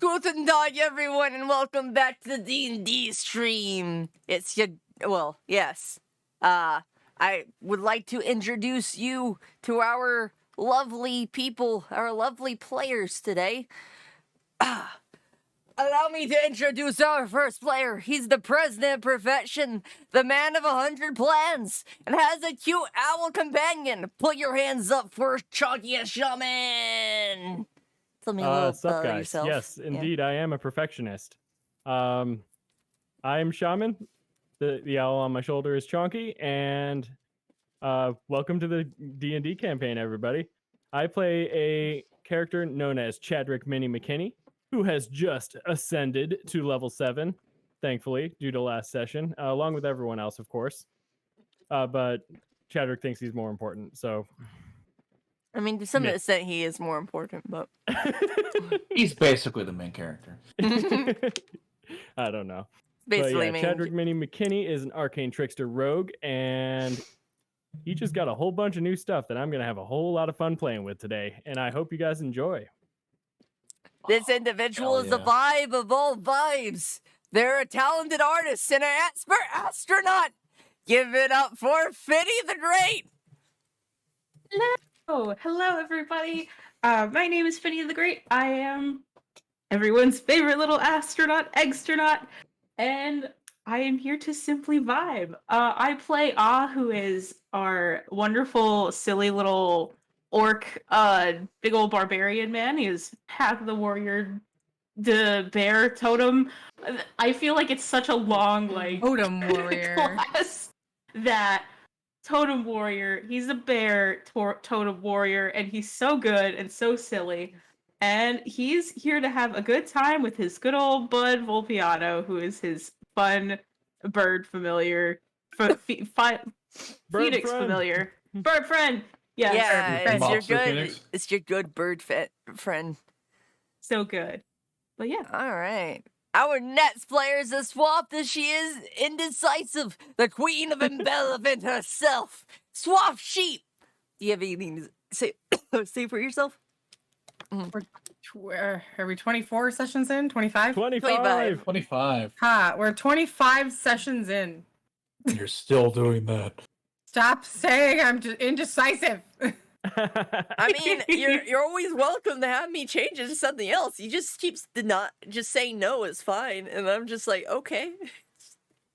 Guten Tag, everyone, and welcome back to the D&D stream. It's your, well, yes. I would like to introduce you to our lovely people, our lovely players today. Allow me to introduce our first player. He's the president of profession, the man of 100 plans, and has a cute owl companion. Put your hands up for Chunky Shaman. Tell me a little Sup, about guys? yourself. Yes, indeed, I am a perfectionist. I am Shaman. The owl on my shoulder is Chonky, and welcome to the D&D campaign, everybody. I play a character known as Chadrick Minnie McKinney, who has just ascended to level 7, thankfully, due to last session, along with everyone else, of course. But Chadrick thinks he's more important, so... I mean, to some extent, he is more important, but... He's basically the main character. I don't know. Basically, but yeah, Chadrick Minnie McKinney is an arcane trickster rogue, and he just got a whole bunch of new stuff that I'm going to have a whole lot of fun playing with today, and I hope you guys enjoy. This individual is the vibe of all vibes. They're a talented artist and an expert astronaut. Give it up for Finny the Great. Hello, everybody. My name is Finny the Great. I am everyone's favorite little astronaut, extronaut, and I am here to simply vibe. I play who is our wonderful, silly little orc, big old barbarian man. He is half the warrior, the bear totem. I feel like it's such a long, totem warrior class that. Totem warrior. He's a bear totem warrior, and he's so good and so silly. And he's here to have a good time with his good old bud Volpiano, who is his fun bird familiar, Phoenix familiar, bird friend. Yeah, it's your good bird friend. So good, but yeah. All right. Our next player is as swamped as she is indecisive. The queen of Embellishment herself. Swamp Sheep. Do you have anything to say for yourself? Are we 24 sessions in? 25? 25. Ha, we're 25 sessions in. You're still doing that. Stop saying I'm indecisive. I mean, you're always welcome to have me change it to something else. You just keep not just saying no is fine, and I'm just like, okay.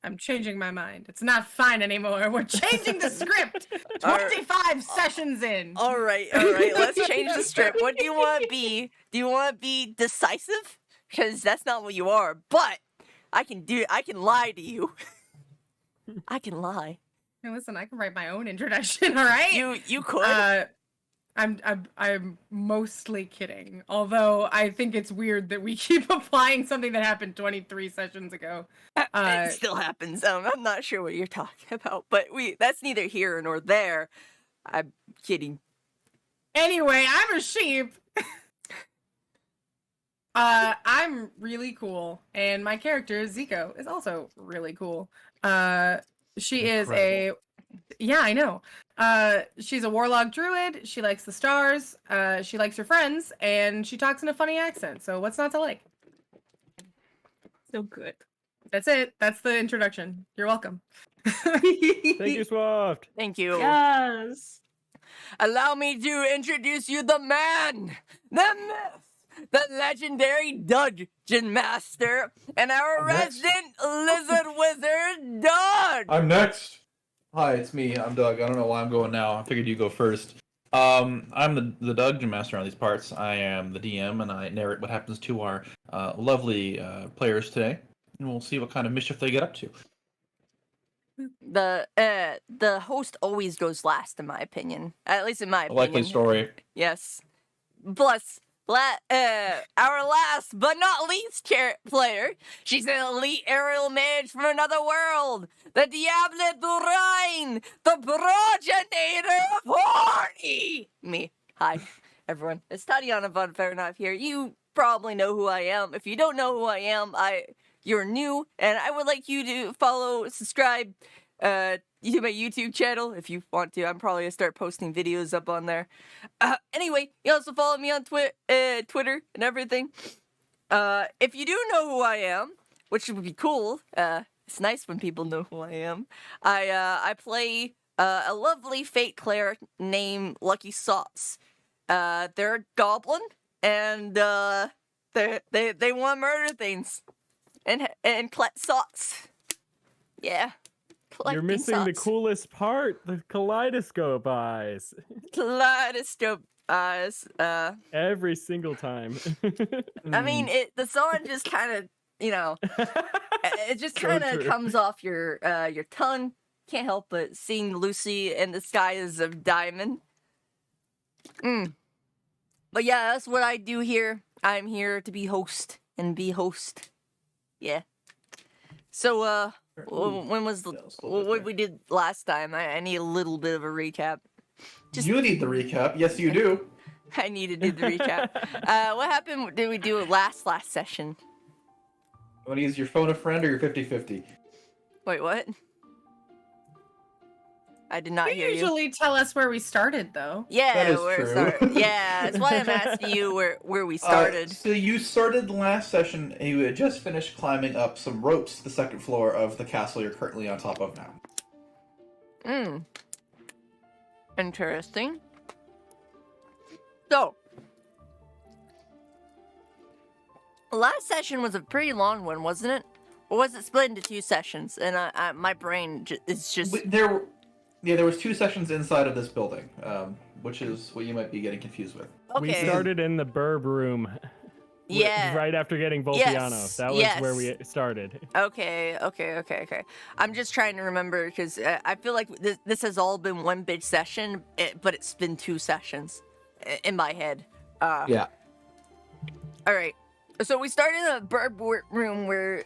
I'm changing my mind. It's not fine anymore. We're changing the script. 25 sessions in. All right. Let's change the script. What do you want to be? Do you want to be decisive? Because that's not what you are. But I can lie to you. I can lie. Hey, listen, I can write my own introduction. All right. You could. I'm mostly kidding. Although I think it's weird that we keep applying something that happened 23 sessions ago. It still happens. I'm not sure what you're talking about, but that's neither here nor there. I'm kidding. Anyway, I'm a sheep. I'm really cool, and my character Zico is also really cool. She is yeah, I know. She's a warlock druid. She likes the stars. She likes her friends, and she talks in a funny accent. So what's not to like? So good. That's it. That's the introduction. You're welcome. Thank you, Swaft. Thank you. Yes. Allow me to introduce you the man, the myth, the legendary dungeon master, and our resident lizard wizard, Doug. I'm next. Hi, it's me. I'm Doug. I don't know why I'm going now. I figured you'd go first. I'm the dungeon master on these parts. I am the DM, and I narrate what happens to our lovely players today, and we'll see what kind of mischief they get up to. The host always goes last, in my opinion. At least in my opinion. A likely story. Yes. Plus, our last but not least player, she's an elite aerial mage from another world, the Diable Durain, the progenitor of Horny. Me. Hi, everyone. It's Tatiana von Fahrenheit here. You probably know who I am. If you don't know who I am, you're new, and I would like you to follow, subscribe, to my YouTube channel if you want to. I'm probably gonna start posting videos up on there. Anyway, you also follow me on Twitter and everything. if you do know who I am, which would be cool, it's nice when people know who I am. I play a lovely fate cleric named Lucky Sauce. They're a goblin, and they want to murder things and collect sauce. Yeah. You're missing the sauce. coolest part, the kaleidoscope eyes. Kaleidoscope eyes. Every single time. I mean, the song just kind of, it just So kind of true. comes off your tongue. Can't help but seeing Lucy in the skies of diamond. But yeah, that's what I do here. I'm here to be host and be host. Yeah. So, when was what we did last time? I need a little bit of a recap. You need the recap. Yes, you do. I need to do the recap. What happened? Did we do last session? You want to use your phone a friend or your 50-50? Wait, what? I did not You hear you. usually tell us where we started, though. Yeah, That is where true. started. Yeah, that's why I'm asking you where we started. So you started last session, and you had just finished climbing up some ropes to the second floor of the castle you're currently on top of now. Interesting. So, last session was a pretty long one, wasn't it? Or was it split into 2 sessions? And my brain is just... There was 2 sessions inside of this building, which is what you might be getting confused with. Okay. We started in the burb room. Yeah. Right after getting Volpiano. Yes, That was yes. where we started. Okay. I'm just trying to remember because I feel like this has all been one big session, but it's been 2 sessions in my head. Yeah. All right. So we started in a bird room where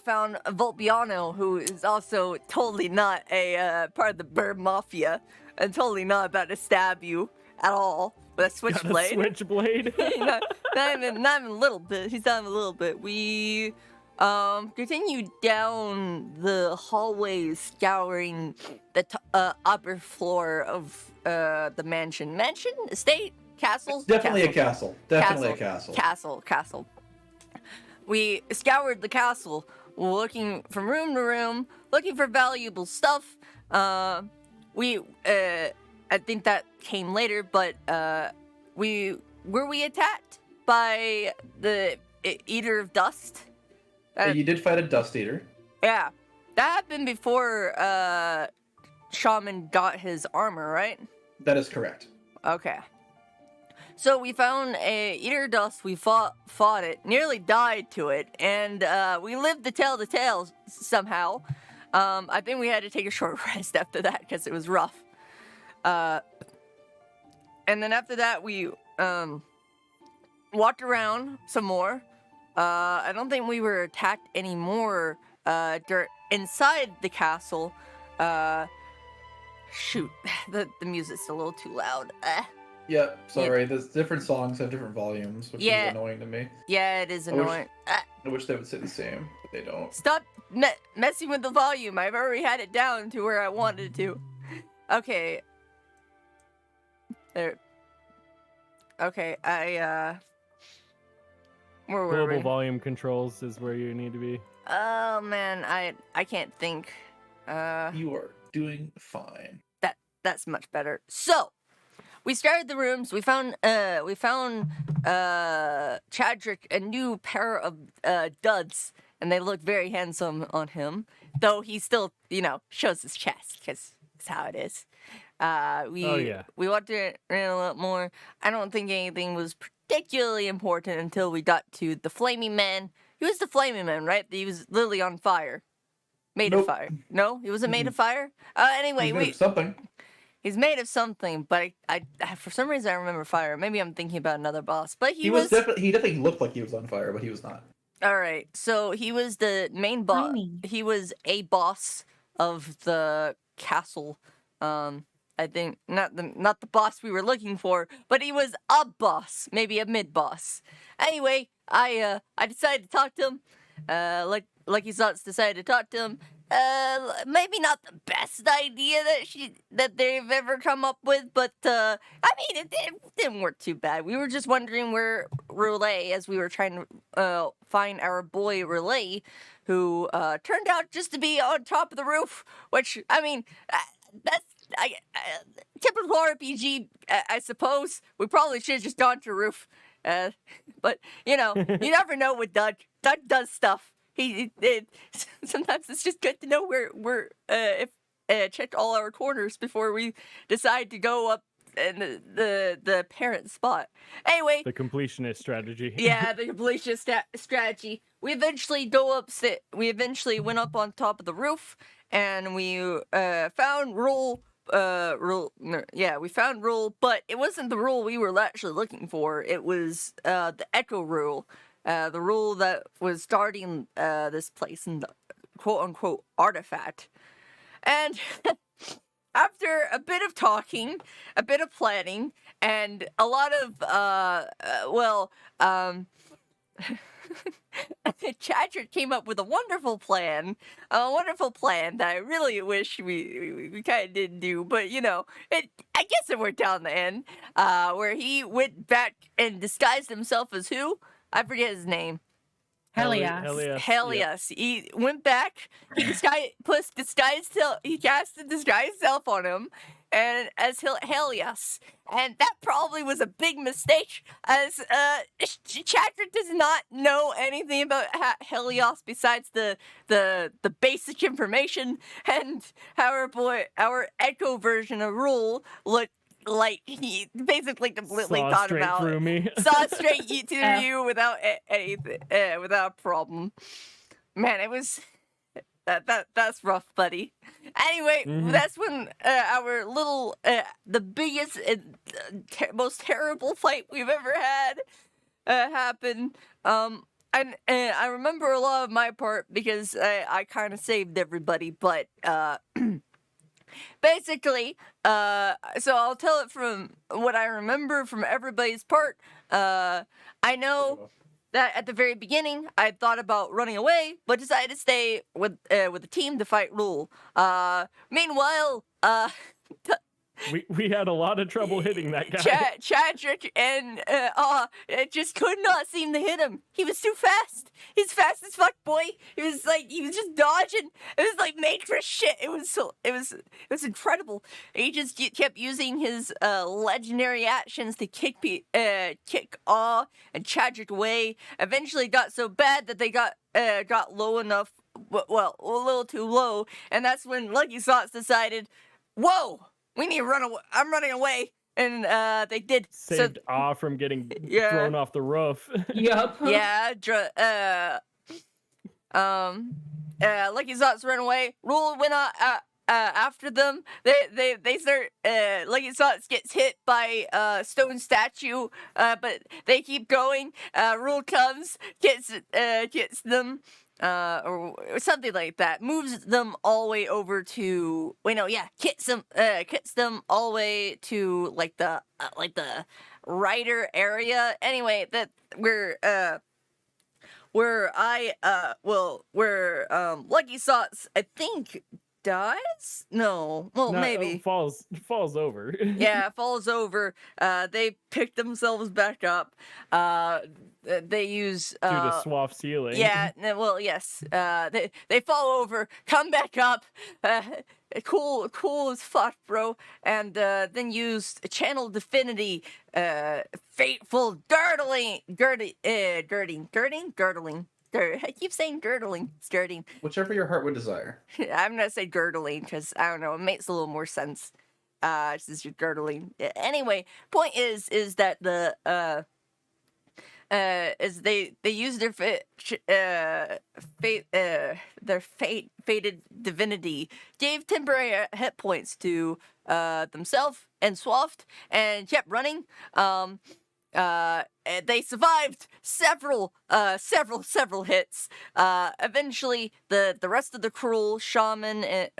found Volpiano, who is also totally not a part of the bird mafia and totally not about to stab you at all with a switchblade. Switchblade. not even a little bit. He's not even a little bit. We continued down the hallways, scouring the upper floor of the mansion. Mansion? Estate? Castle? Definitely Castle. a castle. Definitely a castle. Castle. We scoured the castle, looking from room to room, looking for valuable stuff. I think that came later, but were we attacked by the Eater of Dust? You did fight a dust eater. Yeah, that happened before Shaman got his armor, right? That is correct. Okay. So we found a Eater of Dust, we fought it, nearly died to it, and we lived to tell the tale somehow. I think we had to take a short rest after that because it was rough. And then after that we walked around some more. I don't think we were attacked anymore inside the castle. Shoot, the music's a little too loud. Yeah, sorry. There's different songs have different volumes, which is annoying to me. Yeah, it is annoying. I wish they would say the same, but they don't. Stop messing with the volume. I've already had it down to where I wanted to. Okay. There. Okay, where were Global we? volume controls is where you need to be. Oh man, I can't think. You are doing fine. That's much better. So, we started the rooms. We found Chadrick a new pair of duds, and they look very handsome on him. Though he still, shows his chest because that's how it is. We walked around a lot more. I don't think anything was particularly important until we got to the Flaming Man. He was the Flaming Man, right? He was literally on fire. Made of fire. No, he wasn't made of fire? Anyway, Something. he's made of something, but I for some reason I remember fire. Maybe I'm thinking about another boss. But he was definitely looked like he was on fire, but he was not. all right. So he was the main boss. Timing. He was a boss of the castle. I think not the boss we were looking for, but he was a boss, maybe a mid boss. Anyway, I decided to talk to him. Lucky Sots decided to talk to him, maybe not the best idea that they've ever come up with, but I mean, it didn't work too bad. We were just wondering where Relay, as we were trying to find our boy Relay, who turned out just to be on top of the roof. Which, I mean, that's typical RPG, I suppose. We probably should have just gone to the roof. But you know, you never know with Doug. Doug does stuff. Sometimes it's just good to know where we're check all our corners before we decide to go up in the parent spot. Anyway, The completionist strategy. yeah, the completion strategy. We eventually we eventually went up on top of the roof, and we found Rule. We found Rule, but it wasn't the rule we were actually looking for. It was the Echo Rule. The rule that was starting this place in the quote-unquote artifact. And after a bit of talking, a bit of planning, and a lot of, Chadrick came up with a wonderful plan that I really wish we kind of didn't do, but you know, I guess it worked out in the end, where he went back and disguised himself as who? I forget his name. Helios. Helios. He went back. He he cast a disguised self on him, and as Helios, and that probably was a big mistake, as Chadrick does not know anything about Helios besides the basic information, and our Echo version of Rule looked like he basically completely Saw thought straight about through me. saw straight to you without anything, without a problem. Man, it was that's rough, buddy. Anyway, that's when our little the biggest and most terrible fight we've ever had happened. And I remember a lot of my part because I kind of saved everybody, but basically, so I'll tell it from what I remember from everybody's part. I know that at the very beginning, I thought about running away, but decided to stay with the team to fight Rule. Meanwhile, We had a lot of trouble hitting that guy. Chadrick and it just could not seem to hit him. He was too fast. He's fast as fuck, boy. He was just dodging. It was like Matrix shit. It was incredible. He just kept using his legendary actions to kick Awe and Chadrick away. Eventually got so bad that they got low enough, well, a little too low, and that's when Lucky Socks decided, whoa, we need to run away. I'm running away. And they did. Saved Awe from getting thrown off the roof. Yup. Yeah. Lucky Socks ran away. Rule went after them. They start. Lucky Socks gets hit by a stone statue, but they keep going. Rule comes, gets them. Or something like that, moves them all the way over to kits them all the way to like the rider area. Anyway, that where Lucky Socks I think dies. No, well maybe falls over. yeah, falls over. They pick themselves back up. They use due to swath ceiling. Yeah, well, yes. They fall over, come back up. Cool as fuck, bro. And then use Channel Divinity, fateful girdling. I keep saying girdling. Skirting. Whichever your heart would desire. I'm gonna say girdling because I don't know. It makes a little more sense. Since you're girdling. Anyway, point is that the is they use their fated divinity, gave temporary hit points to themselves and Swaft, and kept running. They survived several hits. Eventually, the rest of the crew, Shaman, and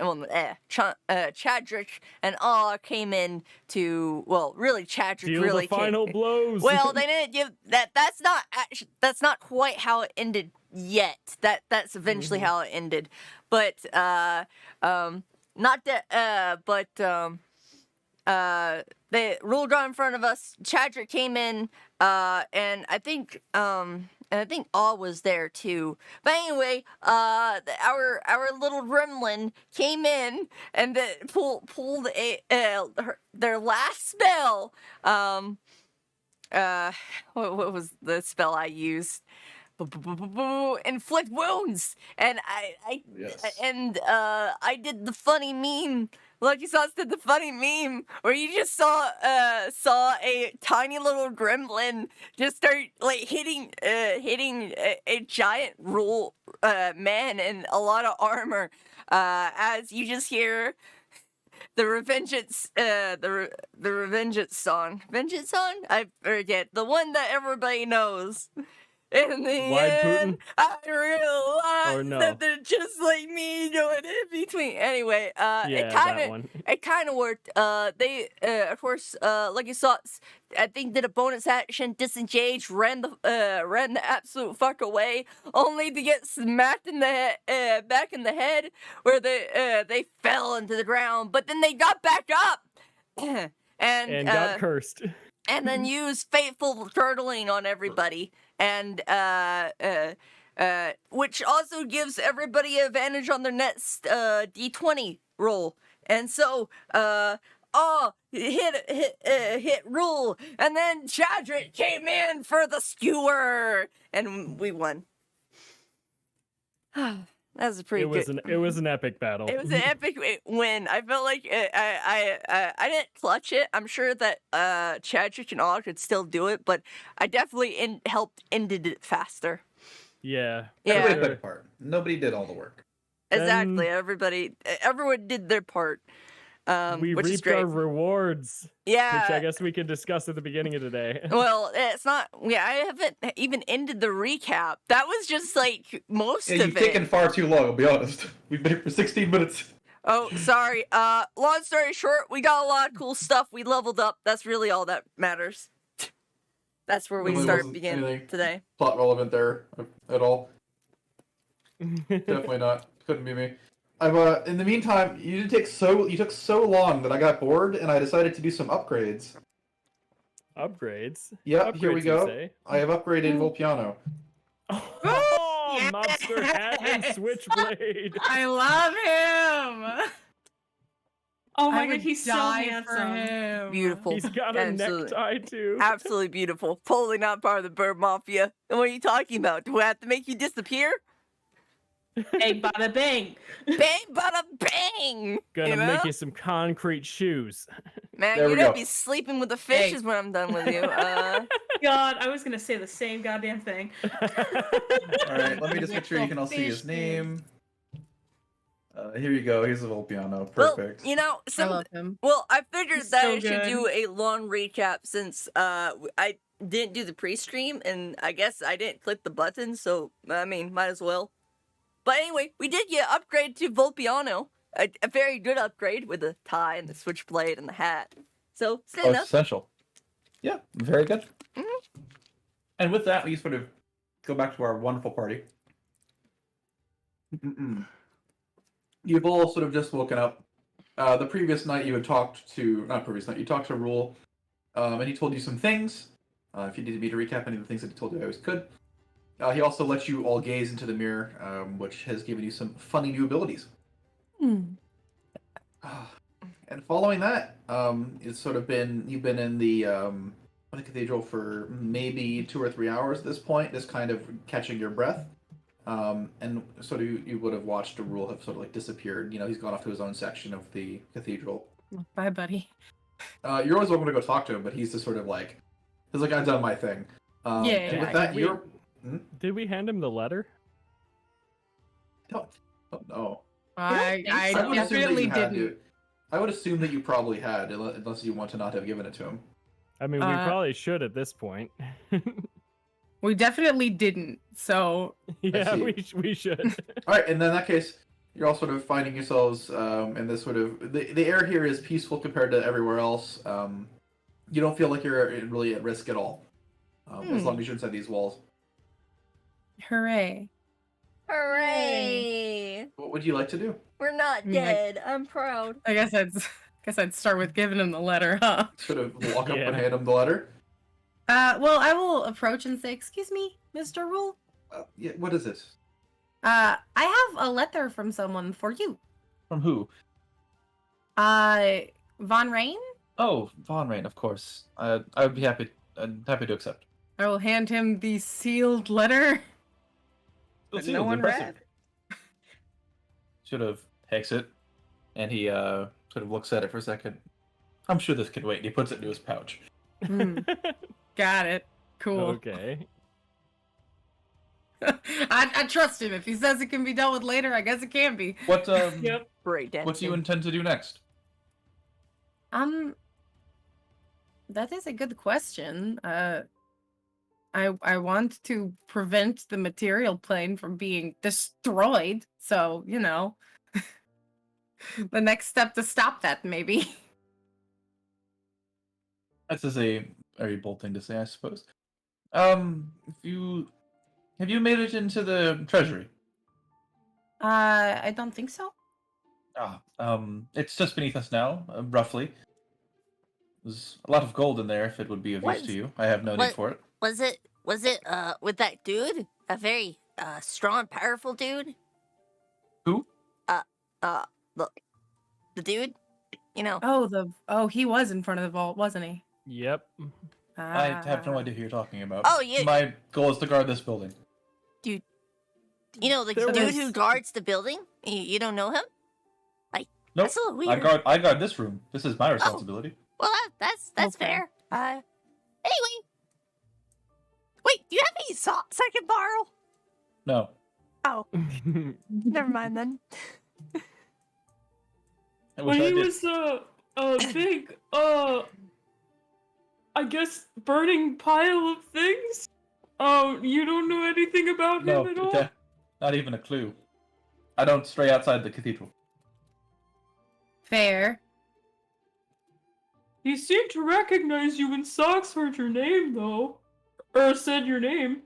Chadrick and Awe came in to really Chadrick Deal really the final blows. Well, they didn't give that. That's not quite how it ended yet. That's eventually Mhm. how it ended. But not that the rule draw in front of us. Chadrick came in, and I think Awe was there too. But anyway, our little gremlin came in and pulled their last spell. What was the spell I used? Inflict wounds, and Yes. I did the funny meme. Lucky Sauce did the funny meme where you just saw a tiny little gremlin just start like hitting a giant rule man in a lot of armor, as you just hear the Revengeance song. Vengeance song? I forget. The one that everybody knows. In the Wide end, Putin? I Or realized no? that they're just like me going in between. Anyway, Yeah, that one. it kind of worked. They, of course, Lucky Sauce, I think did a bonus action, disengaged, ran the absolute fuck away, only to get smacked in the back in the head, where they fell into the ground, but then they got back up, And got cursed. and then use fateful turtling on everybody, and which also gives everybody advantage on their next d20 roll. And so hit rule, and then Chadrick came in for the skewer, and we won. That was a pretty good. It was an epic battle. It was an epic win. I felt like I didn't clutch it. I'm sure that Chadrick and all could still do it, but I definitely helped ended it faster. Yeah. Everybody Yeah, played a part. Nobody did all the work. exactly. Then- Everyone did their part. We Which is reaped great. our rewards, Yeah. which I guess we could discuss at the beginning of today. Well, it's not. Yeah, I haven't even ended the recap. That was just like most Yeah, of you've it. taken far too long, I'll be honest. We've been here for 16 minutes. Oh, sorry. Long story short, we got a lot of cool stuff. We leveled up. That's really all that matters. That's where we Really wasn't begin anything today. Plot relevant there at all. Definitely not. Couldn't be me. I've in the meantime, you took so long that I got bored and I decided to do some upgrades. Upgrades? Yep, here we Upgrades, you go. say? I have upgraded Volpiano. Oh, Yes! Mobster hat and switchblade. I love him. Oh I my would god, he's so die for handsome. him. Beautiful. He's got a Absolutely. necktie too. Absolutely beautiful. Totally not part of the bird mafia. And what are you talking about? Do I have to make you disappear? Bang, bada, bang. Bang, bada, bang! Gonna you know? make you some concrete shoes. Man, There you're we gonna go. be sleeping with the Hey. fishes when I'm done with you. God, I was gonna say the same goddamn thing. Alright, let me just make sure you can all see his Fish name. Here you go, here's the Volpiano. well, Perfect. you know, I love him. well, I figured He's that so I should good. do a long recap since I didn't do the pre-stream, and I guess I didn't click the button, so I mean, might as well. But anyway, we did get upgrade to Volpiano, a very good upgrade with the tie and the switchblade and the hat. So it's good Oh, it's enough. essential. Yeah, very good. Mhm. And with that, we sort of go back to our wonderful party. Mm-mm. You've all sort of just woken up. The previous night you had talked to, not previous night, you talked to Rule, and he told you some things. If you needed me to recap any of the things that he told you, I always could. He also let you all gaze into the mirror, which has given you some funny new abilities. And following that, it's sort of been, you've been in the cathedral for maybe 2 or 3 hours at this point, just kind of catching your breath. And sort of you would have watched a Rule have sort of like disappeared. You know, he's gone off to his own section of the cathedral. Bye, buddy. You're always welcome to go talk to him, but he's just sort of like, he's like, I've done my thing. Yeah, And with that, we- you're... Did we hand him the letter? Don't know. I I would assume that definitely you had didn't. to. I would assume that you probably had, unless you want to not have given it to him. I mean, we Uh, probably should at this point. We definitely didn't. So Yeah, see. we should. All right, and then in that case, you're all sort of finding yourselves in this sort of the air here is peaceful compared to everywhere else. You don't feel like you're really at risk at all, as long as you're inside these walls. hooray. Hooray! What would you like to do? We're not mean, dead. I'm proud. I guess I'd start with giving him the letter, huh? Sort of walk up Yeah. and hand him the letter. Well, I will approach and say, "Excuse me, Mr. Rule. Yeah, what is it? I have a letter from someone for you. From who? Von Rain? Oh, Von Rain, of course. I would be happy to accept. I will hand him the sealed letter. Let's That see, no it was one impressive. read. Sort of takes it, and he sort of looks at it for a second. I'm sure this can wait. And he puts it into his pouch. Got it. Cool. Okay. I trust him. If he says it can be dealt with later, I guess it can be. What Yep. Break dancing. what do you intend to do next? That is a good question. I want to prevent the material plane from being destroyed. So, the next step to stop that, maybe. This is a very bold thing to say, I suppose. Have you made it into the treasury? I don't think so. It's just beneath us now, roughly. There's a lot of gold in there if it would be of use What? to you. I have no need What? for it. Was it with that dude? A very strong, powerful dude? Who? The dude? You know. Oh, he was in front of the vault, wasn't he? Yep. I have no idea who you're talking about. Oh, yeah. My goal is to guard this building. You know, the There dude was- who guards the building? You don't know him? Nope. That's a little weird. I guard this room. This is my responsibility. Well, that's Okay. fair. Anyway. Wait, do you have any socks I can borrow? No. Oh, never mind then. I wish When I he did. was a big I guess burning pile of things. You don't know anything about No, him at all? not even a clue. I don't stray outside the cathedral. Fair. He seemed to recognize you when Socks heard your name, though. Or said your name.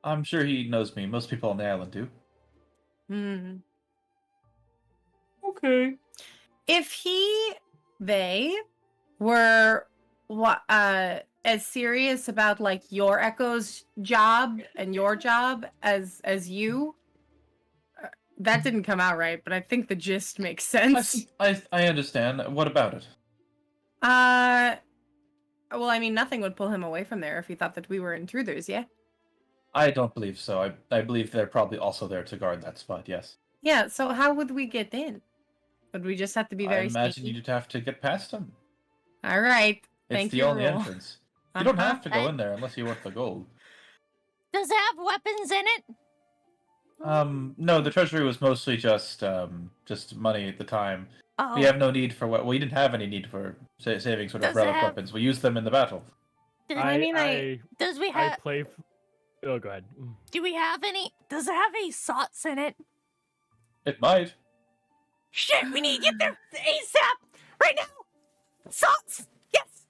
I'm sure he knows me. Most people on the island do. Okay. If they were as serious about like your Echo's job and your job as you, that didn't come out right, but I think the gist makes sense. I understand. What about it? Well, I mean, nothing would pull him away from there if he thought that we were intruders, yeah? I don't believe so. I believe they're probably also there to guard that spot, yes. Yeah, so how would we get in? Would we just have to be very I imagine sneaky? you'd have to get past them. All right. It's Thank the you, only Rule. entrance. You don't Uh-huh. have to go in there unless you want the gold. Does it have weapons in it? No, the treasury was mostly just money at the time. Oh, We have no need for we didn't have any need for saving sort of Does it relic have- weapons. We used them in the battle. does, I mean, does we I have? play. Oh, go ahead. Do we have any? Does it have any sots in it? It might. Shit, we need to get there ASAP right now. Sots, yes.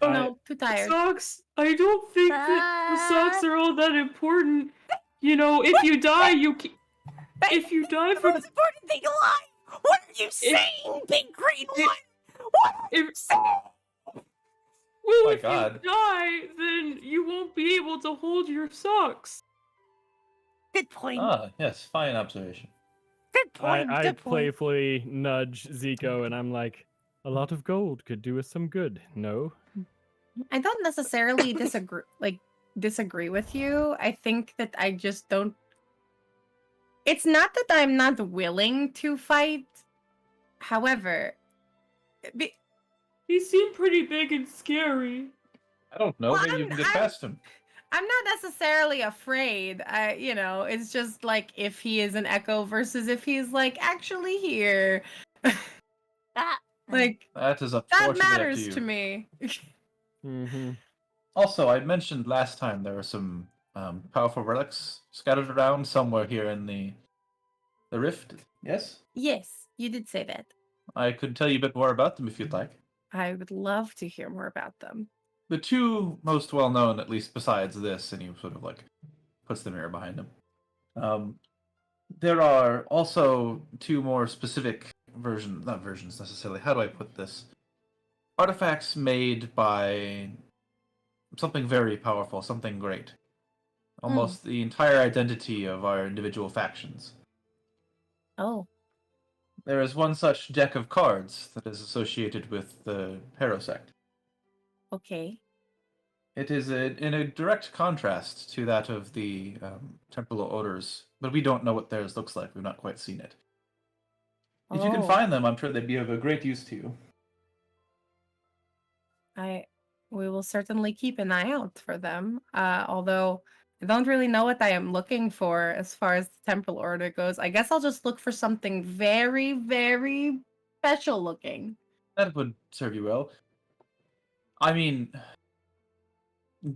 Oh, no, too tired. Socks, I don't think that the socks are all that important. You know, if you die, if you die The from most important thing alive. What are you saying, big green one? What are you if, saying? well, My if God. you die, then you won't be able to hold your socks. Good point. Ah, yes, fine observation. Good point. I good point. playfully nudge Zico, and I'm like, a lot of gold could do us some good. No. I don't necessarily disagree with you. I think that I just don't. It's not that I'm not willing to fight. However, He seemed pretty big and scary. I don't know. Well, Maybe you can get I'm- past him. I'm not necessarily afraid. It's just like if he is an Echo versus if he's like actually here. Ah, Like That is that unfortunately up matters to to you. me. Mm-hmm. Also, I mentioned last time there were some powerful relics scattered around somewhere here in the rift. Yes, Yes, you did say that. I could tell you a bit more about them if you'd like. I would love to hear more about them. The two most well known, at least besides this, and he sort of like puts the mirror behind him. There are also two more specific not versions necessarily. How do I put this? Artifacts made by something very powerful, something great. Almost the entire identity of our individual factions. Oh. There is one such deck of cards that is associated with the Hero sect. Okay. It is in a direct contrast to that of the Temporal Orders, but we don't know what theirs looks like. We've not quite seen it. If you can find them, I'm sure they'd be of a great use to you. We will certainly keep an eye out for them. Although I don't really know what I am looking for as far as the Temporal Order goes. I guess I'll just look for something very, very special looking. That would serve you well. I mean,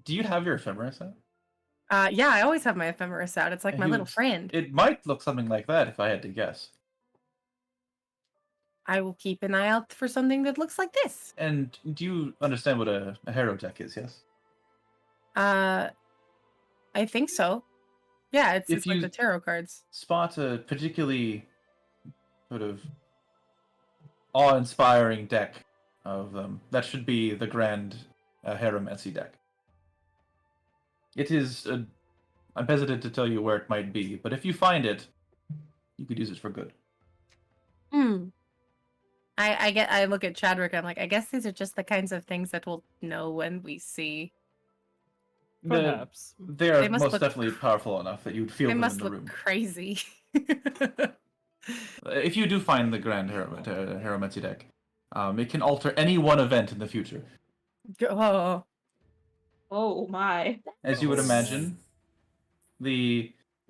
do you have your ephemeris out? Yeah, I always have my ephemeris out. It's like my little friend. It might look something like that if I had to guess. I will keep an eye out for something that looks like this. And do you understand what a hero deck is, yes? I think so. Yeah, it's like you the tarot cards. Spot a particularly sort of awe-inspiring deck of them. That should be the Grand Hieromancy deck. It is... I'm hesitant to tell you where it might be, but if you find it, you could use it for good. I look at Chadwick, I'm like, I guess these are just the kinds of things that we'll know when we see. Perhaps. They are most definitely powerful enough that you'd feel them in the room. They must look crazy. If you do find the Grand Hieromancy deck, it can alter any one event in the future. Oh. Oh my. As you would imagine,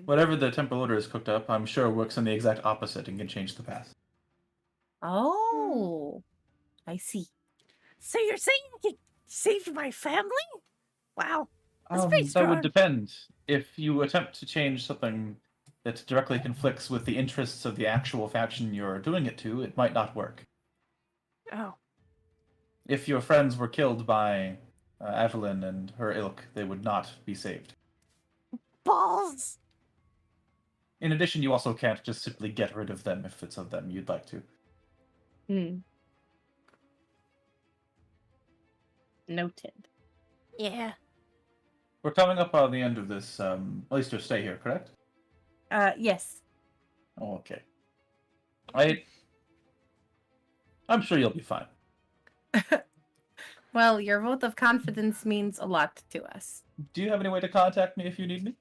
whatever the Temporal Order is cooked up, I'm sure works on the exact opposite and can change the past. Oh. I see. So you're saying you saved my family? Wow. That's pretty That strong. would depend. If you attempt to change something that directly conflicts with the interests of the actual faction you're doing it to, it might not work. Oh. If your friends were killed by Evelyn and her ilk, they would not be saved. Balls! In addition, you also can't just simply get rid of them if it's of them you'd like to. Noted. Yeah. We're coming up on the end of this, at least your stay here, correct? Yes. Oh, okay. I'm sure you'll be fine. Well, your vote of confidence means a lot to us. Do you have any way to contact me if you need me?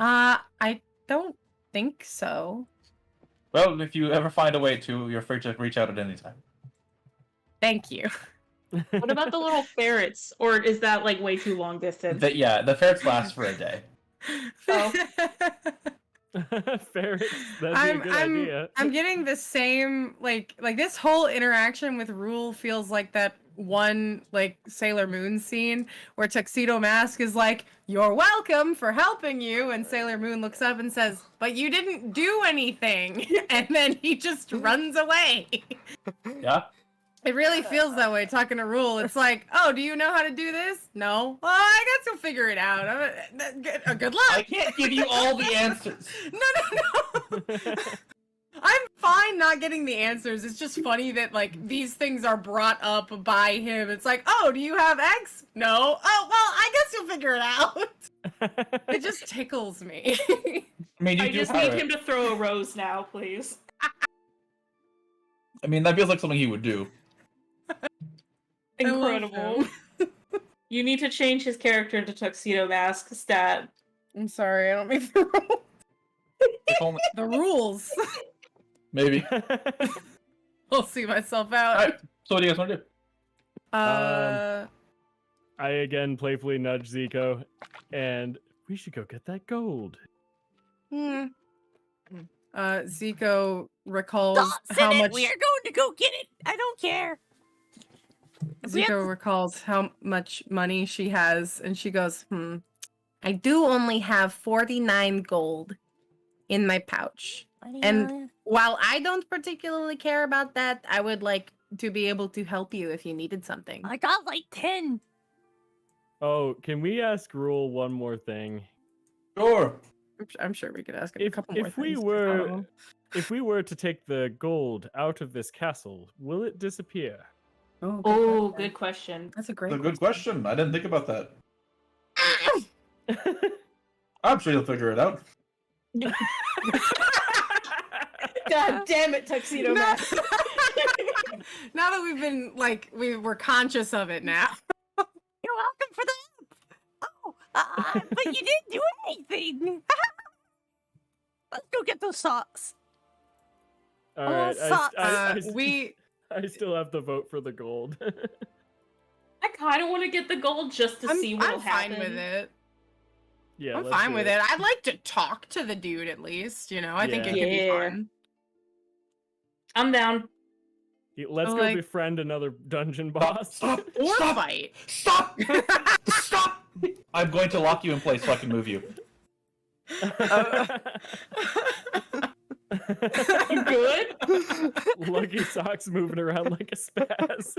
I don't think so. Well, if you ever find a way to, you're free to reach out at any time. Thank you. What about the little ferrets? Or is that like way too long distance? The ferrets last for a day. Oh. Ferrets. That'd be a good idea. I'm getting the same like this whole interaction with Rule feels like that one like Sailor Moon scene where Tuxedo Mask is like, "You're welcome for helping you," and Sailor Moon looks up and says, "But you didn't do anything," and then he just runs away. Yeah. It really feels that way talking to Rule. It's like, "Oh, do you know how to do this? No. Well, I guess you'll figure it out. Good luck." I can't give you all the answers. No. I'm fine not getting the answers. It's just funny that like these things are brought up by him. It's like, "Oh, do you have X? No. Oh, well, I guess you'll figure it out." It just tickles me. I mean, I just need him to throw a rose now, please. I mean, that feels like something he would do. Incredible. You need to change his character to Tuxedo Mask stat. I'm sorry, I don't make the rules. If only... The rules. Maybe. I'll see myself out. Alright, so what do you guys want to do? I again playfully nudge Zico, and we should go get that gold. Zico recalls How much we are going to go get it. I don't care. Zico recalls how much money she has, and she goes, I do only have 49 gold in my pouch. And while I don't particularly care about that, I would like to be able to help you if you needed something. I got like 10. Oh, can we ask Rule one more thing? Sure. I'm sure we could ask him a couple more If we things. if we were to take the gold out of this castle, will it disappear? Oh, good question. That's a That's great a good question. I didn't think about that. I'm sure you'll figure it out. God damn it, Tuxedo No. Mask. Now that we've been like we're conscious of it now. You're welcome for the help. Oh, but you didn't do anything. Let's go get those socks. All right, We I still have the vote for the gold. I kind of want to get the gold just to see what'll I'm happen. fine with it. Yeah, I'm let's fine do with it. I'd like to talk to the dude at least. You know, I think it Yeah. could be Yeah. fun. I'm down. Let's So, go like- befriend another dungeon boss. Stop! Or Stop! fight. Stop! Stop! I'm going to lock you in place so I can move you. You good? Lucky Socks moving around like a spaz.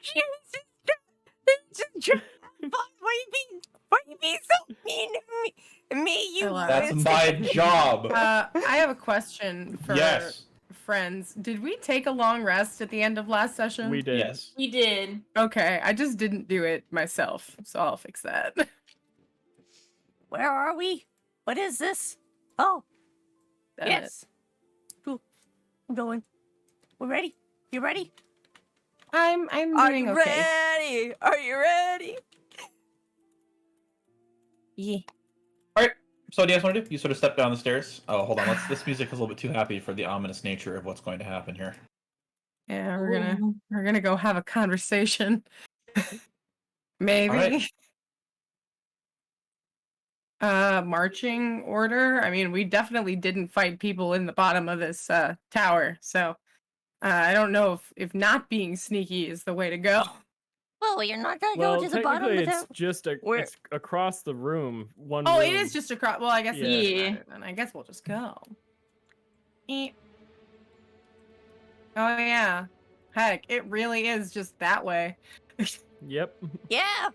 She was just trying. Why you being so mean to me? You. That's my job. I have a question for Yes. friends. Did we take a long rest at the end of last session? We did. Yes. We did. Okay, I just didn't do it myself, so I'll fix that. Where are we? What is this? Oh, Damn it. yes. Cool. I'm going. We're ready. You ready? I'm Are doing you okay. ready? Are you ready? Yeah. So what do you guys want to do? You sort of step down the stairs. Oh, hold on. This music is a little bit too happy for the ominous nature of what's going to happen here. Yeah, we're gonna go have a conversation. Maybe. Alright. Marching order. I mean, we definitely didn't fight people in the bottom of this tower, so I don't know if not being sneaky is the way to go. Well, you're not gonna Well, go to the bottom of technically, the it's town. just Where- it's across the room. One. Oh, it room. is just across. Well, I guess it Yeah. doesn't matter then. I guess we'll just go. Eh. Oh yeah. Heck, it really is just that way. Yep. Yeah.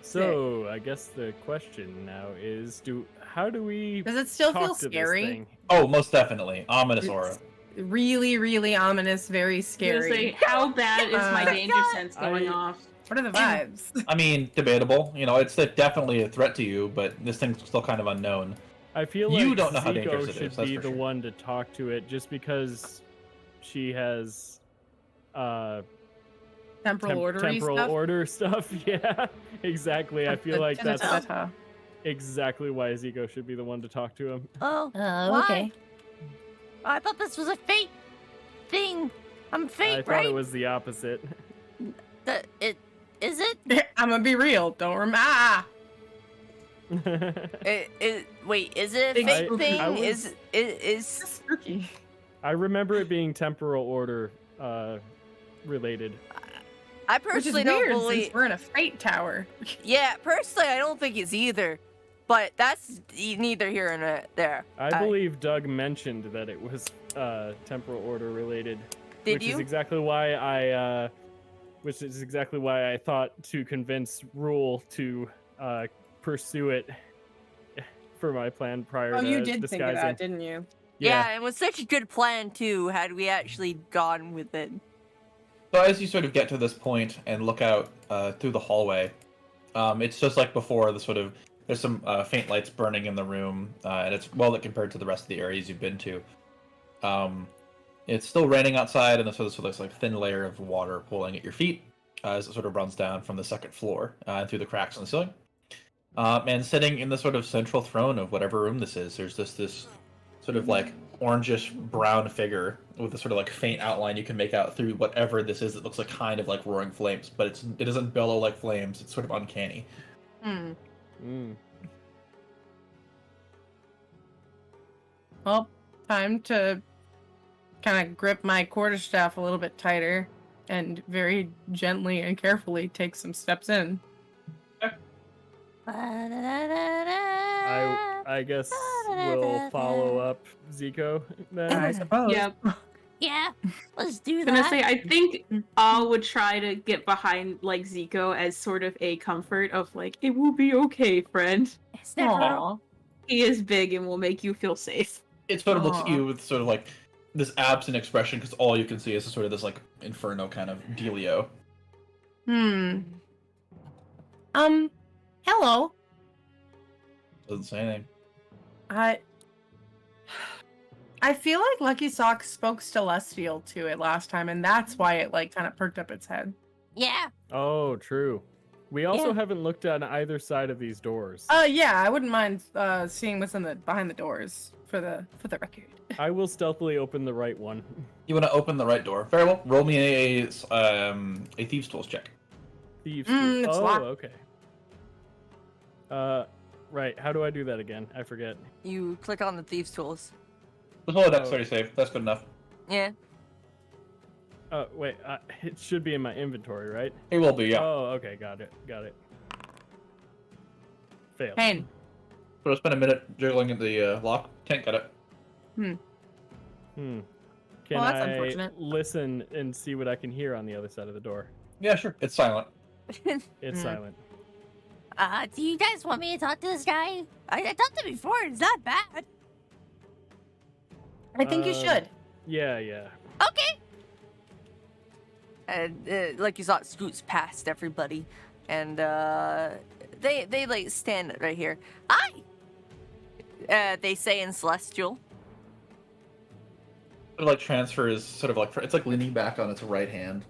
So I guess the question now is, how do we Does it still talk feel to this scary? thing? Oh, most definitely. Ominous aura. Really, really ominous, very I was scary. gonna say, how bad is my Uh, danger sense going I- off? What are the vibes? I mean, debatable. You know, it's definitely a threat to you, but this thing's still kind of unknown. I feel You like don't know how Zico dangerous it should is, that's be for the sure. one to talk to it, just because she has Temporal order temporal stuff. order stuff. Yeah, exactly. I feel like that's Ta-ta-ta-ta. exactly why Zico should be the one to talk to him. Oh. Oh, okay. Why? I thought this was a fate thing. I'm I fate, thought right? it was the opposite. Is it? I'm gonna be real. Don't remember. Wait, is it a Big fate spooky. thing? I was- Is Spooky. I remember it being temporal order related. I Which is personally weird don't believe. since we're in a fate tower. Yeah, personally, I don't think it's either. But that's neither here nor there. I believe Doug mentioned that it was temporal order related. Did which you? is exactly why I thought to convince Rule to pursue it for my plan prior Oh, to you did disguising. think of that, didn't you? Yeah, it was such a good plan too. Had we actually gone with it. So as you sort of get to this point and look out through the hallway, it's just like before. There's some faint lights burning in the room, and it's well lit compared to the rest of the areas you've been to. It's still raining outside, and there's sort of this like thin layer of water pooling at your feet as it sort of runs down from the second floor through the cracks in the ceiling. And sitting in the sort of central throne of whatever room this is, there's this sort of like orangish brown figure with a sort of like faint outline you can make out through whatever this is. It looks like kind of like roaring flames, but it doesn't bellow like flames. It's sort of uncanny. Hmm. Mm. Well, time to kind of grip my quarterstaff a little bit tighter and very gently and carefully take some steps in. I guess we'll follow up Zico then. I suppose. Yep. Yeah, let's do I was gonna that. say, I think I would try to get behind like Zico as sort of a comfort of like, it will be okay, friend. It's never. Aw. He is big and will make you feel safe. It sort of looks at Aw. you with sort of like this absent expression because all you can see is sort of this like inferno kind of dealio. Hello. Doesn't say anything. I feel like Lucky Socks spoke Celestial to it last time, and that's why it like kind of perked up its head. Yeah. Oh, true. We also Yeah. haven't looked on either side of these doors. Yeah, I wouldn't mind seeing what's in the behind the doors for the record. I will stealthily open the right one. You want to open the right door? Very well. Roll me a thieves tools check. Thieves. It's oh, locked. okay. Right. How do I do that again? I forget. You click on the thieves' tools. Let's roll a Oh. dexterity save. That's good enough. Yeah. Oh, wait. It should be in my inventory, right? It will be, yeah. Oh, okay. Got it. Failed. Pain. So spend a minute jiggling at the lock. Can't get it. Can Well, that's I unfortunate. listen and see what I can hear on the other side of the door? Yeah, sure. It's silent. It's silent. Do you guys want me to talk to this guy? I talked to him before. It's not bad. I think you should. Yeah. Okay. And like you saw, it scoots past everybody, and they like stand right here. Hi. They say in Celestial. Sort of like transfers, sort of like it's like leaning back on its right hand.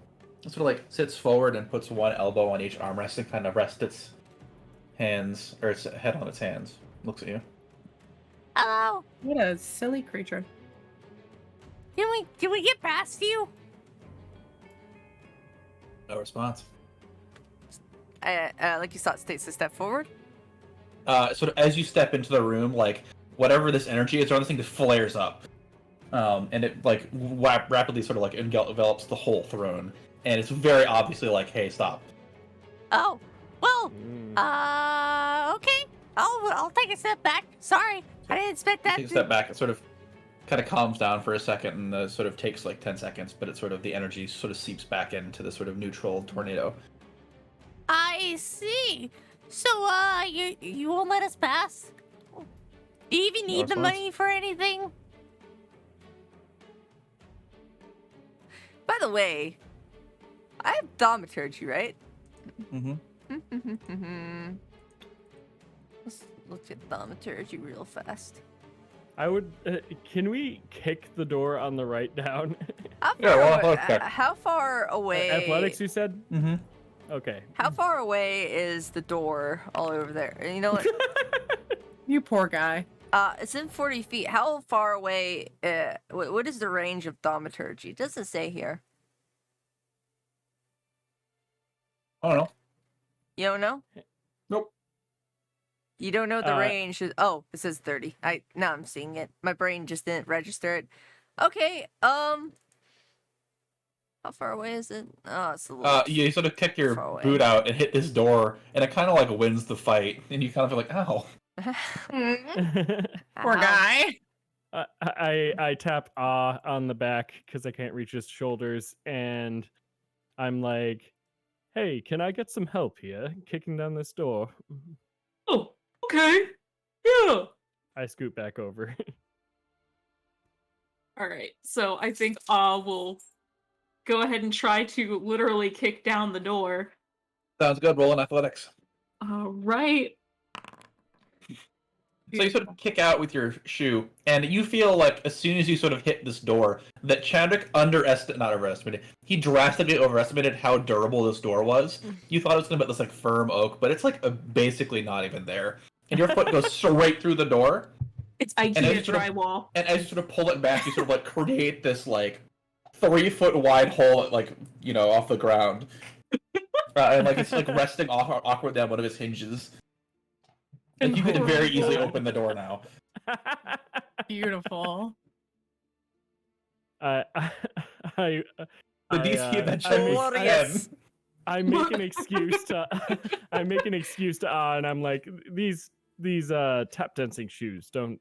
It sort of like sits forward and puts one elbow on each armrest and kind of rests its hands or its head on its hands. Looks at you. Hello. What a silly creature. Can we get past you? No response. Like you saw, it takes a step forward. Sort of as you step into the room, like whatever this energy is around this thing just flares up, and it like rapidly sort of like envelops the whole throne, and it's very obviously like, hey, stop. Oh, well, Mm. okay. I'll take a step back. Sorry, I didn't expect that. Take a step back. It sort of kind of calms down for a second, and sort of takes like 10 seconds, but it sort of the energy sort of seeps back into the sort of neutral tornado. I see. So, you won't let us pass? Do you even need the response? money for anything? By the way, I have thaumaturgy, right? Mm-hmm. Let's look at thaumaturgy real fast. I would. Can we kick the door on the right down? How Yeah, far, well, away, okay. how far away? Athletics, you said? Mm-hmm. Okay. How far away is the door all over there? And you know what? You poor guy. It's in 40 feet. How far away? What is the range of thaumaturgy? It doesn't say here. I don't know. You don't know? Nope. You don't know the Uh, range. Oh, it says 30. Now I'm seeing it. My brain just didn't register it. Okay. How far away is it? Oh, it's a little. You sort of kick your far away. boot out and hit this door, and it kind of like wins the fight, and you kind of feel like, ow. Poor Ow. guy. I tap on the back because I can't reach his shoulders, and I'm like, "Hey, can I get some help here? Kicking down this door." Oh, okay. Yeah. I scoot back over. All right. So I think will go ahead and try to literally kick down the door. Sounds good. Rolling athletics. All right. So you sort of kick out with your shoe, and you feel like as soon as you sort of hit this door, that Chandrick he drastically overestimated how durable this door was. You thought it was going to be this like firm oak, but it's like basically not even there. And your foot goes straight through the door, It's as you IKEA sort of- drywall. and as you sort of pull it back, you sort of like create this like 3-foot wide hole, like, you know, off the ground. And like it's like resting awkwardly on one of his hinges. And you can very easily open the door now. Beautiful. I The DC eventually I make- Glorious. I make an excuse to I make an excuse to and I'm like, these tap dancing shoes don't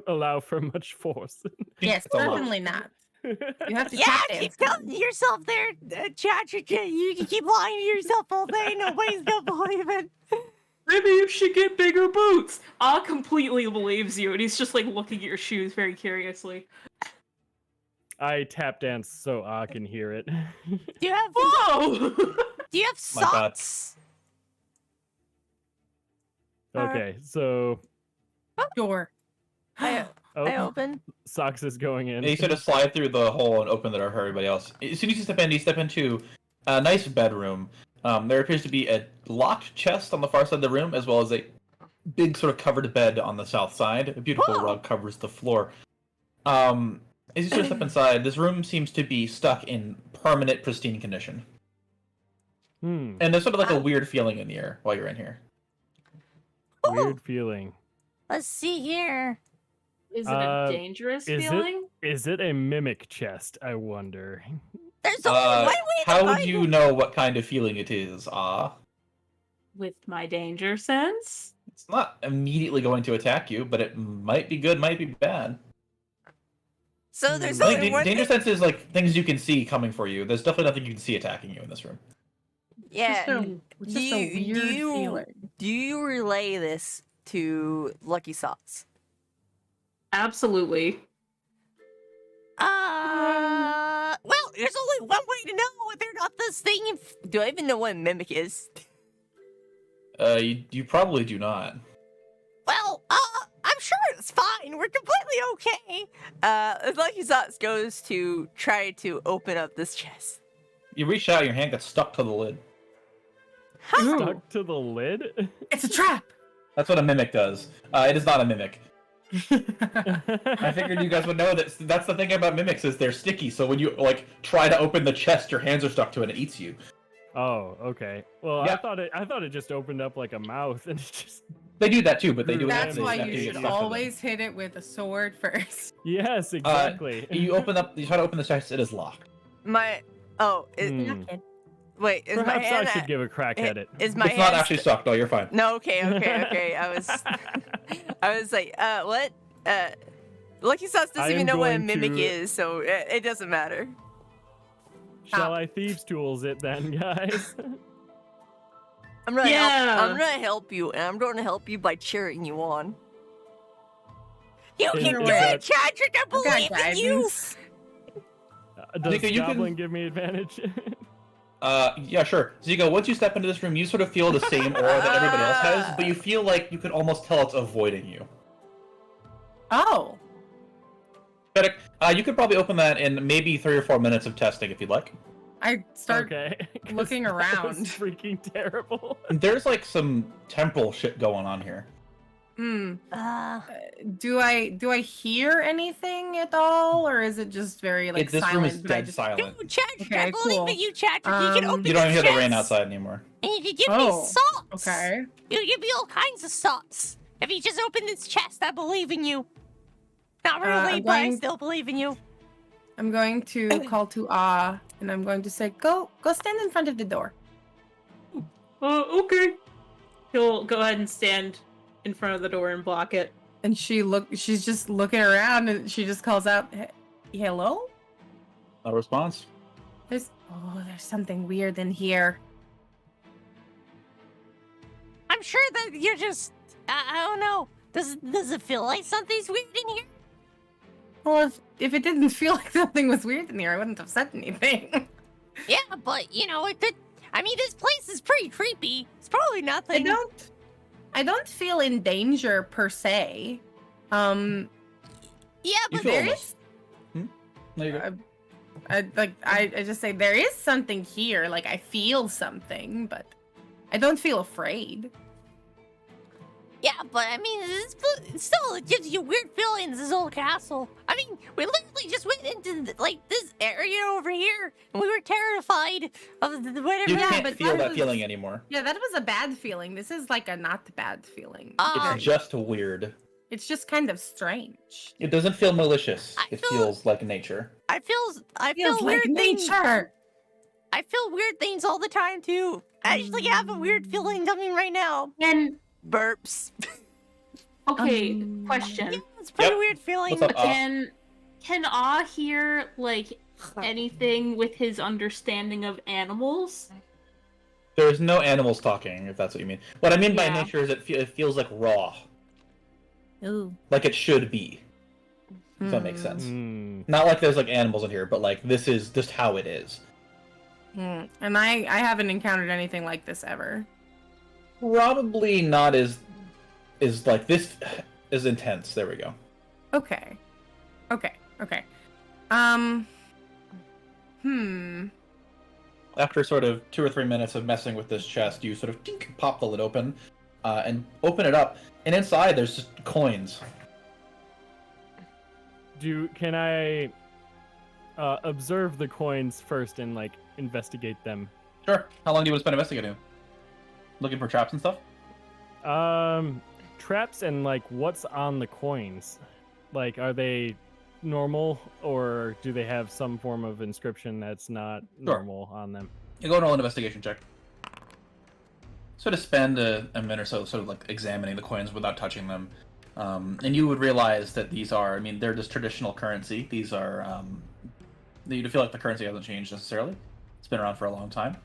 allow for much force. Yes, It's a lot. certainly not. You have to Yeah, tap keep dance. telling yourself there, Chatrick. You can keep lying to yourself all day. Nobody's gonna believe it. Maybe you should get bigger boots. Ah completely believes you, and he's just like looking at your shoes very curiously. I tap dance so I can hear it. Do you have Whoa! Do you have My bad. socks? Okay, so Sure. I oh, open. Socks is going in. And you sort of slide through the hole and open the door for everybody else. As soon as you step into a nice bedroom. There appears to be a locked chest on the far side of the room, as well as a big sort of covered bed on the south side. A beautiful Whoa. rug covers the floor. As you sort of step inside, this room seems to be stuck in permanent, pristine condition. Hmm. And there's sort of like a weird feeling in the air while you're in here. Weird feeling. Let's see here. Is it a dangerous is it- feeling? Is it a mimic chest? I wonder. There's only one way to How would find you it. know what kind of feeling it is? With my danger sense? It's not immediately going to attack you, but it might be good, might be bad. So there's I I only think one danger thing. sense is like things you can see coming for you. There's definitely nothing you can see attacking you in this room. Yeah. It's just a weird feeling. Do you relay this to Lucky Socks? Absolutely. Well, there's only one way to know whether or not this thing. Do I even know what a mimic is? You probably do not. Well, I'm sure it's fine. We're completely okay. Lucky Socks goes to try to open up this chest. You reach out, your hand gets stuck to the lid. Stuck to the lid? It's a trap. That's what a mimic does. It is not a mimic. I figured you guys would know that. That's the thing about mimics is they're sticky. So when you like try to open the chest, your hands are stuck to it and it eats you. Oh, okay. Well, Yeah. I thought it just opened up like a mouth and it just. They do that too, but they do it. That's they why have you to get should stuck to them. always hit it with a sword first. Yes, exactly. You try to open the chest. It is locked. Hmm. Wait, is my Perhaps hand I should give a crack at it. Is my It's not hand actually stuck. No, you're fine. No, okay. I was like, what? Lucky Sauce I doesn't even am know what a going mimic to- is, so it doesn't matter. Shall I thieves tools it then, guys? I'm gonna Yeah. I'm gonna help you, and I'm gonna help you by cheering you on. You Is- can is do that- it, Chadrick! I believe in you! guidance. Does Nika, you can- Goblin give me advantage? Yeah, sure. Zico, once you step into this room, you sort of feel the same aura that everybody else has, but you feel like you can almost tell it's avoiding you. Oh. Fedek, you could probably open that in maybe 3 or 4 minutes of testing if you'd like. I start Okay. 'cause looking that was around. freaking terrible. There's like some temporal shit going on here. Hmm. Uh, Do I hear anything at all, or is it just very like This silent? room is but I dead just... silent. no, Chadrick, Okay, I believe cool. in you, Chadrick. You can open You don't this hear the rain chest, outside anymore. And you can give Oh, me sauce. Okay. You give me all kinds of sauce. If you just open this chest, I believe in you. Not really, I'm but I going- still believe in you. I'm going to call to Ah, and I'm going to say, go stand in front of the door. Okay. He'll go ahead and stand in front of the door and block it. And she's just looking around, and she just calls out, hello? No response. There's something weird in here. I'm sure that you're just. I don't know. Does it feel like something's weird in here? Well, if it didn't feel like something was weird in here, I wouldn't have said anything. Yeah, but you know it could. I mean, this place is pretty creepy. It's probably nothing. I don't feel in danger per se. Yeah, You but feel there almost- is. No, you're good. I just say there is something here. Like I feel something, but I don't feel afraid. Yeah, but I mean, still it gives you weird feelings. This old castle. I mean, we literally just went into like this area over here, and we were terrified of whatever. You Yeah, can't but feel that that was- feeling anymore. Yeah, that was a bad feeling. This is like a not bad feeling. It's just weird. It's just kind of strange. It doesn't feel malicious. I It feel- feels like nature. I feel Feels weird like things. nature. I feel weird things all the time too. I actually have a weird feeling coming right now. And Burps. okay, Um, question. Yeah, it's a pretty Yep. weird feeling. What's up, Oz? Can Can Ah hear like anything with his understanding of animals? There's no animals talking, if that's what you mean. What I mean by Yeah. nature is it feels like raw, Ooh. like it should be. If that makes sense. Mm. Not like there's like animals in here, but like this is just how it is. And I haven't encountered anything like this ever. Probably not as like this is intense. There we go. Okay. Um. After sort of 2 or 3 minutes of messing with this chest, you sort of tink, pop the lid open and open it up, and inside there's just coins. Can I observe the coins first and like investigate them? Sure. How long do you want to spend investigating? Looking for traps and stuff? Traps and like what's on the coins? Like, are they normal or do they have some form of inscription that's not normal on them? You go and roll an investigation check. Sort of spend a minute or so sort of like examining the coins without touching them. And you would realize that these are, I mean, they're just traditional currency. These are, you feel like the currency hasn't changed necessarily. It's been around for a long time.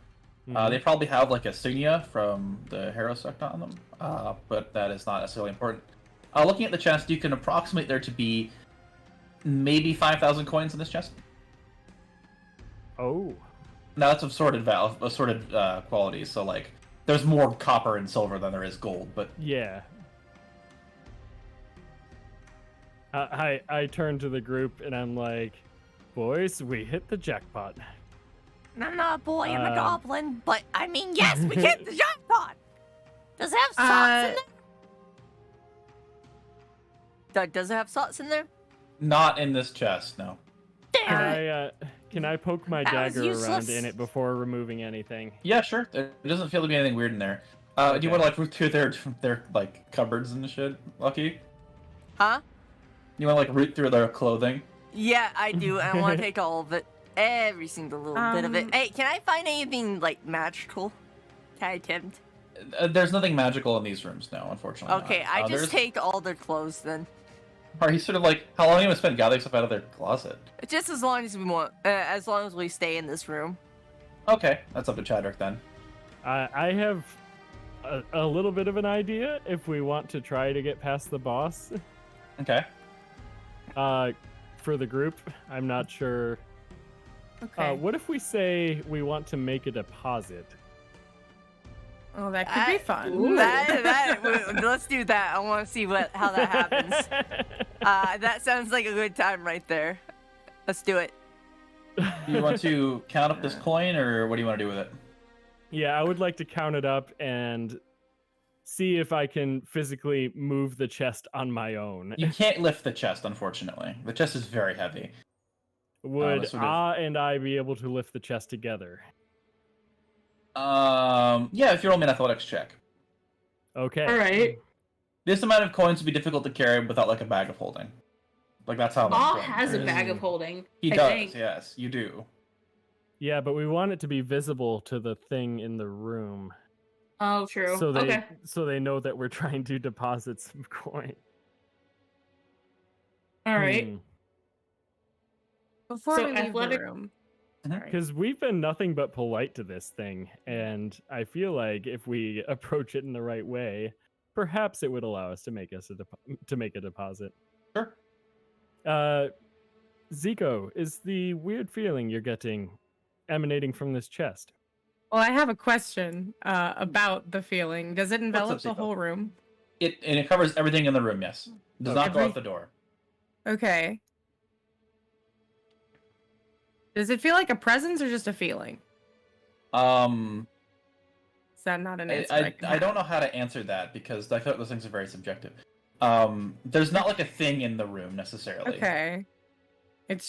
Mhm. They probably have like a insignia from the hero sect on them, but that is not necessarily important. Looking at the chest, you can approximate there to be maybe 5,000 coins in this chest. Oh. Now that's assorted qualities, so like there's more copper and silver than there is gold, but Yeah. I turn to the group and I'm like, boys, we hit the jackpot. I'm not a boy, I'm a Um, goblin, but I mean, yes, we hit the jackpot. Does it have socks in there? Does it have socks in there? not in this chest, no. Damn. Can I poke my That was dagger around useless. in it before removing anything? Yeah, sure. There doesn't feel to be anything weird in there. Do you want to like root through their like cupboards and shit, Lucky? Huh? You want to like root through their clothing? Yeah, I do. I want to take all of it. Every single little bit of it. Hey, can I find anything, like, magical? Can I attempt? There's nothing magical in these rooms, no, unfortunately. Okay, not. I just There's- take all their clothes then. Are you sort of like, how long are you gonna spend gathering stuff out of their closet? Just as long as we want, as long as we stay in this room. Okay, that's up to Chadrick then. I have a little bit of an idea if we want to try to get past the boss. Okay. For the group, I'm not sure. Okay. What if we say we want to make a deposit? Oh, that could be fun. Ooh. Let's do that. I want to see how that happens. That sounds like a good time right there. Let's do it. Do you want to count up this coin, or what do you want to do with it? Yeah, I would like to count it up and see if I can physically move the chest on my own. You can't lift the chest, unfortunately. The chest is very heavy. Would sort of- Ah and I be able to lift the chest together? Yeah, if you roll me an athletics check. Okay. All right. This amount of coins would be difficult to carry without like a bag of holding. Like that's how. much Ah coin has a there is. bag of holding. He I does. think. Yes, you do. Yeah, but we want it to be visible to the thing in the room, Oh, true. so they Okay. so they know that we're trying to deposit some coin. All right. Hmm. Before So we leave athletic- the room. Because we've been nothing but polite to this thing, and I feel like if we approach it in the right way, perhaps it would allow us to make a deposit. Sure. Zico, is the weird feeling you're getting emanating from this chest? Well, I have a question about the feeling. Does it envelop the Zico? whole room? It covers everything in the room. Yes. Does not go Every- out the door. Okay. Does it feel like a presence or just a feeling? Is that not an answer? I don't know how to answer that because I feel like those things are very subjective. There's not like a thing in the room necessarily. Okay. It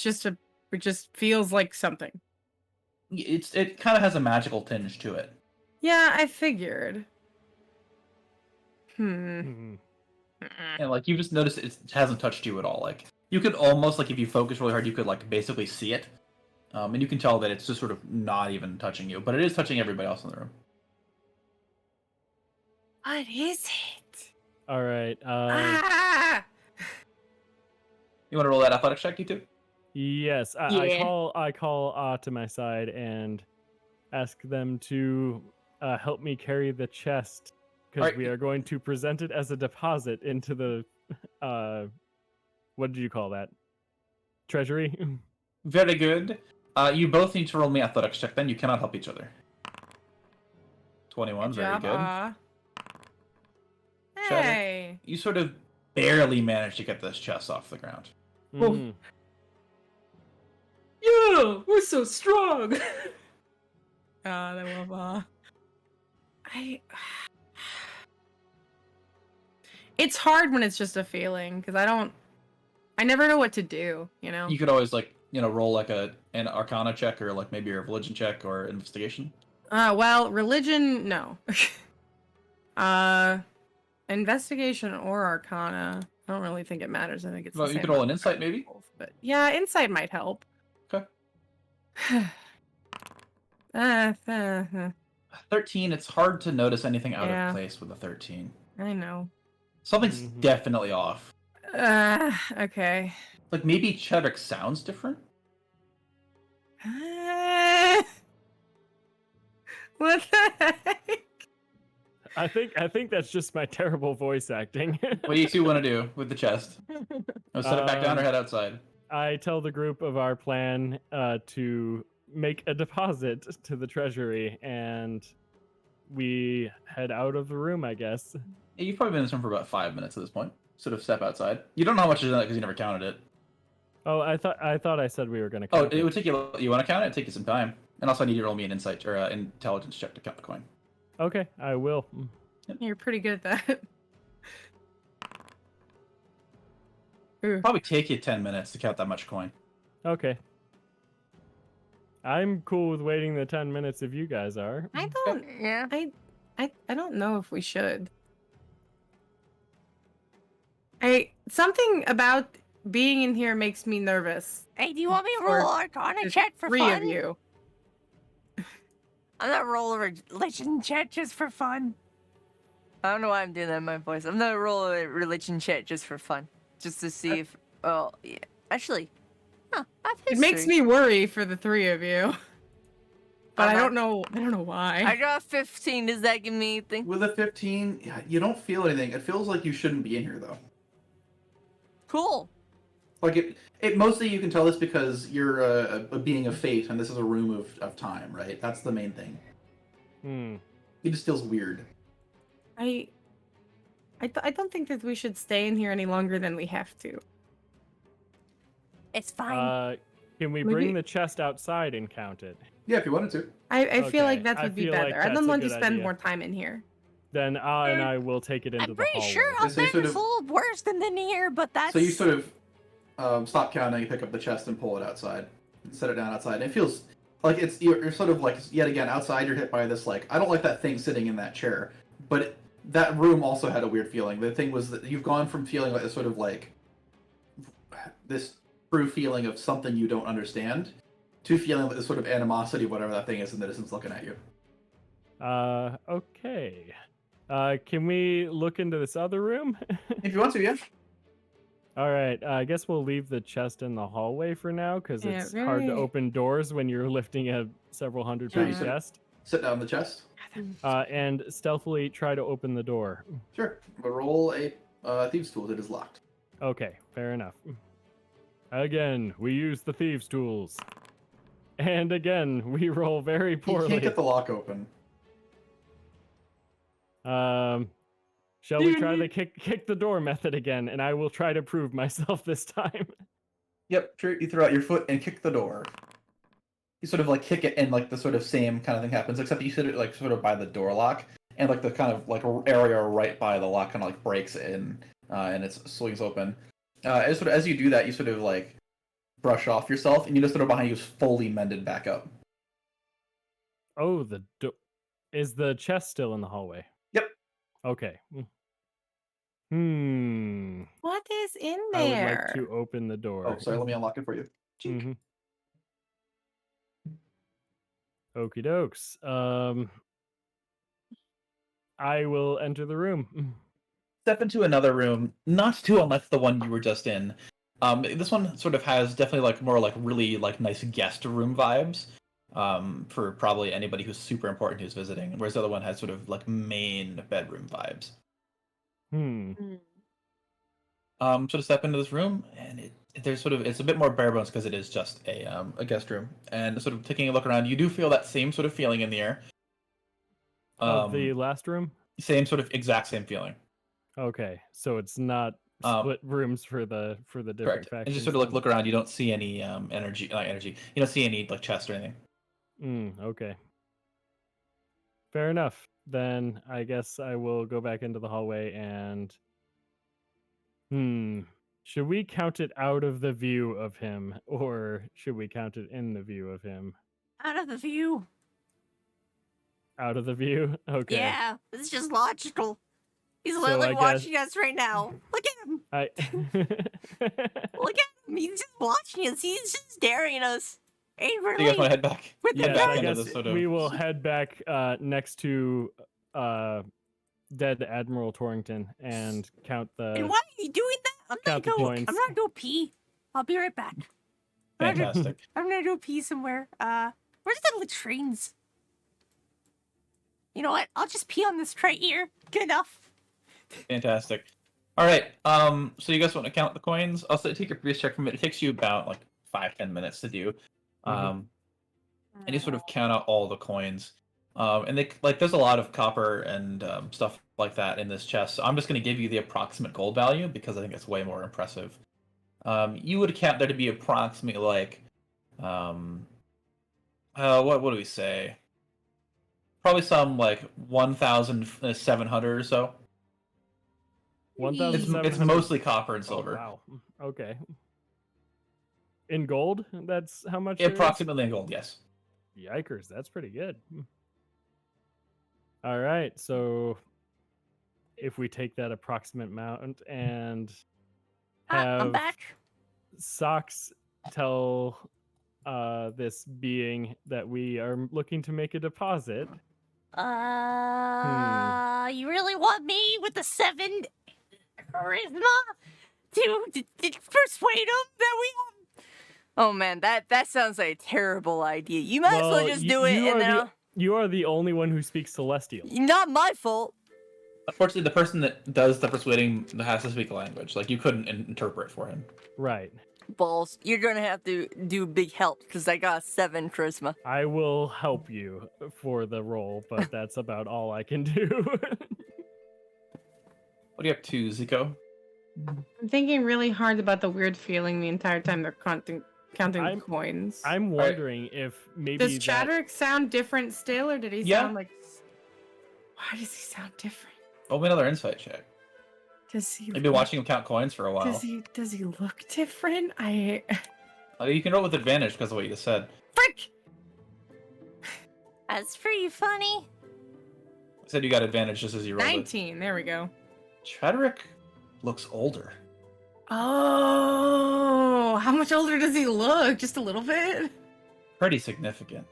just feels like something. It kind of has a magical tinge to it. Yeah, I figured. Hmm. And like you just notice it hasn't touched you at all. Like you could almost like if you focus really hard, you could like basically see it. And you can tell that it's just sort of not even touching you, but it is touching everybody else in the room. What is it? All right. Ah! You want to roll that athletics check, you two? Yes, Yeah. I call to my side and ask them to help me carry the chest because Alright. we are going to present it as a deposit into the what did you call that? Treasury. Very good. You both need to roll me athletics check. Then you cannot help each other. 21, Good very job, good. Hey. You sort of barely managed to get this chest off the ground. Mhm. Yeah, we're so strong. God, I love It's hard when it's just a feeling because I never know what to do, you know? You could always roll like an Arcana check or like maybe a religion check or investigation. Well, religion, no. Investigation or Arcana. I don't really think it matters. I think it's the Well, you same could roll on an insight maybe. both, but yeah, insight might help. Okay. 13. It's hard to notice anything out Yeah. of place with a 13. I know. Something's Mhm. definitely off. Okay. Like maybe Chedrick sounds different. What the heck? I think that's just my terrible voice acting. What do you two want to do with the chest? Oh, set it back down or head outside? I tell the group of our plan to make a deposit to the treasury, and we head out of the room, I guess. Yeah, you've probably been in this room for about 5 minutes at this point. Sort of step outside. You don't know how much is in it because you never counted it. Oh, I thought I said we were going to. Oh, it would take you. You want to count it? It'd take you some time. And also, I need you to roll me an insight or intelligence check to count the coin. Okay, I will. You're pretty good at that. Ooh. Probably take you 10 minutes to count that much coin. Okay. I'm cool with waiting the 10 minutes if you guys are. I don't. Yeah. I don't know if we should. Something about being in here makes me nervous. Hey, do you want me to For roll Arcana There's check for 3 fun? of you. I'm not roll a religion check just for fun. I don't know why I'm doing that in my voice. I'm not roll a religion check just for fun, just to see if. Oh, yeah. Actually, I have It makes history. me worry for the 3 of you. But I I'm don't know. I don't know why. I got 15. Does that give me anything? With a 15, yeah, you don't feel anything. It feels like you shouldn't be in here, though. Cool. Like it mostly you can tell this because you're a being of fate, and this is a room of time, right? That's the main thing. It just feels weird. I don't think that we should stay in here any longer than we have to. It's fine. Can we Maybe- bring the chest outside and count it? Yeah, if you wanted to. I feel like Okay, that I would be feel like better. I that's don't a want to good spend idea. more time in here. Then I will take it into I'm the pretty hallway. sure Yeah, our so you bed sort is of- a little worse than in here, but that's. So you sort of stop counting, pick up the chest, and pull it outside. And set it down outside. And it feels like you're sort of like yet again outside. You're hit by this like I don't like that thing sitting in that chair, but that room also had a weird feeling. The thing was that you've gone from feeling like a sort of like this true feeling of something you don't understand to feeling like this sort of animosity, whatever that thing is, in the distance looking at you. Okay. Can we look into this other room? If you want to, yeah. All right. I guess we'll leave the chest in the hallway for now because Yeah, it's hard to very- open doors when you're lifting a several hundred Sure, pound you said- chest. Sit down on the chest. And stealthily try to open the door. Sure. But roll a thieves' tool. It is locked. Okay, fair enough. Again, we use the thieves' tools. And again, we roll very You poorly. can't get the lock open. Shall we try the kick the door method again? And I will try to prove myself this time. Yep, sure. You throw out your foot and kick the door. You sort of like kick it, and like the sort of same kind of thing happens, except you sit it like sort of by the door lock, and like the kind of like area right by the lock kind of like breaks in, and it swings open. As you do that, you sort of like brush off yourself, and you just sort of behind you is fully mended back up. Oh, is the chest still in the hallway? Yep. Okay. What is in I would there? like to open the door. Oh, sorry. Let me unlock it for you. Mhm. Okie dokes. I will enter the room. Step into another room, not too unlike the one you were just in. This one sort of has definitely like more like really like nice guest room vibes. For probably anybody who's super important who's visiting, whereas the other one has sort of like main bedroom vibes. Hmm. Sort of step into this room, and there's sort of it's a bit more bare bones because it is just a guest room. And sort of taking a look around, you do feel that same sort of feeling in the air. Of the last room? Same sort of exact same feeling. Okay, so it's not Um, split rooms for the different Correct. factions. And just sort of like then? look around, you don't see any energy. You don't see any like chest or anything. Okay. Fair enough. Then I guess I will go back into the hallway and should we count it out of the view of him or should we count it in the view of him? Out of the view. Out of the view? Okay. Yeah, this is just logical. He's So literally I guess- watching us right now. Look at him. Look at him. He's just watching us. He's just staring at us. Ain't So you guys really. want to head back? With the Head Yes, back I into guess the sort of we will head back next to dead Admiral Torrington and count And the why are you doing that? I'm count the not points. gonna go pee. I'll be right back. fantastic. I'm gonna go pee somewhere. Where's the latrines? You know what? I'll just pee on this tray here. Good enough. Fantastic. All right. So you guys want to count the coins? I'll take your previous check from it. It takes you about like 5-10 minutes to do. And you sort of count out all the coins. And they like there's a lot of copper and stuff like that in this chest. So I'm just going to give you the approximate gold value because I think it's way more impressive. You would count there to be approximately like, what do we say? Probably some like 1,700 or so. 1,700. It's mostly copper and Oh, silver. wow. Okay. In gold? That's how much? there is? Approximately in gold, yes. Yikers, that's pretty good. All right, so if we take that approximate amount and I'm have back. Socks tell this being that we are looking to make a deposit. You really want me with the 7 charisma to persuade him that we have? Oh man, that sounds like a terrible idea. You might as well just do it, and then you are the only one who speaks Celestial. not my fault. Unfortunately, the person that does the persuading has to speak the language. Like, you couldn't interpret for him. Right. Balls, you're gonna have to do big help because I got 7 charisma. I will help you for the role, but that's about all I can do. What are you up to, Zico? I'm thinking really hard about the weird feeling the entire time they're counting coins. I'm wondering if maybe Does Chadwick sound different still, or did he Yeah. sound like? Why does he sound different? Roll me another insight check. Does he? I've been watching him count coins for a while. Does he look different? You can roll with advantage because of what you just said. Frick! That's pretty funny. I said you got advantage just as you rolled it. 19. There we go. Chadwick looks older. Oh, how much older does he look? Just a little bit. Pretty significant.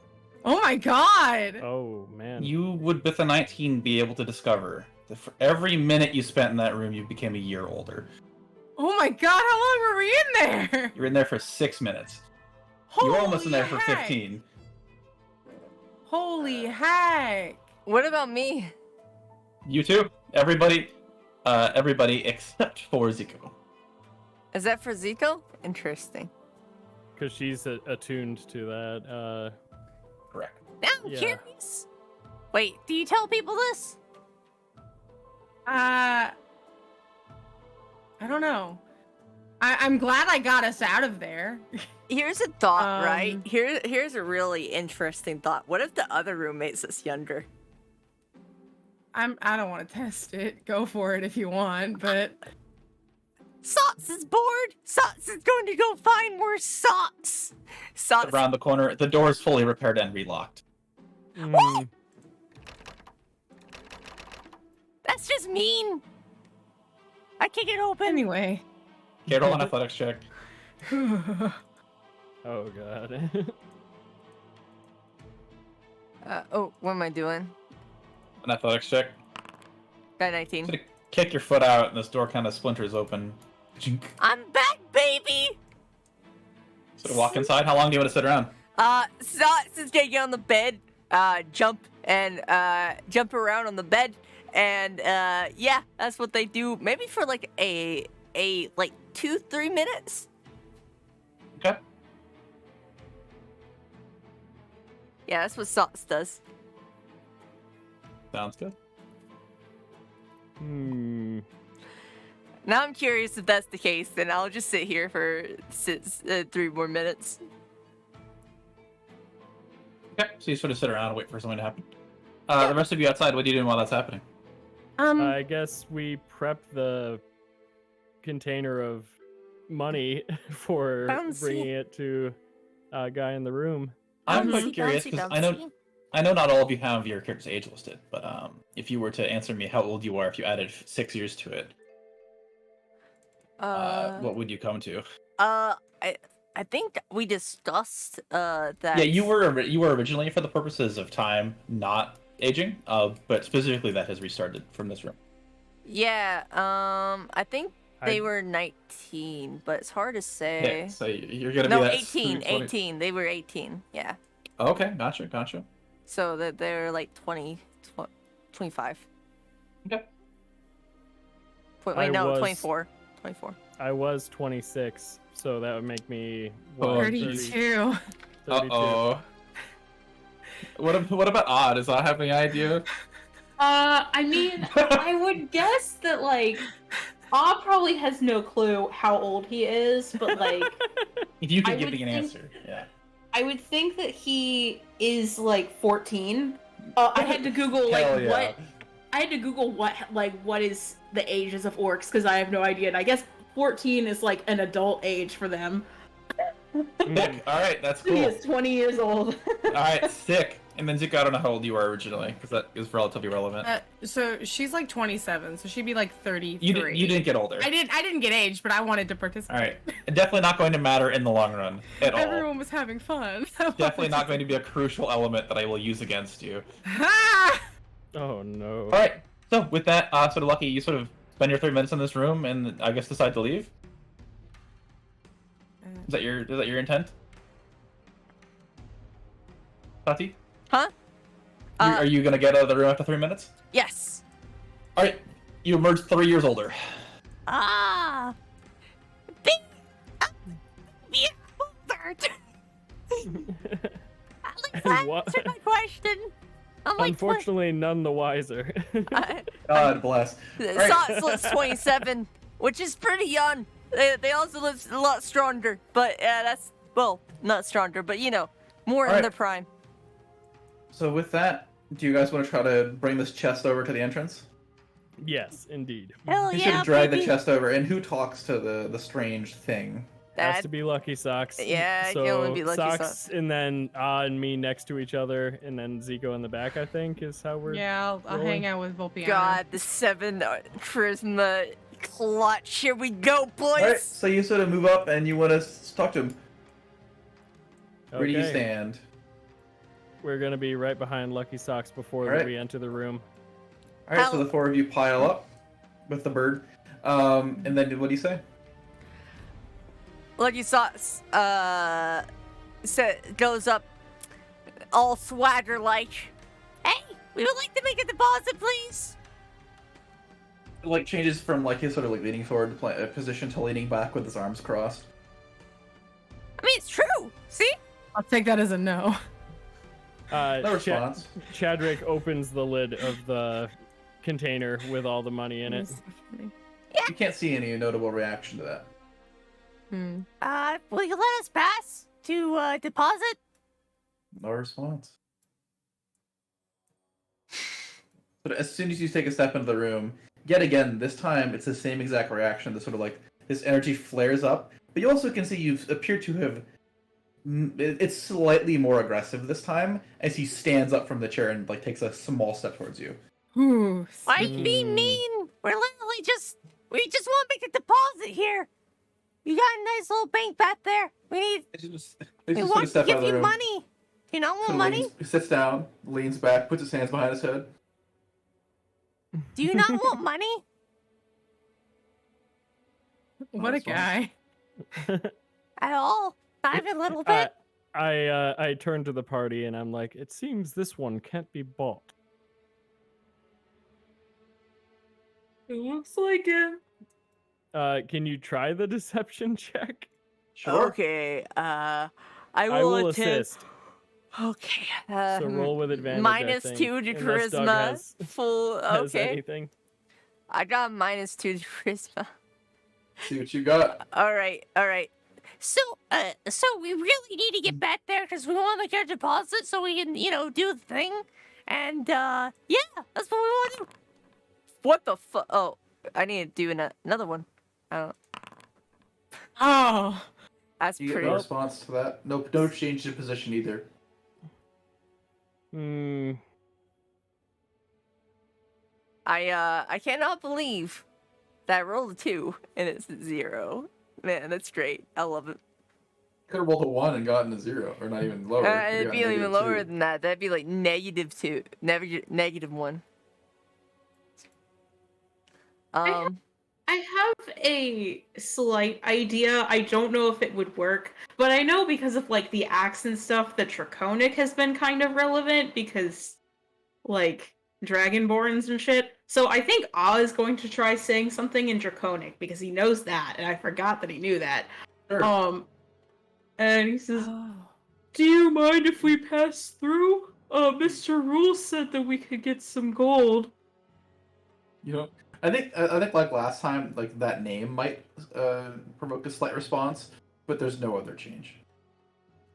Oh my god! Oh man. You would, with a 19, be able to discover that for every minute you spent in that room, you became a year older. Oh my god! How long were we in there? You were in there for 6 minutes. You were almost in there for Holy heck. 15. Holy heck! What about me? You too. Everybody except for Zico. Is that for Zico? Interesting. Because she's attuned to that. Correct. Now I'm Yeah. curious. Wait, do you tell people this? I don't know. I'm glad I got us out of there. Here's a thought, right? Um, Here's a really interesting thought. What if the other room makes us younger? I don't want to test it. Go for it if you want, but Socks is bored. Socks is going to go find more socks. Socks. Around the corner, the door is fully repaired and relocked. That's just mean. I kick it open. anyway. Okay, roll an athletics check. Oh god. What am I doing? An athletics check. Got 19. Sort of kick your foot out, and this door kind of splinters open. Chink. I'm back, baby. Sort of walk inside. How long do you want to sit around? Sots is getting on the bed, jump around on the bed, and yeah, that's what they do. Maybe for like a like 2-3 minutes. Okay. Yeah, that's what Sots does. Sounds good. Now I'm curious if that's the case, then I'll just sit here for 3 more minutes. Okay, so you sort of sit around and wait for something to happen. The rest of you outside, what are you doing while that's happening? I guess we prep the container of money for Bouncy. bringing it to a guy in the room. I'm Bouncy, quite curious bouncy, because bouncy. I know not all of you have your character's age listed, but if you were to answer me how old you are if you added 6 years to it, what would you come to? I think we discussed that. Yeah, you were originally for the purposes of time not aging, but specifically that has restarted from this room. Yeah, I think they I- were 19, but it's hard to say. Yeah, so you're gonna No, be that 18, 20 18. They were 18. Yeah. Okay, gotcha. So that they're like 25. Okay. Wait, no, was- 24. 24. I was 26, so that would make me Oh, 32. 32. What about Odd? Does Odd have any idea? I mean, I would guess that like Bob probably has no clue how old he is, but like If you I can give would me an think- answer, yeah. I would think that he is like 14. I had to Google like Hell yeah. what I had to Google what is the ages of orcs because I have no idea. And I guess 14 is like an adult age for them. Sick. All right, that's He cool. is 20 years old. All right, sick. And then Zuko, I don't know how old you were originally, because that is relatively relevant. So she's like 27, so she'd be like 33. You didn't get older. I didn't get aged, but I wanted to participate. All right, definitely not going to matter in the long run at all. Everyone was having fun. Definitely not going to be a crucial element that I will use against you. Ha! Oh no. All right. So with that, sort of Lucky, you sort of spend your 3 minutes in this room, and I guess decide to leave. Is that your intent? Tati? Huh? Are you gonna get out of the room after 3 minutes? Yes. All right. You emerge 3 years older. Ah. Be older. Alex What? answered my question. I'm like, Unfortunately, none the wiser. God bless. Sots looks 27, which is pretty young. They also look a lot stronger, but that's, well, not stronger, but you know, more in Alright. their prime. So with that, do you guys want to try to bring this chest over to the entrance? Yes, indeed. Hell You yeah, should drag baby. the chest over. And who talks to the strange thing? Has That, to be Lucky Socks. Yeah, it so can only be Lucky Socks. and then and me next to each other, and then Zico in the back. I think is how we're. Yeah, I'll rolling. hang out with Volpiano. God, the 7 charisma clutch. Here we go, boys. All right. So you sort of move up and you want to talk to him. Where do you Okay. stand? We're gonna be right behind Lucky Socks before Alright. we enter the room. All right. So How- the 4 of you pile up with the bird. And then what do you say? Lucky Socks, goes up all swagger like. Hey, we would like to make a deposit, please. Like changes from like his sort of like leaning forward position to leaning back with his arms crossed. I mean, it's true. See? I'll take that as a no. No response. Chadrick opens the lid of the container with all the money in it. You can't see any notable reaction to that. Will you let us pass to deposit? No response. But as soon as you take a step into the room, yet again, this time it's the same exact reaction. The sort of like this energy flares up, but you also can see you appear to have. It's slightly more aggressive this time as he stands up from the chair and like takes a small step towards you. Ooh, Why sneaky. be mean? We just want to make a deposit here. You got a nice little bank back there. We He want to step out give of the you room, money. You not sort want of money? sits down, leans back, puts his hands behind his head. Do you not want money? What a That's fine. guy. At all? 5 a little bit. I turn to the party and I'm like, it seems this one can't be bought. It looks like it. Can you try the deception check? Sure. Okay. I I will will attempt. assist. Okay. So roll with advantage. I -2 think, to unless Doug charisma. Full. has Okay. anything. I got -2 to charisma. See what you got. All right. All right. So we really need to get back there because we want to get a deposit so we can, do the thing. And yeah, that's what we want to do. What the fuck? Oh, I need to do another one. I don't. Oh, That's You get pretty. no response to that. No change in position either. Hmm. I cannot believe that I rolled a 2 and it's 0. Man, that's great. I love it. Could have rolled a 1 and gotten a 0, or not even lower. Could've It'd gotten be even lower -2. than that. That'd be like -2, -1. I have a slight idea. I don't know if it would work, but I know because of like the axe and stuff, the Draconic has been kind of relevant because like Dragonborns and shit. So I think Oz is going to try saying something in Draconic because he knows that, and I forgot that he knew that. Sure. And he says, oh. "Do you mind if we pass through? Mr. Rule said that we could get some gold." You know, I think like last time, like that name might provoke a slight response, but there's no other change.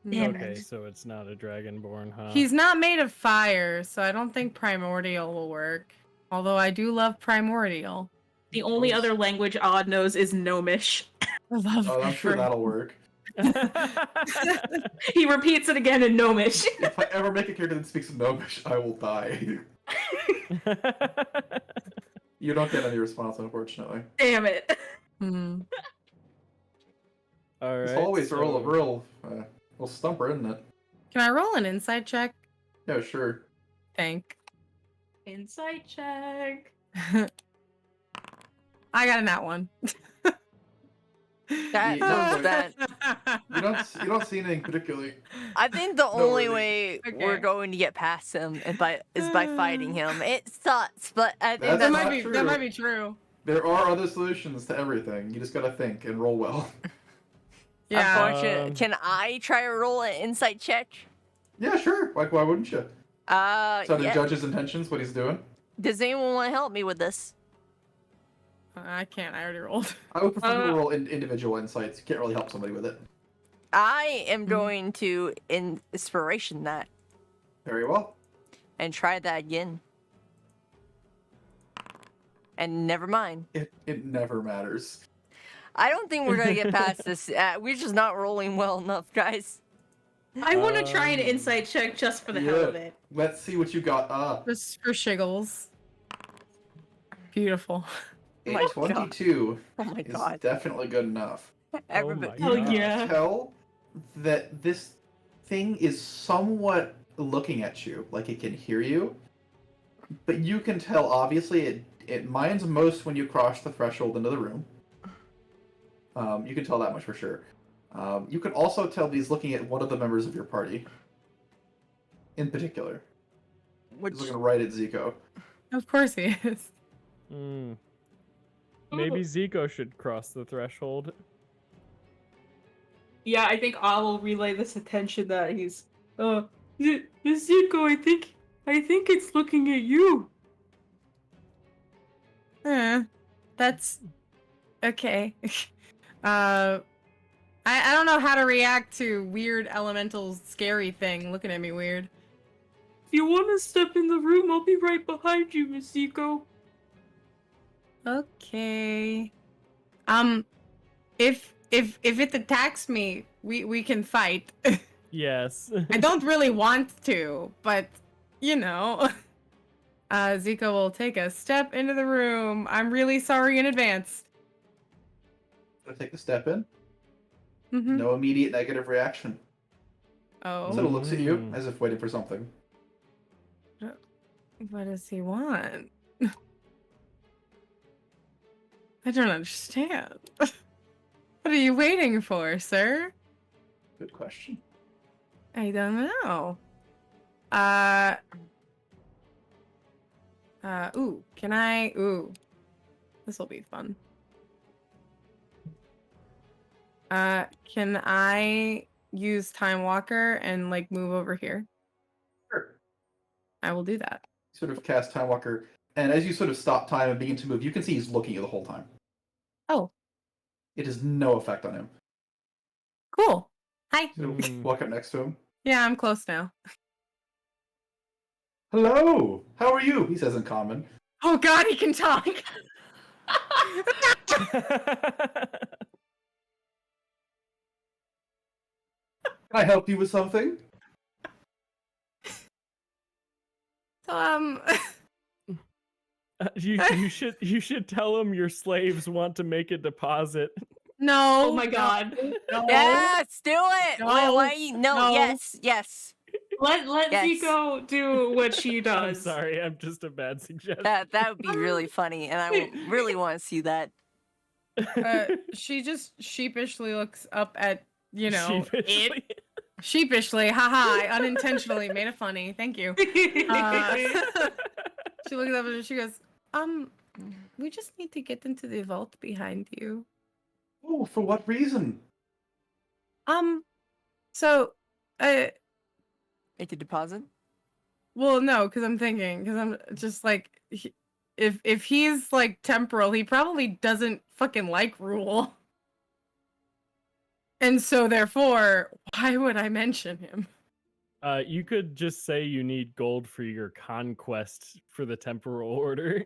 Damn Okay, it. so it's not a dragonborn, huh? He's not made of fire, so I don't think primordial will work. Although I do love primordial. The only other language Odd knows is Gnomish. I love Oh, I'm sure that'll work. He repeats it again in Gnomish. If I ever make a character that speaks Gnomish, I will die. You don't get any response, unfortunately. Damn it. Hmm. All right. It's always a so- real stumper, isn't it? Can I roll an insight check? Yeah, sure. Think. Insight check. I got a nat 1. That, Yeah, that You don't see anything particularly. I think the only really. way we're Okay. going to get past him is by fighting him. It sucks, but I think That's That that's not might true. be true. There are other solutions to everything. You just gotta think and roll well. Yeah. unfortunate. Can I try to roll an insight check? Yeah, sure. Like, why wouldn't you? So to Yeah. judge his intentions, what he's doing. Does anyone want to help me with this? I can't. I already rolled. I would prefer to roll individual insights. You can't really help somebody with it. I am going to inspiration that Very well. and try that again. And never mind. It never matters. I don't think we're gonna get past this. We're just not rolling well enough, guys. I want to try an insight check just for the hell of Yeah. it. Let's see what you got up. Just for shiggles. Beautiful. Oh A my God. 22 Oh my is god. definitely good enough. Everybody. my Oh God. yeah. Tell that this thing is somewhat looking at you, like it can hear you, but you can tell obviously it minds most when you cross the threshold into the room. You can tell that much for sure. You can also tell that he's looking at one of the members of your party, in particular. Which He's looking right at Zico. Of course he is. Mm. Maybe Zico should cross the threshold. Yeah, I think I will relay this attention that he's Zuko, I think it's looking at you. That's okay. I don't know how to react to weird elemental scary thing looking at me weird. If you want to step in the room, I'll be right behind you, Miss Zuko. Okay. If it attacks me, we can fight. Yes. I don't really want to, but you know. Zico will take a step into the room. I'm really sorry in advance. Gonna take the step in. Mhm. No immediate negative reaction. Oh, So it looks at you Mm. as if waiting for something. what does he want? I don't understand. What are you waiting for, sir? Good question. I don't know. Can I? This will be fun. Can I use Time Walker and like move over here? Sure. I will do that. Sort of cast Time Walker, and as you sort of stop time and begin to move, you can see he's looking at you the whole time. Oh, It has no effect on him. cool. Hi. You walk up next to him. Yeah, I'm close now. Hello, how are you? He says in common. Oh God, he can talk. Can I help you with something? So, you should tell him your slaves want to make a deposit. no. Oh my god. No. Yes, do it. No. Why you? No, No. yes. Let Yes. Zico do what she does. I'm sorry, I'm just a bad suggestion. That would be really funny, and I really want to see that. She just sheepishly looks up at it. Sheepishly. Sheepishly, haha! I unintentionally made it funny. Thank you. She looks up and she goes, we just need to get into the vault behind you. Oh, for what reason? So, Make a deposit. well, no, because I'm just like, if he's like temporal, he probably doesn't fucking like rule. And so therefore, why would I mention him? You could just say you need gold for your conquest for the temporal order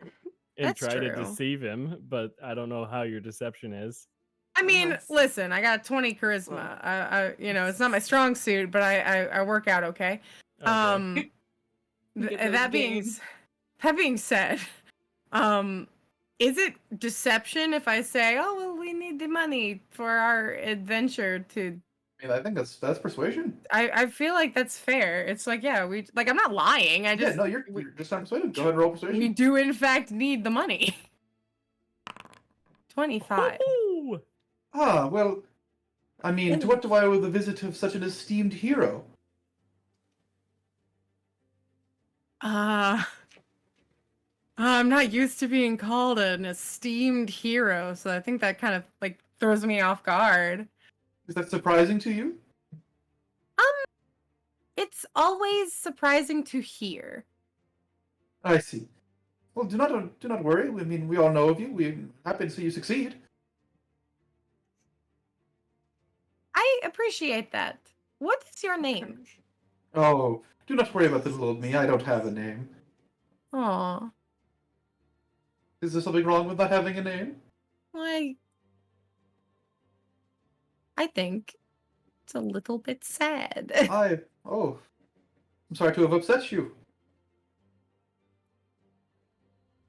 and That's try to true. deceive him, but I don't know how your deception is. I mean, Unless- listen, I got 20 charisma. I it's not my strong suit, but I work out okay. Okay. Get those That gains. being said, is it deception if I say, "Oh, well, we need the money for our adventure to..." I mean, I think that's persuasion. I feel like that's fair. It's like, yeah, I'm not lying. I Yeah, just no, you're just not persuaded. Go ahead and roll persuasion. we do in fact need the money. 25. Ooh! Ah, well, I mean, to what do I owe the visit of such an esteemed hero? I'm not used to being called an esteemed hero, so I think that kind of like throws me off guard. Is that surprising to you? It's always surprising to hear. I see. Well, do not worry. I mean, we all know of you. We're happy to see you succeed. I appreciate that. What is your name? Oh, do not worry about the little me. I don't have a name. Aw, Is there something wrong with not having a name? I think it's a little bit sad. I'm sorry to have upset you.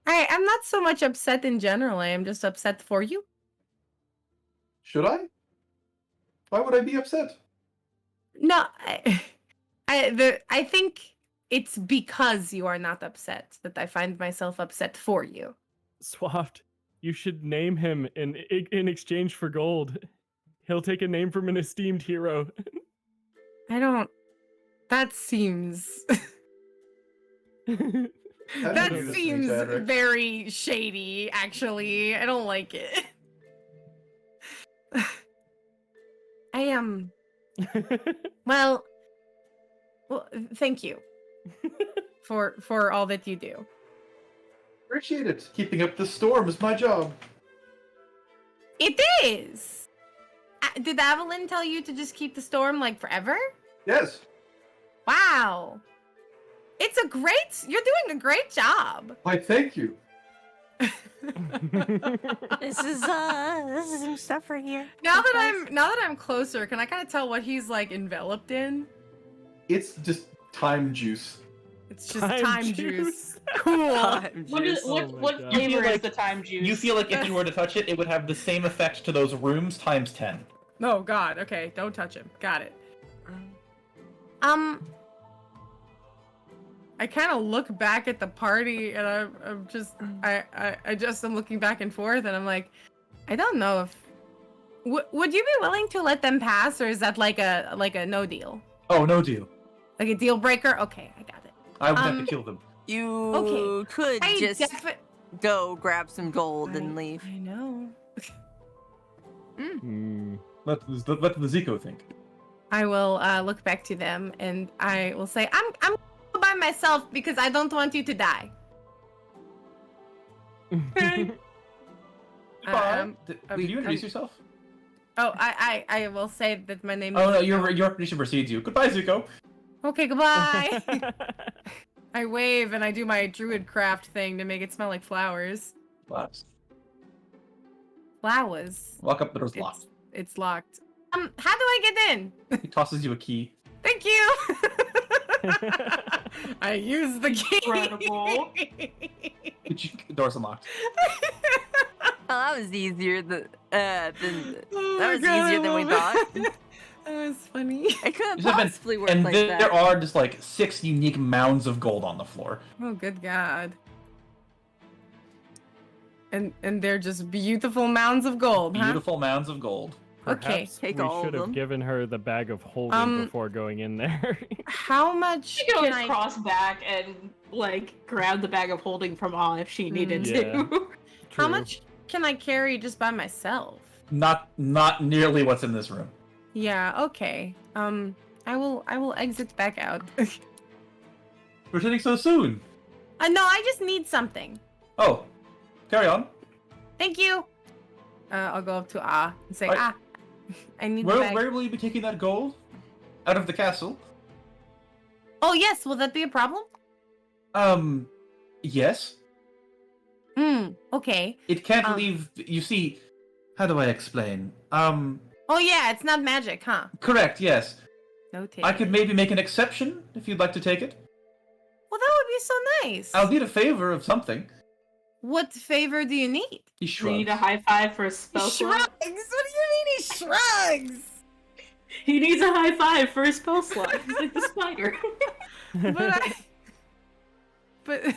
I'm not so much upset in general. I am just upset for you. Should I? Why would I be upset? No, I think it's because you are not upset that I find myself upset for you. Swaft, you should name him in exchange for gold. He'll take a name from an esteemed hero. That seems that That seems Cedric. very shady, actually. I don't like it. I am well, thank you for all that you do. Appreciate it. Keeping up the storm is my job. It is. Did Evelyn tell you to just keep the storm like forever? Yes. Wow. You're doing a great job. Why, thank you. This is some stuff right here. Now that I'm closer, can I kind of tell what he's like enveloped in? It's just time juice. It's just time juice. Cool. What is Oh my what God. flavor You feel is like- the time juice? You feel like if you were to touch it, it would have the same effect to those rooms times 10. Oh God. Okay, don't touch him. Got it. I kind of look back at the party, and I'm just, I just am looking back and forth, and I'm like, I don't know if Would you be willing to let them pass, or is that like a no deal? Oh, no deal. Like a deal breaker? Okay, I got it. I would have to kill them. You could I just go grab some gold and leave. I know. What does the Zico think? I will look back to them and I will say, I'm by myself because I don't want you to die. Did you introduce yourself? Oh, I will say that my name. Oh is no, Zico. your reputation precedes you. Goodbye, Zico. Okay, goodbye. I wave and I do my druid craft thing to make it smell like flowers. Last. Flowers. Walk up, the door's locked. It's locked. How do I get in? He tosses you a key. Thank you. I use the key. Incredible. The door's unlocked. Oh, that was easier than that was God, easier than we thought. That was funny. It couldn't Just have been- possibly work And like there that. are just like 6 unique mounds of gold on the floor. Oh, good God. And they're just beautiful mounds of gold, huh? Beautiful mounds of gold. Okay, Perhaps take we all should of have them. given her the bag of holding before going in there. How much She could can always I... cross back and like grab the bag of holding from all if she needed Yeah. to. How True. much can I carry just by myself? Not nearly what's in this room. Yeah, okay. I will exit back out. Returning so soon. No, I just need something. Oh, carry on. Thank you. I'll go up to and say, Right. I need the bag. Where will you be taking that gold? Out of the castle? Oh, yes, will that be a problem? Yes. Okay. It can't leave. You see, how do I explain? Oh, yeah, it's not magic, huh? Correct. Yes. Noted. I could maybe make an exception if you'd like to take it. Well, that would be so nice. I'll need a favor of something. What favor do you need? He We shrugs. need a high five for a spell Shrugs. slot. What do you mean he shrugs? He needs a high five for a spell slot. He's like the spider. But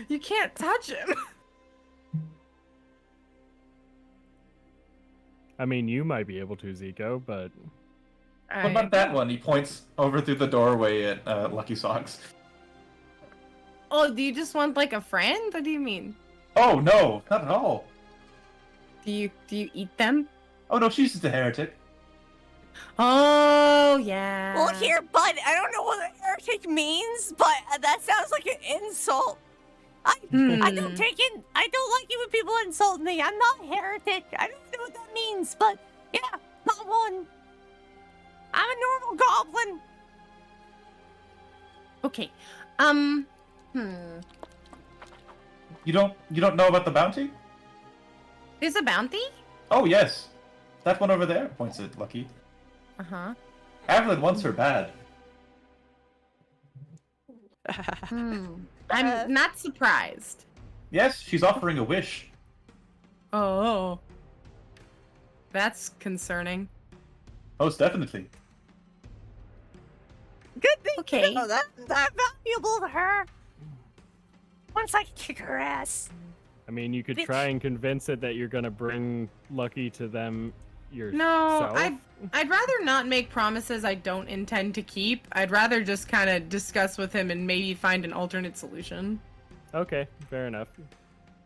you can't touch him. I mean, you might be able to, Zico, but What about that one? He points over through the doorway at Lucky Socks. Oh, do you just want like a friend? What do you mean? Oh no, not at all. Do you eat them? Oh no, she's just a heretic. Oh yeah. Well, here, bud, I don't know what heretic means, but that sounds like an insult. I don't take it. I don't like it when people insult me. I'm not a heretic. I don't know what that means, but yeah, not one. I'm a normal goblin. Okay. You don't know about the bounty? There's a bounty? Oh yes, that one over there. Points at Lucky. Uh-huh. Avalyn wants her bad. I'm not surprised. Yes, she's offering a wish. Oh. That's concerning. Most definitely. Good thing Okay. you know that valuable to her. Once I kick her ass. I mean, you could Bitch. try and convince it that you're gonna bring Lucky to them yourself. No, I'd rather not make promises I don't intend to keep. I'd rather just kind of discuss with him and maybe find an alternate solution. Okay, fair enough.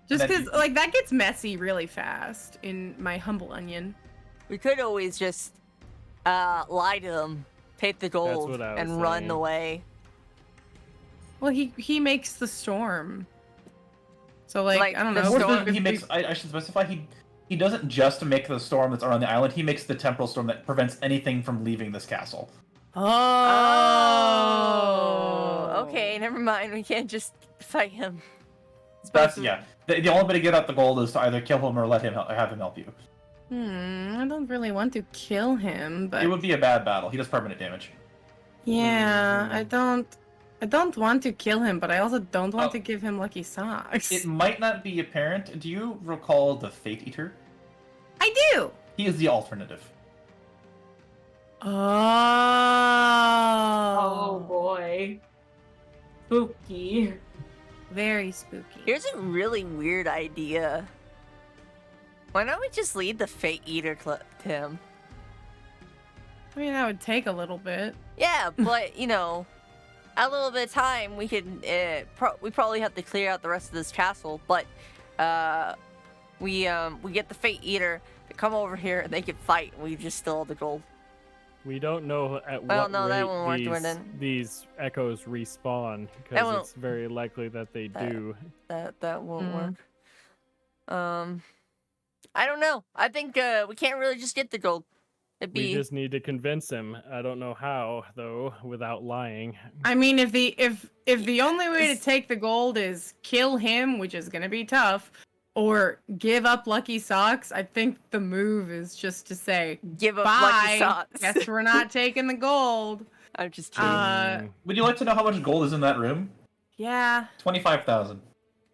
Just Then because, you- like, that gets messy really fast in my humble onion. We could always just lie to them, take the gold, what I was and run saying. away. Well, he makes the storm. So, like I don't the know. Or storm- he makes. I should specify. He doesn't just make the storm that's around the island. He makes the temporal storm that prevents anything from leaving this castle. Oh. Okay, never mind. We can't just fight him. That's yeah. The only way to get out the gold is to either kill him or let him have him help you. I don't really want to kill him, but It would be a bad battle. He does permanent damage. yeah, I don't want to kill him, but I also don't want Oh. to give him lucky socks. It might not be apparent. Do you recall the Fate Eater? I do. He is the alternative. Oh Oh, boy. Spooky. very spooky. Here's a really weird idea. Why don't we just lead the Fate Eater to him? I mean, that would take a little bit. Yeah, but you know, a little bit of time, we could. We probably have to clear out the rest of this castle, but we get the Fate Eater to come over here and they can fight. And we just steal all the gold. We don't know at Well, what no, that won't work rate then. these echoes respawn, That because won't- it's very likely that they do. That won't work. I don't know. I think we can't really just get the gold. It'd We be just need to convince him. I don't know how, though, without lying. I mean, if the only way to take the gold is kill him, which is gonna be tough, or give up Lucky Socks, I think the move is just to say give up Lucky bye. Socks. Guess we're not taking the gold. I'm just kidding. Would you like to know how much gold is in that room? Yeah. 25,000.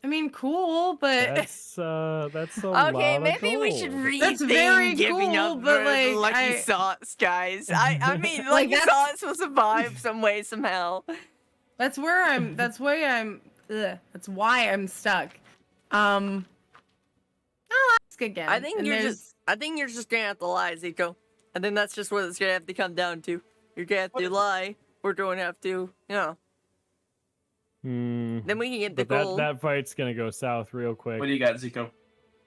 I mean, cool, but That's a lot Okay, of maybe we gold. should rethink That's very giving cool, up but, the like, Lucky Sauce, guys. I mean, Like, Lucky that's- Sauce will survive some way, somehow. that's why I'm stuck. I'll ask again. I think and you're there's- just gonna have to lie, Zico. I think that's just what it's gonna have to come down to. You're gonna have to lie. We're going to have to, you know. Then we can get the But gold. that fight's gonna go south real quick. What do you got, Zico?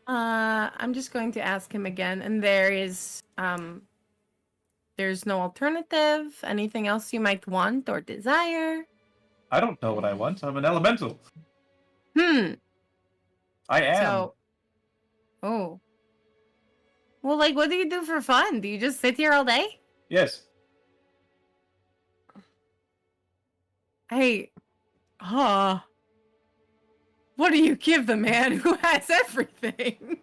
I'm just going to ask him again, and there's no alternative. Anything else you might want or desire? I don't know what I want. I'm an elemental. Hmm. I am. So, oh. Well, like, what do you do for fun? Do you just sit here all day? Yes. Hey, what do you give the man who has everything?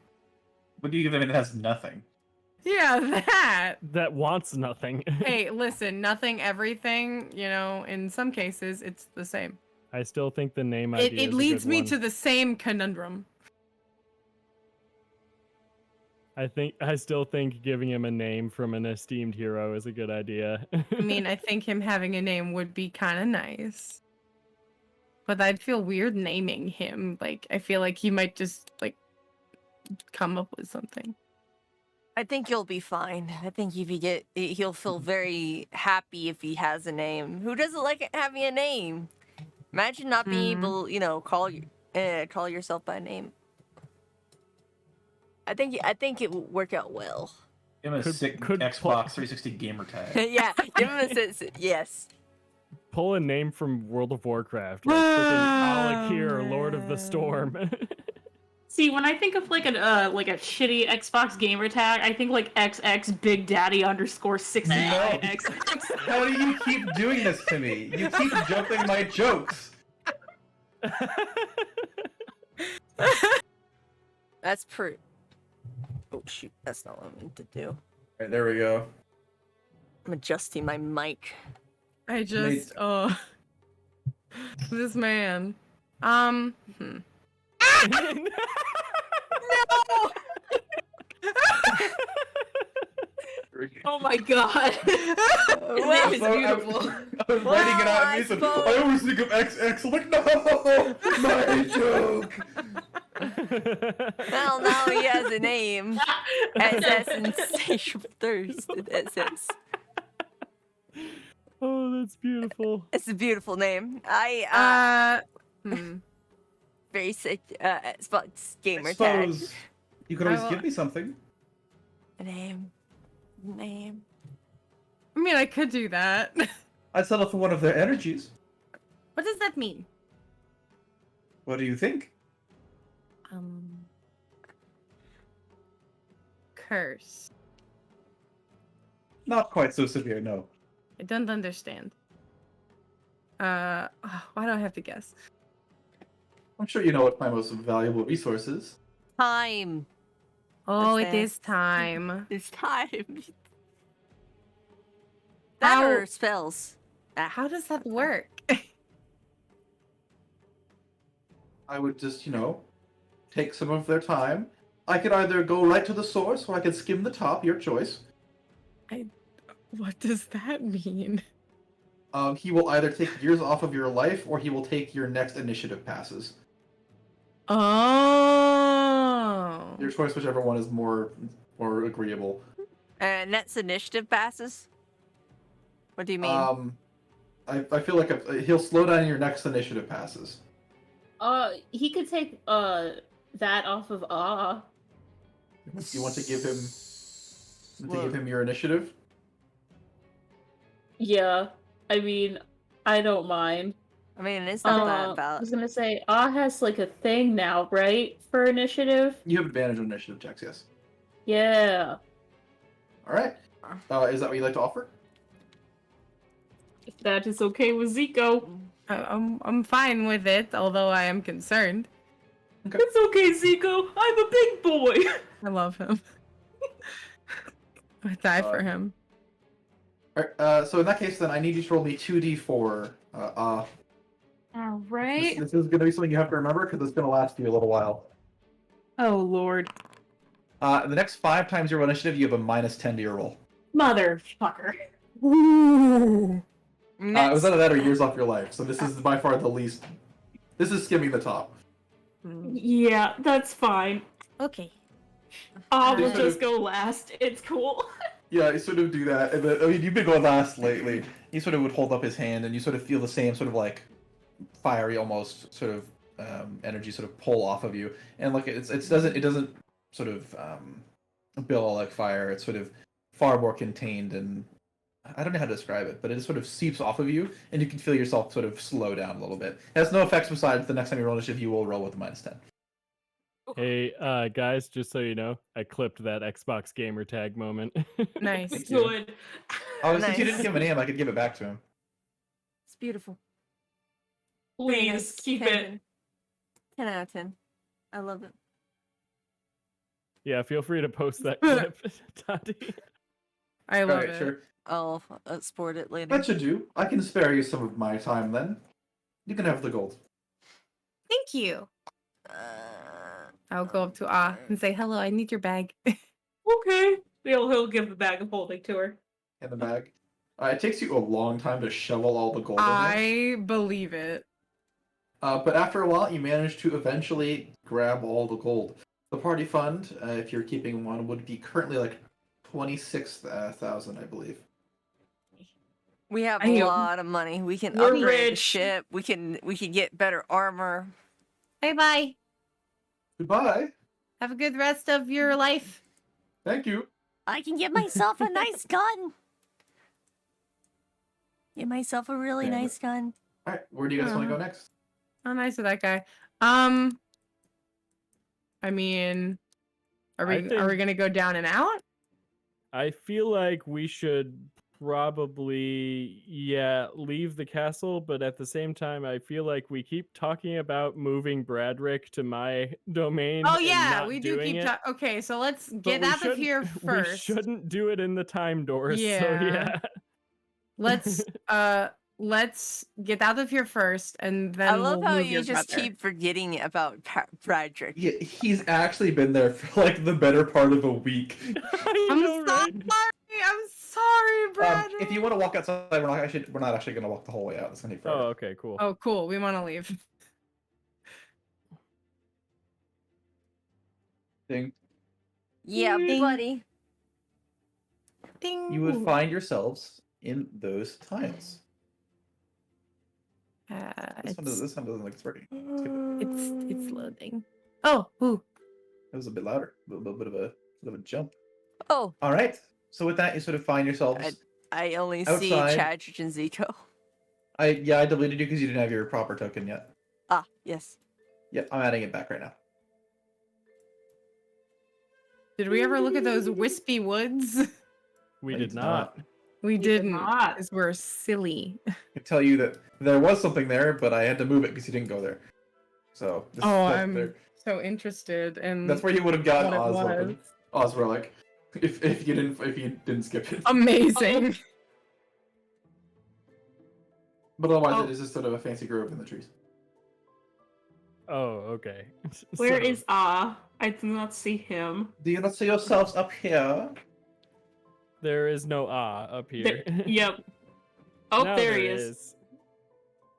What do you give him that has nothing? Yeah, that. That wants nothing. Hey, listen, nothing, everything, you know, in some cases, it's the same. I still think the name idea It is a leads good me one. to the same conundrum. I still think giving him a name from an esteemed hero is a good idea. I mean, I think him having a name would be kind of nice. But I'd feel weird naming him. Like, I feel like he might just, like, come up with something. I think you'll be fine. I think he'll feel very happy if he has a name. Who doesn't like having a name? Imagine not being able, you know, call yourself by name. I think it will work out well. Give him a sick Xbox 360 gamer tag. Yeah, give him yes. Pull a name from World of Warcraft, like freaking Alakir, Lord of the Storm. See, when I think of like a shitty Xbox gamer tag, I think like XX Big Daddy _69 XX. How do you keep doing this to me? You keep jumping my jokes. That's pretty. Oh shoot, that's not what I meant to do. Alright, there we go. I'm adjusting my mic. I just, this man. Oh my god. That was beautiful. I was writing it out and he said, I always think of XX. I'm like, no! My joke! Well, now he has a name. SS Insatiable Thirst. SS. Oh, that's beautiful. It's a beautiful name. Very sick. Xbox gamer I tag. suppose you could always give me something. A name. I mean, I could do that. I'd settle for one of their energies. What does that mean? What do you think? Curse. Not quite so severe, no. I don't understand. Why do I have to guess? I'm sure you know what my most valuable resource is. Time. Oh, What's it that? is time. It's time. That How- or spells. How does that work? I would just, take some of their time. I could either go right to the source, or I could skim the top, your choice. What does that mean? He will either take years off of your life, or he will take your next initiative passes. Oh. Your choice, whichever one is more agreeable. And that's initiative passes? What do you mean? I feel like he'll slow down your next initiative passes. He could take that off of You want to give him your initiative? Yeah, I mean, I don't mind. I mean, it's not that I bad. was gonna say, has like a thing now, right, for initiative? You have advantage on initiative checks, yes. Yeah. All right. Is that what you'd like to offer? If that is okay with Zico. I'm fine with it, although I am concerned. Okay. It's okay, Zico. I'm a big boy. I love him. I die for him. All right. So in that case, then I need you to roll me 2d4. All right. This is going to be something you have to remember because it's going to last you a little while. Oh Lord, The next 5 times you roll initiative, you have a -10 to your roll. motherfucker. Ooh. It was either that or years off your life. So this is by far the least. This is skimming the top. Yeah, that's fine. Okay. We'll They just go last. It's cool. Yeah, you sort of do that. And then, I mean, you've been going last lately. He sort of would hold up his hand, and you sort of feel the same sort of like fiery, almost sort of energy sort of pull off of you. And like it doesn't sort of billow like fire. It's sort of far more contained, and I don't know how to describe it, but it sort of seeps off of you, and you can feel yourself sort of slow down a little bit. It has no effects besides the next time you roll initiative, you will roll with a -10. Hey, guys, just so you know, I clipped that Xbox gamer tag moment. Nice. Thank you. Good. Oh, since you didn't Nice. give him a name, I could give it back to him. It's beautiful. Please Nice. keep 10. it. 10 out of 10. I love it. Yeah, feel free to post that clip, Tati. I love Alright, it. sure. I'll sport it later. That should do. I can spare you some of my time then. You can have the gold. Thank you. Uh, I'll go up to and say, hello, I need your bag. Okay. He'll give the bag of holding to her. In the bag. It takes you a long time to shovel all the gold in there. I believe it. But after a while, you manage to eventually grab all the gold. The party fund, if you're keeping one, would be currently like 26,000, I believe. we have I a hope- lot of money. We can We're upgrade the rich. ship. We can get better armor. Bye-bye. Goodbye. Have a good rest of your life. Thank you. I can get myself a nice gun. Get myself a really Yeah, nice gun. All right, where do you guys want to go next? How nice of that guy. I mean, are we think- gonna go down and out? I feel like we should probably, leave the castle, but at the same time, I feel like we keep talking about moving Bradrick to my domain. Oh and yeah, not we do doing keep it. talking. Okay, so let's But get we out of here shouldn't- first. We shouldn't do it in the time doors. So Yeah. Let's get out of here first, and then I love we'll how move you your just brother. keep forgetting about Bradrick. Yeah, he's actually been there for like the better part of a week. I I'm know, sorry. right? I'm sorry, Brad. If you want to walk outside, we're not actually going to walk the whole way out. It's going to take forever. Oh, okay, cool. Oh, cool. We want to leave. Ding. Yeah, Ding. buddy. Ding. You would find yourselves in those tiles. This one doesn't look like it's working. It's loading. Oh, ooh. It was a bit louder. A little bit of a jump. Oh, All right. So with that, you sort of find yourselves. I only see Outside. Chadrick and Zico. I deleted you because you didn't have your proper token yet. Ah, yes. Yep, I'm adding it back right now. Did we ever look at those wispy woods? We I did did not. We did didn't. not. Because we're silly. I can tell you that there was something there, but I had to move it because you didn't go there. So I'm so interested in that's where you would have gotten what it Oz was. weapon. Oz relic. If you didn't skip it. Amazing. But otherwise, Oh. it is just sort of a fancy grove in the trees. Oh, okay. Where So- is Ah? I do not see him. Do you not see yourselves up here? There is no up here. Yep. Oh, Now there he is.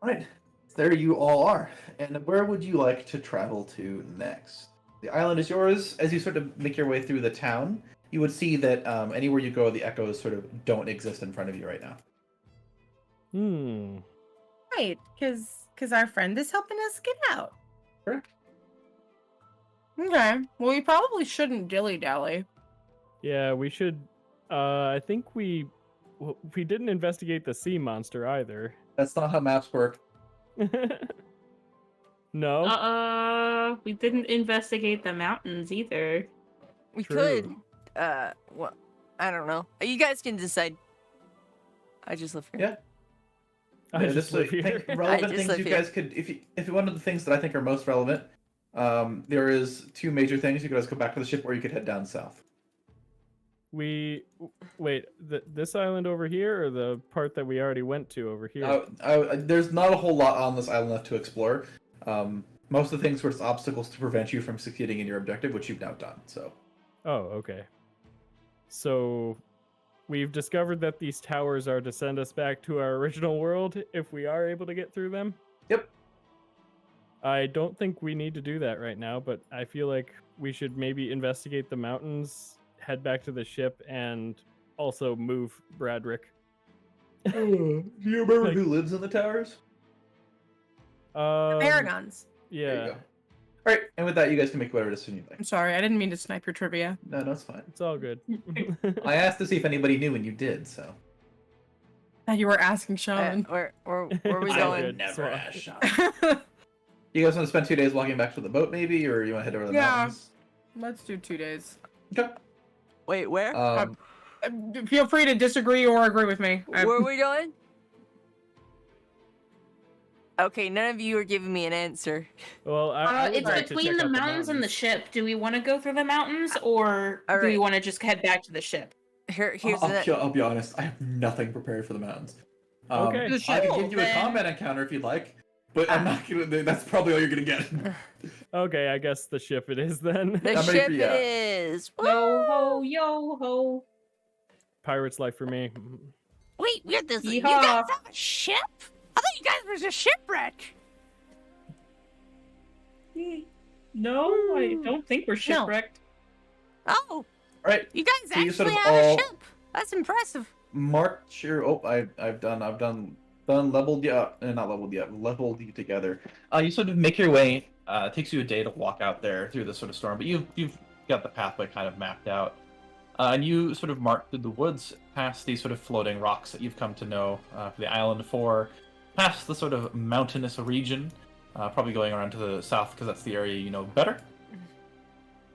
All right, there you all are. And where would you like to travel to next? The island is yours. As you sort of make your way through the town, you would see that anywhere you go, the echoes sort of don't exist in front of you right now. Right, because our friend is helping us get out. Correct. Okay. Well, we probably shouldn't dilly-dally. Yeah, we should. I think we didn't investigate the sea monster either. That's not how maps work. No. We didn't investigate the mountains either. We True. could. Well, I don't know. You guys can decide. I just live here. Yeah. I Yeah, just live here. Relevant I just things live you here. guys could, if you one of the things that I think are most relevant, there is 2 major things. You could always go back to the ship, or you could head down south. Wait, this island over here, or the part that we already went to over here? There's not a whole lot on this island left to explore. Most of the things were just obstacles to prevent you from succeeding in your objective, which you've now done. So. Oh, okay. So, we've discovered that these towers are to send us back to our original world if we are able to get through them. Yep. I don't think we need to do that right now, but I feel like we should maybe investigate the mountains, head back to the ship, and also move Bradrick. Do you remember Like- who lives in the towers? Paragons. There you Yeah, go. All right, and with that, you guys can make whatever decision you like. I'm sorry, I didn't mean to snipe your trivia. No, it's fine. it's all good. I asked to see if anybody knew, and you did. So. You were asking Shaman. Where are we I going? would. never so- ask Sean. You guys want to spend 2 days walking back to the boat, maybe, or you want to head over to the Yeah. mountains? Let's do 2 days. Okay. Wait, where? Feel free to disagree or agree with me. Where are we going? Okay, none of you are giving me an answer. Well, I would It's like to between check the out mountains and the mountains. ship. Do we want to go through the mountains, or All do we right. want to just head back to the ship? Here's I'll be honest. I have nothing prepared for the mountains. Okay. The I ship, can give you a then. combat encounter if you'd like, but I'm not gonna. That's probably all you're gonna get. Okay, I guess the ship it is then. the I'm ready ship for you. it is. Yo ho, yo ho. Pirate's life for me. Wait, we're this. You Yeehaw. guys have a ship? I thought you guys was a shipwreck. No, I don't think we're shipwrecked. Oh, All right, you guys So you actually sort of have all- a ship. That's impressive. march your. Oh, I've done leveled you up, not leveled you up, leveled you together. You sort of make your way. It takes you a day to walk out there through this sort of storm, but you've got the pathway kind of mapped out. And you sort of march through the woods past these sort of floating rocks that you've come to know for the island for, past the sort of mountainous region, probably going around to the south because that's the area you know better.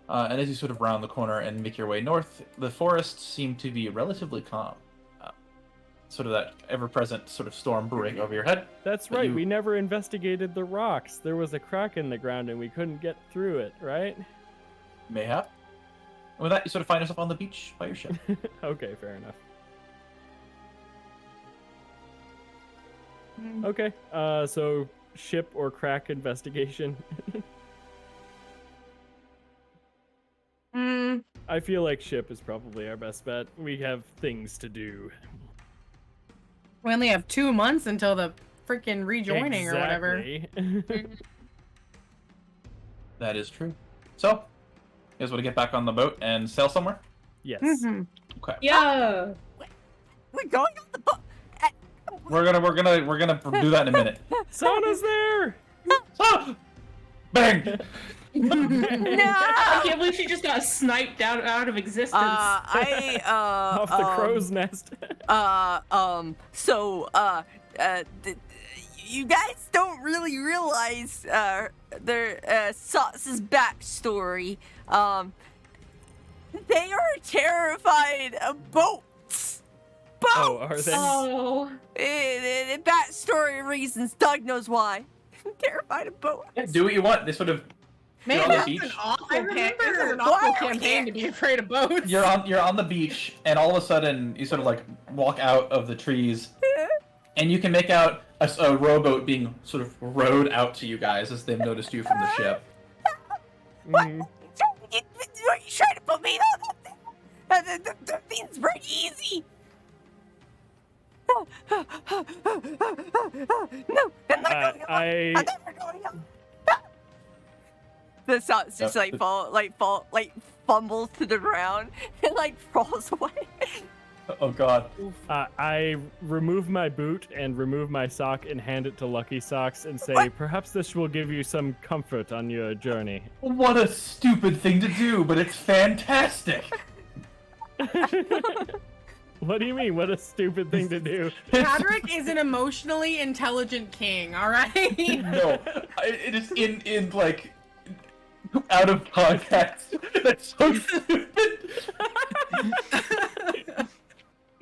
And as you sort of round the corner and make your way north, the forests seem to be relatively calm. Sort of that ever-present sort of storm brewing over your head. That's But right. you- We never investigated the rocks. There was a crack in the ground and we couldn't get through it, right? Mayhap. And with that, you sort of find yourself on the beach by your ship. Okay, fair enough. Okay, so ship or crack investigation. I feel like ship is probably our best bet. We have things to do. We only have 2 months until the freaking rejoining or whatever. Exactly. That is true. So, you guys want to get back on the boat and sail somewhere? Yes. Mhm. Okay. Yeah. We're going on the boat. We're gonna do that in a minute. Sauna's there! So, bang! No. I can't believe she just got sniped out of existence. Off the crow's nest. You guys don't really realize Sauce's backstory. They are terrified of boats. Oh, are they? Oh. Backstory reasons. Doug knows why. Terrified of boats. Yeah, do what you want. They sort of Man, You're on the that's beach. an awful I this is an remember- awful Why are we campaign here? to be afraid of boats. you're on the beach, and all of a sudden you sort of like walk out of the trees, and you can make out a rowboat being sort of rowed out to you guys as they've noticed you from the ship. Mhm. Are you trying to put me on? The thing's pretty easy. No, I'm not going up. I I'm never going up. The socks just Yep. fumbles to the ground and like falls away. Oh God. I remove my boot and remove my sock and hand it to Lucky Socks and say, perhaps this will give you some comfort on your journey. What a stupid thing to do, but it's fantastic. What do you mean? What a stupid thing to do. Patrick is an emotionally intelligent king, alright? No, it is in like out of context. That's so stupid.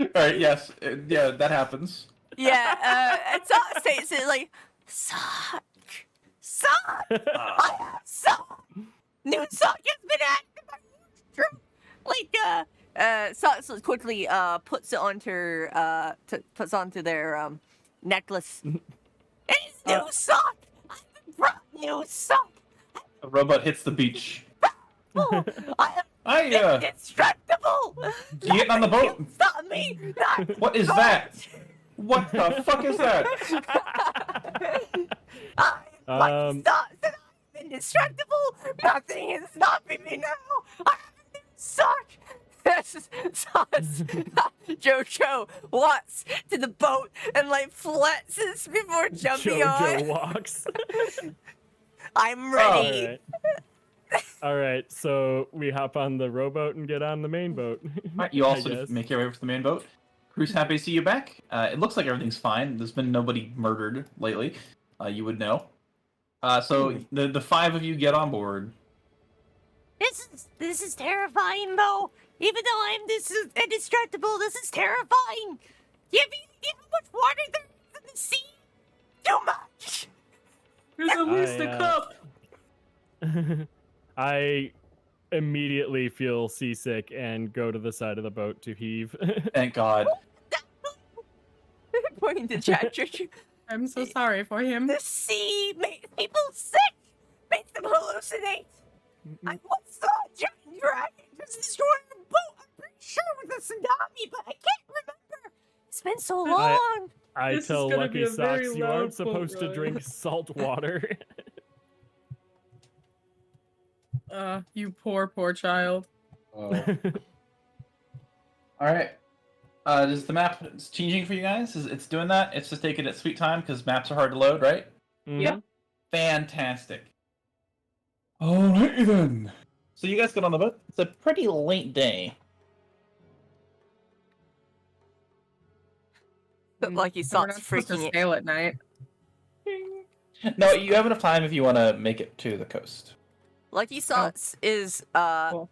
All right. Yes. Yeah. That happens. Yeah, and Sock says it like, Sock! I have Sock! New Sock has been active by Like, Sock quickly puts it onto puts onto their necklace. It's new Sock! I've brought new Sock! A robot hits the beach. Oh, I I am indestructible! You getting on the boat? Nothing can stop me! Not What is that? What the fuck is that? I'm indestructible! Nothing is stopping me now! I suck! Jojo walks to the boat and like flexes before jumping Jojo on. walks. I'm ready. Alright. Alright, so we hop on the rowboat and get on the main boat. Right, you also guess. make your way to the main boat. Crew's happy to see you back. It looks like everything's fine. There's been nobody murdered lately. You would know. So the five of you get on board. This is terrifying though. Even though I'm indestructible, this is terrifying. You know how much water there is in the sea? Too much. There's at least a cup. I immediately feel seasick and go to the side of the boat to heave. Thank God. Pointing to Chadrick. I'm so sorry for him. The sea makes people sick. Makes them hallucinate. I once saw a giant dragon just destroy a boat. I'm pretty sure it was a tsunami, but I can't remember. It's been so long. I This is tell gonna be Lucky a very Socks you loud aren't supposed boat to ride." drink salt water. You poor child. All right. Does the map it's changing for you guys? It's doing that? It's just taking its sweet time because maps are hard to load, right? Mhm. Yep. Fantastic. Alrighty then. So you guys get on the boat. It's a pretty late day. But Lucky We're Socks not supposed to freaking it. sail at night. No, you have enough time if you want to make it to the coast. Lucky Socks is Cool.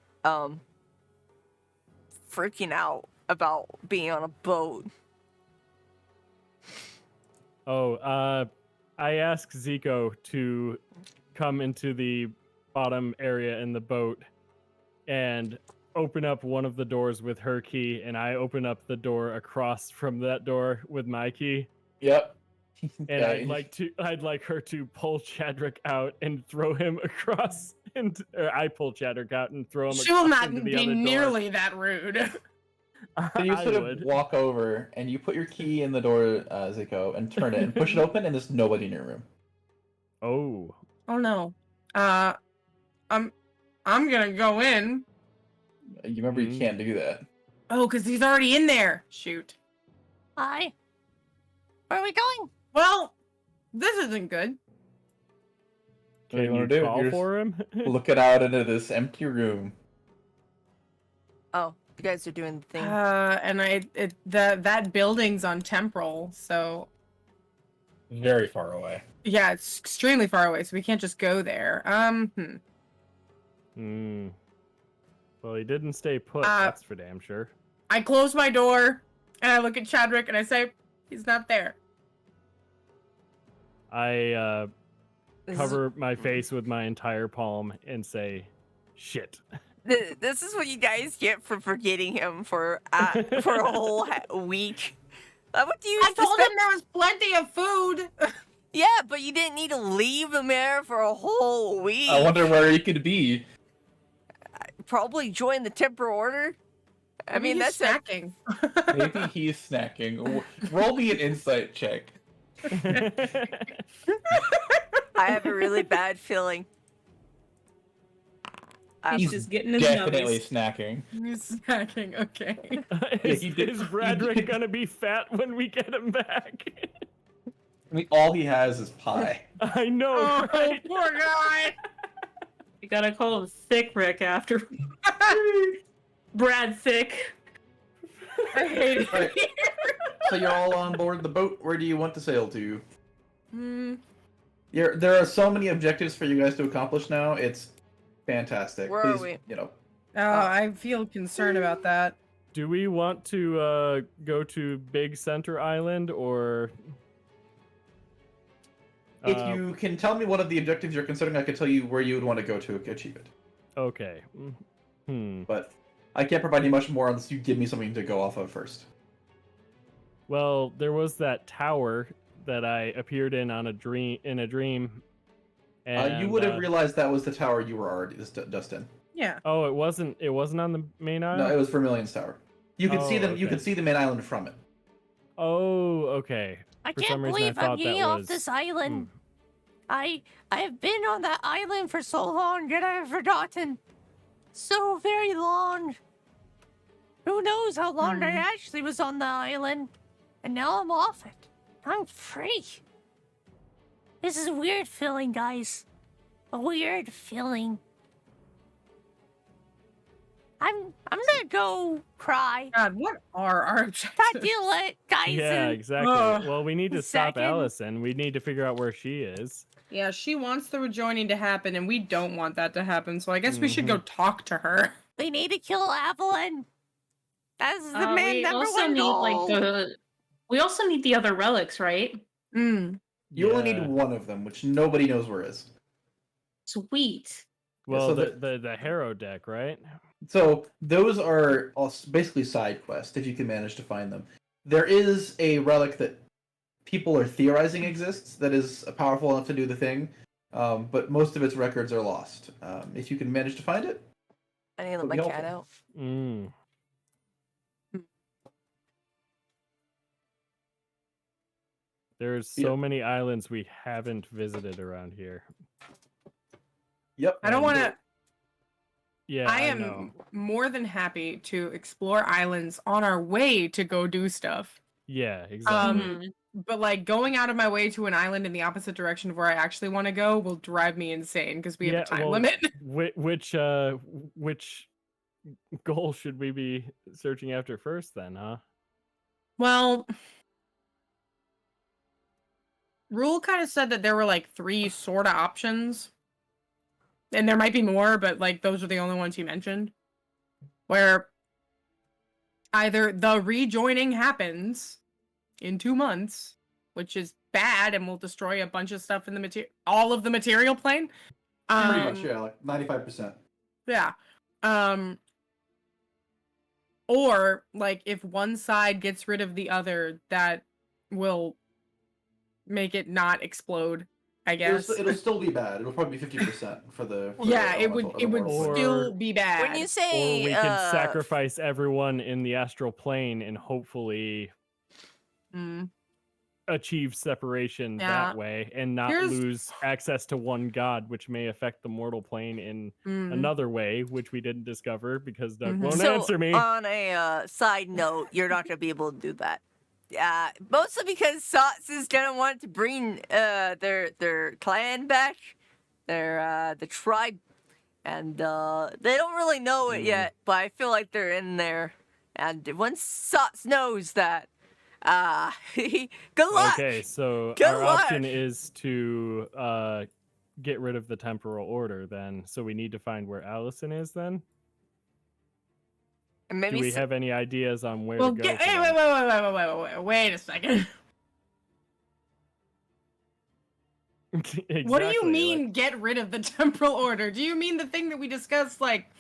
freaking out about being on a boat. I ask Zico to come into the bottom area in the boat and open up one of the doors with her key, and I open up the door across from that door with my key. Yep. And Yeah, I'd like her to pull Chadrick out and throw him across, and or I pull Chadrick out and throw him She will across not into the be other door. nearly that rude. So you I sort of would. walk over and you put your key in the door, Zico, and turn it and push it open, and there's nobody in your room. Oh. Oh no. I'm gonna go in. You remember you Mhm. can't do that. Oh, because he's already in there. Shoot. Hi. Where are we going? Well, this isn't good. What do you Can wanna you do? call You're for him? looking out into this empty room. Oh, you guys are doing the thing. And that building's on Temporal, so Very far away. yeah, it's extremely far away, so we can't just go there. Hmm. Well, he didn't stay put, Uh, that's for damn sure. I close my door and I look at Chadrick and I say, he's not there. I This is- cover my face with my entire palm and say, shit. This is what you guys get for forgetting him for a whole week. What do you I told him there was plenty of food. Yeah, but you didn't need to leave him there for a whole week. I wonder where he could be. Probably join the temper order. I mean, he's that's snacking. Maybe he's snacking. Roll me an insight check. I have a really bad feeling. He's He's just getting his definitely nubbies. snacking. He's snacking. Okay. is, he did- is he Bradrick did- gonna be fat when we get him back? I mean, all he has is pie. I know, Oh, right? poor guy. You gotta call him Thick Rick after Brad Thick. I hate it. Right. So you're all on board the boat. Where do you want to sail to? There are so many objectives for you guys to accomplish now. It's fantastic. Where are Please, we? I feel concerned about that. Do we want to go to Big Center Island or? If you can tell me one of the objectives you're considering, I can tell you where you would want to go to achieve it. Okay. But I can't provide you much more unless you give me something to go off of first. Well, there was that tower that I appeared in a dream. And, You would have realized that was the tower you were already just in. Yeah. Oh, it wasn't. It wasn't on the main island. No, it was Vermilion's tower. You could see Oh, them. You okay. could see the main island from it. Oh, okay. I For can't some reason, I believe I'm thought that getting off was- this island. I have been on that island for so long that I've forgotten. So very long. Who knows how long I actually was on the island. And now I'm off it. I'm free. This is a weird feeling, guys. A weird feeling. I'm gonna go cry. God, what are our objectives? That deal it, guys. Yeah, exactly. Ugh. Well, we need to stop Second. Allison. We need to figure out where she is. Yeah, she wants the rejoining to happen, and we don't want that to happen. So I guess we should go talk to her. We need to kill Evelyn. That's the We number also one need goal. we also need the other relics, right? Mm. You only Yeah. need one of them, which nobody knows where is. Sweet. Well, so the Harrow deck, right? So those are basically side quests if you can manage to find them. There is a relic that people are theorizing exists that is powerful enough to do the thing, but most of its records are lost. If you can manage to find it, I need to let Would my be cat helpful. out. Mm. There's so many islands we haven't visited around here. yep. I don't want to. Yeah, I am know. more than happy to explore islands on our way to go do stuff. Yeah, exactly. Mhm. But like going out of my way to an island in the opposite direction of where I actually want to go will drive me insane because we have a time limit. Which goal should we be searching after first then, huh? Well, Rule kind of said that there were like 3 sort of options. And there might be more, but like those are the only ones he mentioned. Where either the rejoining happens in 2 months, which is bad and will destroy a bunch of stuff in the all of the material plane. Pretty much, yeah, like 95%. Yeah. Or like if one side gets rid of the other, that will make it not explode, I guess. It'll still be bad. It'll probably be 50% for the. Yeah, the it would elemental- still be bad. When you say Or we can sacrifice everyone in the astral plane and hopefully Mm. achieve separation Yeah. that way and not Here's- lose access to one god, which may affect the mortal plane in Mm. another way, which we didn't discover because Doug Mhm. won't so answer me. on a side note, you're not gonna be able to do that. Yeah, mostly because Sots is gonna want to bring their clan back, the tribe, and they don't really know it yet, but I feel like they're in there. And once Sots knows that, good luck. Okay, so Good our option luck. is to get rid of the temporal order then. So we need to find where Allison is then. And Do maybe we have any ideas on where Well, to go? hey, for wait, that? wait a second. Exactly, What do you like- mean get rid of the temporal order? Do you mean the thing that we discussed like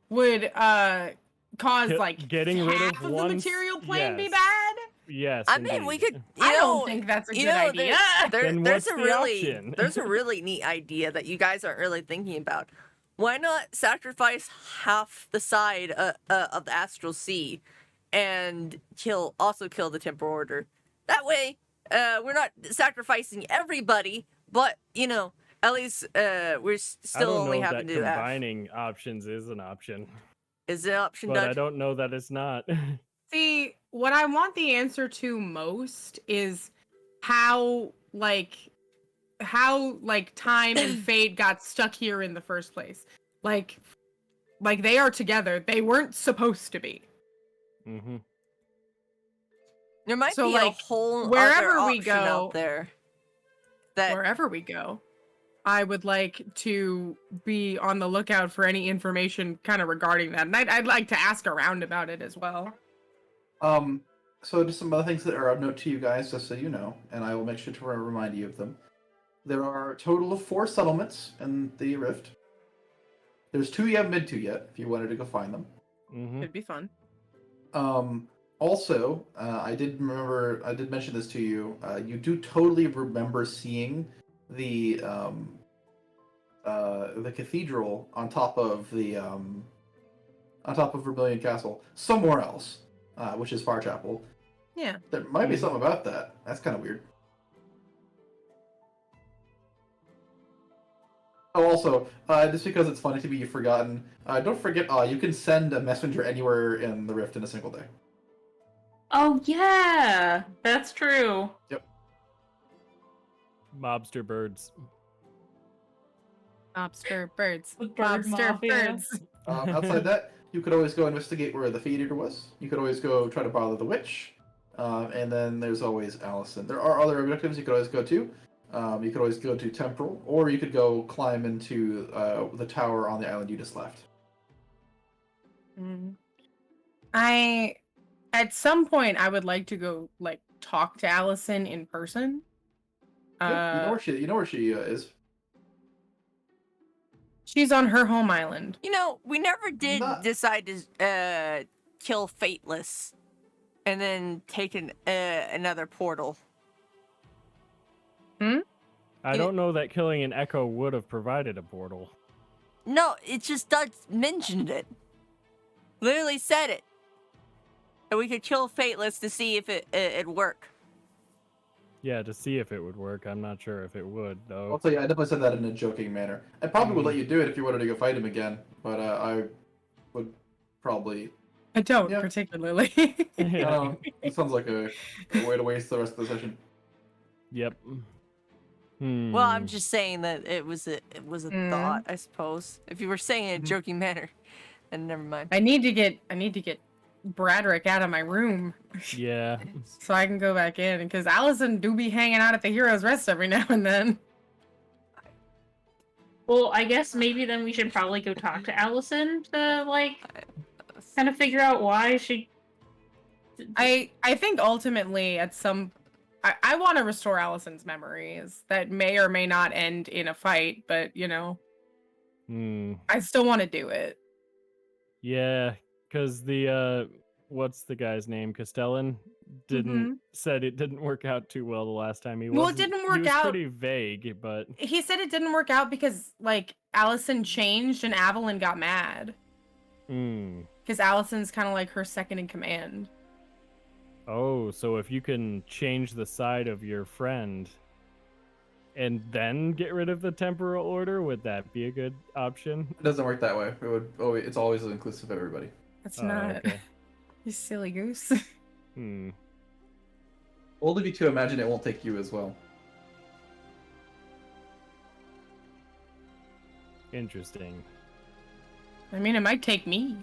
would cause like getting rid half of of one the material plane be yes. bad? Yes. I mean, we indeed. could. I know, don't think that's a you good know, idea. Then There's what's a the really option? there's a really neat idea that you guys aren't really thinking about. Why not sacrifice half the side of the astral sea and kill the temporal order? That way, we're not sacrificing everybody, but At least we're I still don't only know having that to do F. combining options is an option, Is it option but I Dutch? don't know that it's not. See, what I want the answer to most is how time and fate got stuck here in the first place. Like they are together. They weren't supposed to be. Mm-hmm. There might So, be a like, whole wherever other we option go- out there. That Wherever we go, I would like to be on the lookout for any information kind of regarding that. And I'd like to ask around about it as well. So just some other things that are of note to you guys, just so you know, and I will make sure to remind you of them. There are a total of 4 settlements in the Rift. There's 2 you haven't been to yet, if you wanted to go find them. Mm-hmm. It'd be fun. Also, I did mention this to you. You do totally remember seeing the cathedral on top of Vermilion Castle somewhere else, which is Far Chapel. Yeah. There might be something about that. That's kind of weird. Oh, also, just because it's funny to be forgotten, don't forget, you can send a messenger anywhere in the Rift in a single day. Oh yeah, that's true. Mobster birds. Mobster birds. The bird Mobster mafia. birds. Outside that, you could always go investigate where the Fate Eater was. You could always go try to bother the Witch. And then there's always Allison. There are other objectives you could always go to. You could always go to Temporal, or you could go climb into the tower on the island you just left. At some point, I would like to go talk to Allison in person. Yeah, you know where she is. She's on her home island. we never did Not- decide to kill Fateless and then take another portal. I don't know that killing an echo would have provided a portal. No, it just Dutch mentioned it. Literally said it. And we could kill Fateless to see if it'd work. Yeah, to see if it would work. I'm not sure if it would, though. I'll tell you, I definitely said that in a joking manner. I probably would let you do it if you wanted to go fight him again, but I would probably... I don't Yeah. particularly. It sounds like a way to waste the rest of the session. Yep. Well, I'm just saying that it was a thought, I suppose. If you were saying it in a joking manner, then never mind. I need to get Bradrick out of my room Yeah. so I can go back in, because Allison do be hanging out at the Hero's Rest every now and then. Well, I guess maybe then we should probably go talk to Allison to kind of figure out why she. I think ultimately at some I want to restore Allison's memories that may or may not end in a fight, but I still want to do it. Yeah, because the what's the guy's name? Castellan said it didn't work out too well the last time he was. Well, it didn't work he was out. Pretty vague, but He said it didn't work out because Allison changed and Avalyn got mad. Because Allison's kind of like her second in command. Oh, so if you can change the side of your friend and then get rid of the temporal order, would that be a good option? It doesn't work that way. It's always inclusive of everybody. It's Oh, not. okay. You silly goose. We'll leave you to imagine it won't take you as well. Interesting. I mean, it might take me,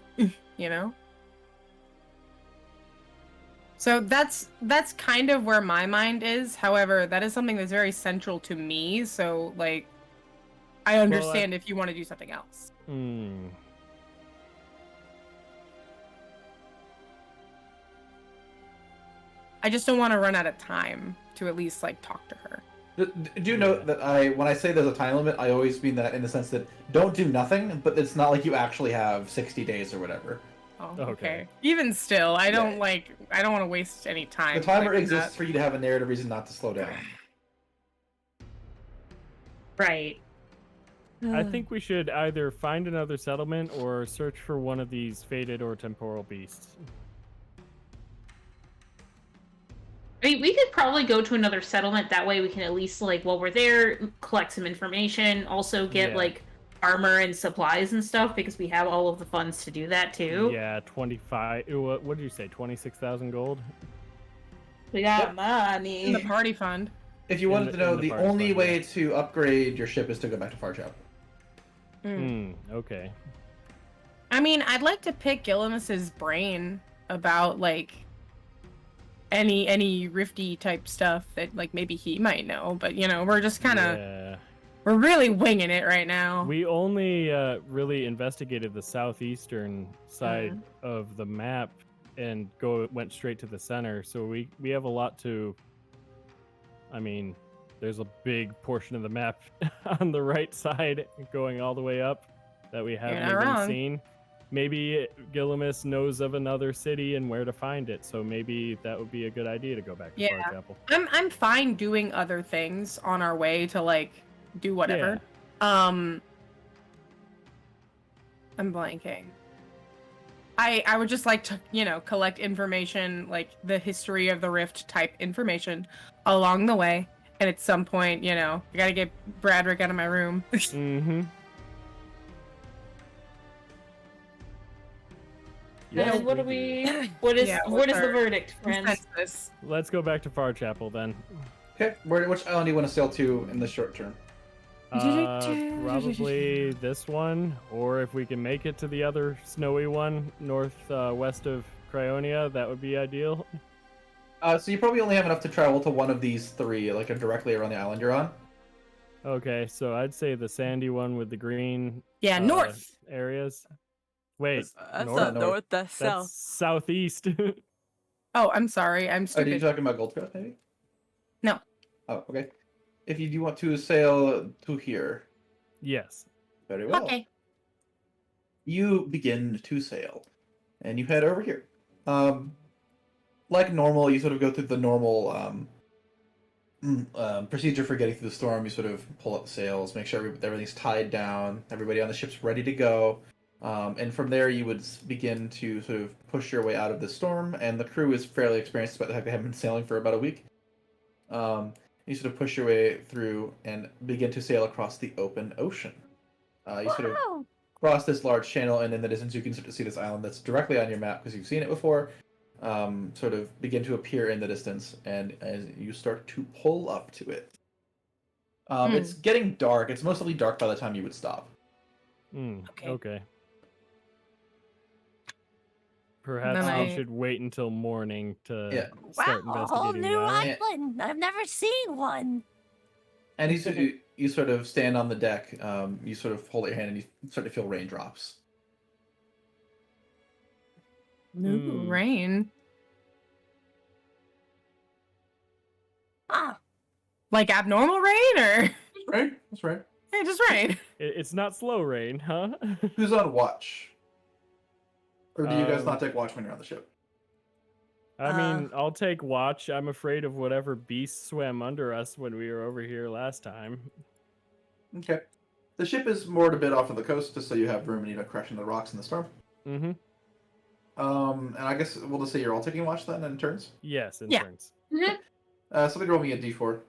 So that's kind of where my mind is. However, that is something that's very central to me. So, I understand if you want to do something else. I just don't want to run out of time to at least talk to her. Do note that when I say there's a time limit, I always mean that in the sense that don't do nothing, but it's not like you actually have 60 days or whatever. Oh, Okay. okay. Even still, I don't want to waste any time. The timer like exists that. for you to have a narrative reason not to slow down. Right. I think we should either find another settlement or search for one of these fated or temporal beasts. I mean, we could probably go to another settlement. That way we can at least, like, while we're there, collect some information. Also get, Yeah. like, armor and supplies and stuff, because we have all of the funds to do that, too. Yeah, 25. What did you say? 26,000 gold. We got in money. the party fund. If you wanted to in know, the the party only fund, way yeah. to upgrade your ship is to go back to Farchap. Okay. I mean, I'd like to pick Gillimus's brain about like any rifty type stuff that like maybe he might know, but you know, we're just kind of Yeah. we're really winging it right now. We only really investigated the southeastern side of the map and went straight to the center. So we have a lot to. I mean, there's a big portion of the map on the right side going all the way up that we haven't not even wrong. seen. Maybe Gillimus knows of another city and where to find it, so maybe that would be a good idea to go back to Yeah. Farchapel. I'm fine doing other things on our way to like do whatever. I'm blanking. I would just like to, you know, collect information like the history of the rift type information along the way. And at some point, you know, I gotta get Bradrick out of my room. Mm-hmm. And Yes, what do we do. we? What is Yeah, what is what's the our verdict, friends? Consensus. Let's go back to Farchapel then. Okay, which island do you want to sail to in the short term? Probably this one, or if we can make it to the other snowy one west of Cryonia, that would be ideal. So you probably only have enough to travel to one of these three, like directly around the island you're on. Okay, so I'd say the sandy one with the green Yeah, north. areas. Wait, That's north? not north, that's That's south. southeast. Oh, I'm sorry. I'm Are you stupid. talking about Goldcrest, maybe? No. Oh, okay. If you do want to sail to here, Yes. very well. Okay. You begin to sail, and you head over here. Like normal, you sort of go through the normal procedure for getting through the storm. You sort of pull up the sails, make sure everything's tied down, everybody on the ship's ready to go. And from there, you would begin to sort of push your way out of the storm, and the crew is fairly experienced, despite the fact they haven't been sailing for about a week. You sort of push your way through and begin to sail across the open ocean. You sort of cross this large channel, and in the distance, you can start to see this island that's directly on your map because you've seen it before. Sort of begin to appear in the distance, and as you start to pull up to it, it's getting dark. It's mostly dark by the time you would stop. Okay. Perhaps Then we should wait until morning to Wow, start a whole investigating new the island. island. I've never seen one. And you sort of stand on the deck. You sort of hold out your hand, and you start to feel raindrops. Ooh, rain. Ah, Like abnormal rain or Right? That's right. hey, just rain. It's not slow rain, huh? Who's on watch? Or do you guys Um, not take watch when you're on the ship? I mean, I'll take watch. I'm afraid of whatever beast swam under us when we were over here last time. Okay. The ship is moored a bit off of the coast, just so you have room and you don't crash into the rocks in the storm. Mm-hmm. And I guess we'll just say you're all taking watch then in turns. Yes, in Yeah. turns. Somebody roll me a d4.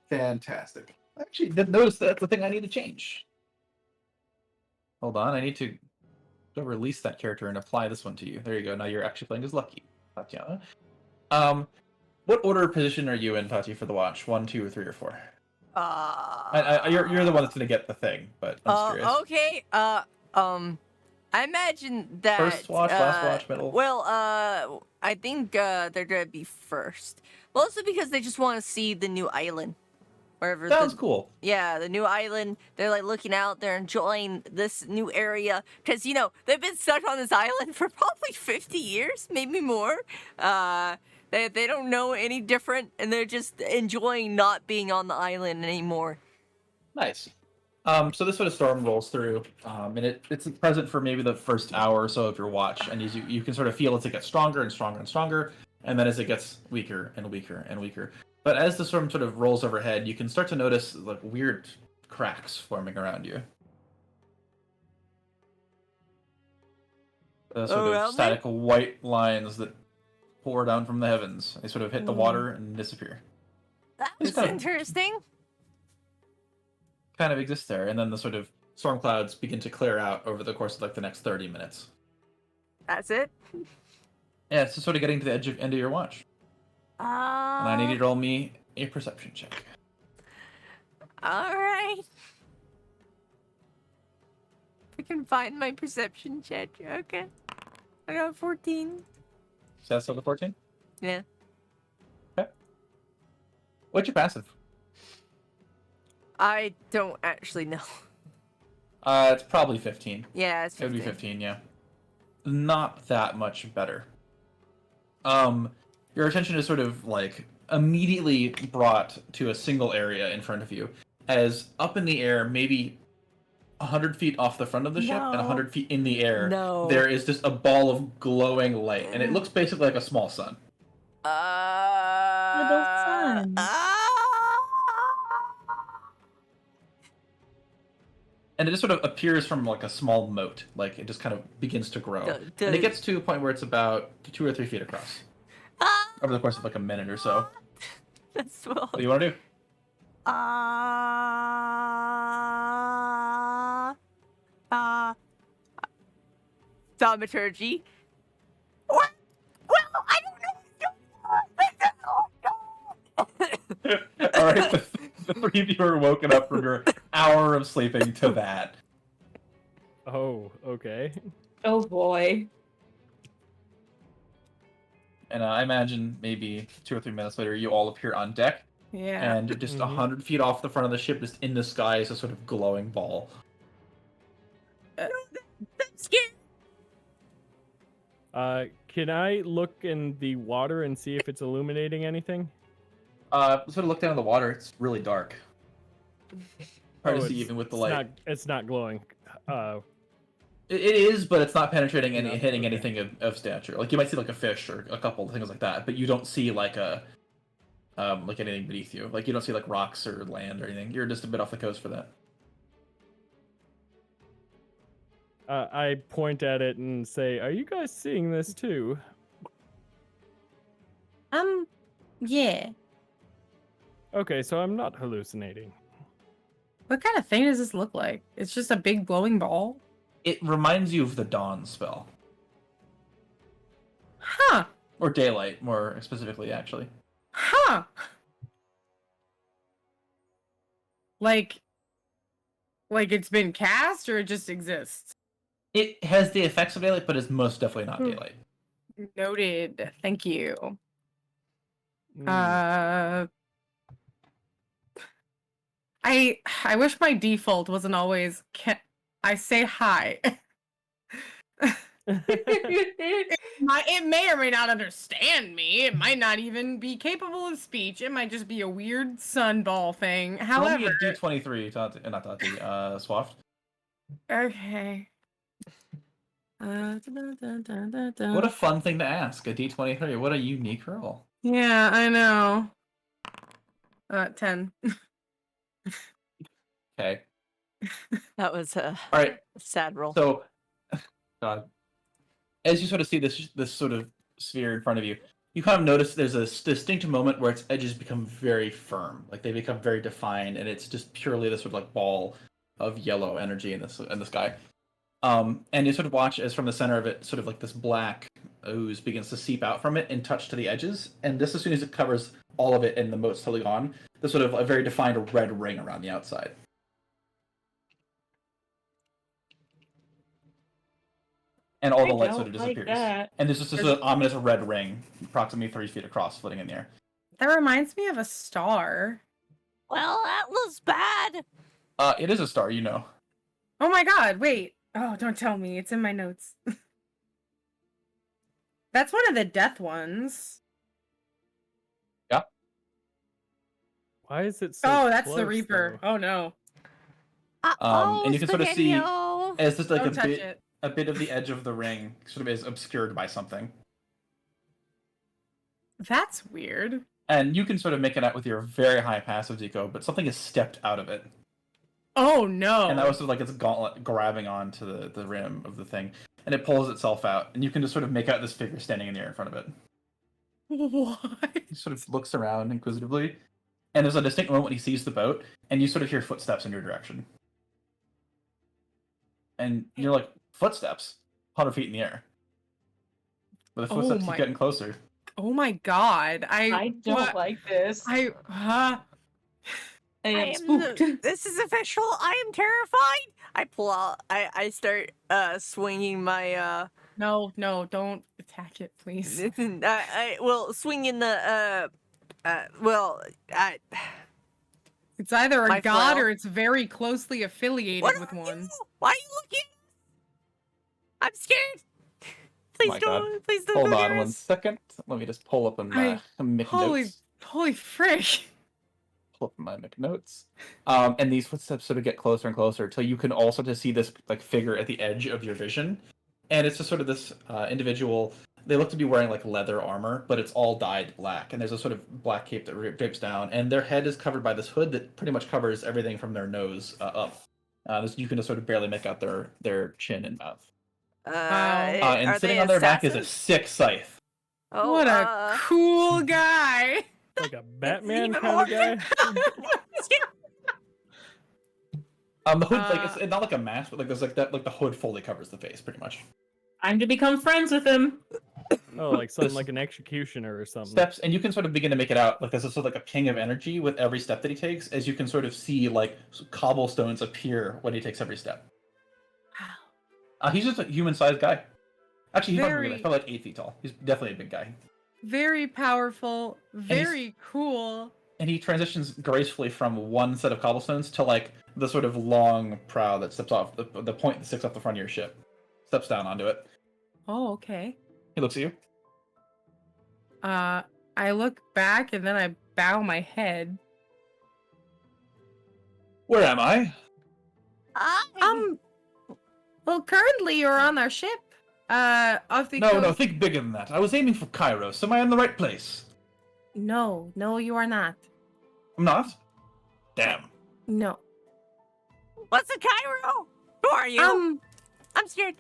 Fantastic. I actually didn't notice that's the thing I need to change. Hold on, I need to go release that character and apply this one to you. There you go. Now you're actually playing as Lucky, Tatiana. What order of position are you in, Tati, for the watch? 1, 2, or 3, or 4? You're the one that's gonna get the thing, but I'm curious. okay. I imagine that First watch, last watch, middle? Well, I think they're gonna be first. Mostly because they just want to see the new island, wherever. Sounds cool. Yeah, the new island. They're like looking out. They're enjoying this new area because they've been stuck on this island for probably 50 years, maybe more. They don't know any different, and they're just enjoying not being on the island anymore. Nice. So this sort of storm rolls through, and it's present for maybe the first hour or so of your watch, and you can sort of feel as it gets stronger and stronger and stronger, and then as it gets weaker and weaker and weaker. But as the storm sort of rolls overhead, you can start to notice like weird cracks forming around you. The sort of Around static white lines that pour down from the heavens. They sort of hit the water and disappear. That's kind of- interesting. Kind of exists there, and then the sort of storm clouds begin to clear out over the course of like the next 30 minutes. That's it. Yeah, it's just sort of getting to the end of your watch. And I need you to roll me a perception check. All right. I can find my perception check. Okay. I got 14. Is that still the 14? Yeah. What's your passive? I don't actually know. It's probably 15. Yeah, it's It would 15. be 15, yeah. Not that much better. Your attention is sort of like immediately brought to a single area in front of you, as up in the air, maybe 100 feet off the front of the ship and No. 100 feet in the air, No. there is just a ball of glowing light, and it looks basically like a small sun. Little sun. And it just sort of appears from like a small moat, like it just kind of begins to grow. And it gets to a point where it's about 2 or 3 feet across over the course of like a minute or so. That's well. What do you want to do? Thaumaturgy. What? Well, I don't know. All right, the three of you are woken up from your hour of sleeping to that. Oh, okay. Oh boy. And I imagine maybe 2 or 3 minutes later, you all appear on deck, Yeah. and just Mhm. 100 feet off the front of the ship, just in the sky, is a sort of glowing ball. I'm scared. Can I look in the water and see if it's illuminating anything? Sort of look down in the water. It's really dark. Hard to see it's- even with the it's light. It's not glowing. It is, but it's not penetrating and Yeah, hitting okay. anything of stature. Like you might see like a fish or a couple of things like that, but you don't see like like anything beneath you. Like you don't see like rocks or land or anything. You're just a bit off the coast for that. I point at it and say, "Are you guys seeing this too?" Yeah. Okay, so I'm not hallucinating. What kind of thing does this look like? It's just a big glowing ball? It reminds you of the dawn spell, Huh. or daylight, more specifically, actually. Huh. Like it's been cast or it just exists? It has the effects of daylight, but it's most definitely not Hmm. daylight. Noted. Thank you. Hmm. I wish my default wasn't always I say hi. It may or may not understand me. It might not even be capable of speech. It might just be a weird sunball thing. Roll me However, a D23, not Tati, Swaft. okay. What a fun thing to ask, a D23. What a unique roll. Yeah, I know. 10. Okay. That was a All right. sad roll. So, as you sort of see this sort of sphere in front of you, you kind of notice there's a distinct moment where its edges become very firm, like they become very defined, and it's just purely this sort of like ball of yellow energy in the sky. And you sort of watch as from the center of it, sort of like this black ooze begins to seep out from it and touch to the edges, and just as soon as it covers all of it and the moat's totally gone, there's sort of a very defined red ring around the outside. And all the light sort of disappears. And there's just this sort of ominous red ring, approximately 3 feet across, floating in the air. That reminds me of a star. Well, that was bad. It is a star, you know. Oh my god, wait. Oh, don't tell me. It's in my notes. That's one of the death ones. Why is it so Oh, that's the close, Reaper. though? Oh no. And you can sort of see Spaghetti-O. as just like Don't touch it. a bit of the edge of the ring sort of is obscured by something. That's weird. And you can sort of make it out with your very high passive, Zico, but something has stepped out of it. Oh no. And that was sort of like its gauntlet grabbing onto the rim of the thing. and it pulls itself out, and you can just sort of make out this figure standing in the air in front of it. What? He sort of looks around inquisitively, and there's a distinct moment when he sees the boat, and you sort of hear footsteps in your direction. And you're like, footsteps? 100 feet in the air. But the footsteps keep getting closer. Oh my god. I don't like this. I am spooked. This is official. I am terrified. I pull out. I start swinging my. No, don't attack it, please. I will swing in the. It's either a my god flail. or it's very closely affiliated What with are one. you? Why are you looking? I'm scared. Please my don't. God. Please don't. Hold go on near one us. second. Let me just pull up in my Mick notes. Holy frick. Pull up in my Mick notes. And these footsteps sort of get closer and closer until you can also just see this like figure at the edge of your vision. And it's just sort of this individual. They look to be wearing like leather armor, but it's all dyed black. And there's a sort of black cape that drapes down. And their head is covered by this hood that pretty much covers everything from their nose up. You can just sort of barely make out their chin and mouth. And are sitting they on their back is a assassins? sick scythe. Oh, What a cool guy. Like a Batman even kind of guy. The hood, it's not like a mask, but like there's like that, like the hood fully covers the face, pretty much. I'm to become friends with him. Oh, like something like an executioner or something. Steps, and you can sort of begin to make it out. Like there's sort of like a ping of energy with every step that he takes, as you can sort of see like cobblestones appear when he takes every step. He's just a human-sized guy. Actually, he's probably like 8 feet tall. He's definitely a big guy. Very powerful, very cool. And he transitions gracefully from one set of cobblestones to like the sort of long prow that steps off the point that sticks off the front of your ship. Steps down onto it. Oh, okay. He looks at you. I look back and then I bow my head. Where am I? Well, currently you're on our ship. Off the No, think bigger than that. I was aiming for Kairos. Am I in the right place? No, you are not. I'm not? Damn. No. What's a Cairo? Who are you? I'm scared.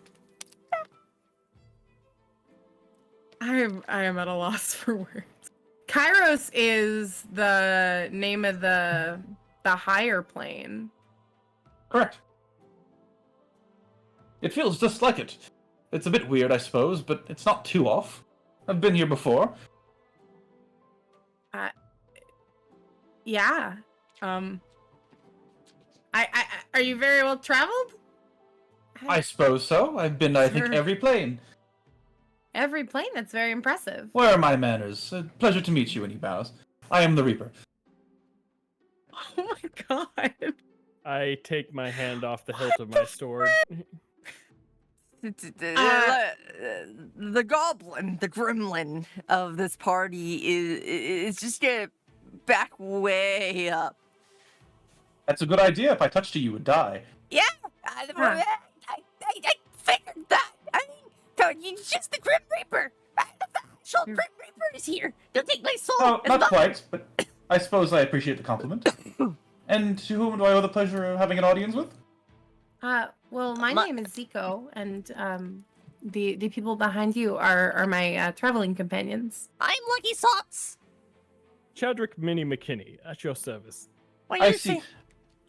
I am at a loss for words. Kairos is the name of the higher plane. Correct. It feels just like it. It's a bit weird, I suppose, but it's not too off. I've been here before. Yeah. I are you very well traveled? I suppose so. I've been, I think, Sure. every plane. Every plane, that's very impressive. Where are my manners? Pleasure to meet you, and he bows. I am the Reaper. Oh my god. I take my hand off the hilt of my sword. The goblin, the gremlin of this party is just gonna back way up. That's a good idea. If I touched you would die. Yeah, I figured that. I mean, it's just the Grim Reaper. The actual Grim Reaper is here. They'll take my soul. Oh, and not love quite, but I suppose I appreciate the compliment. And to whom do I owe the pleasure of having an audience with? Well, my name is Zico, and the people behind you are my traveling companions. I'm Lucky Socks. Chadrick Minnie McKinney, at your service. What I you see. say?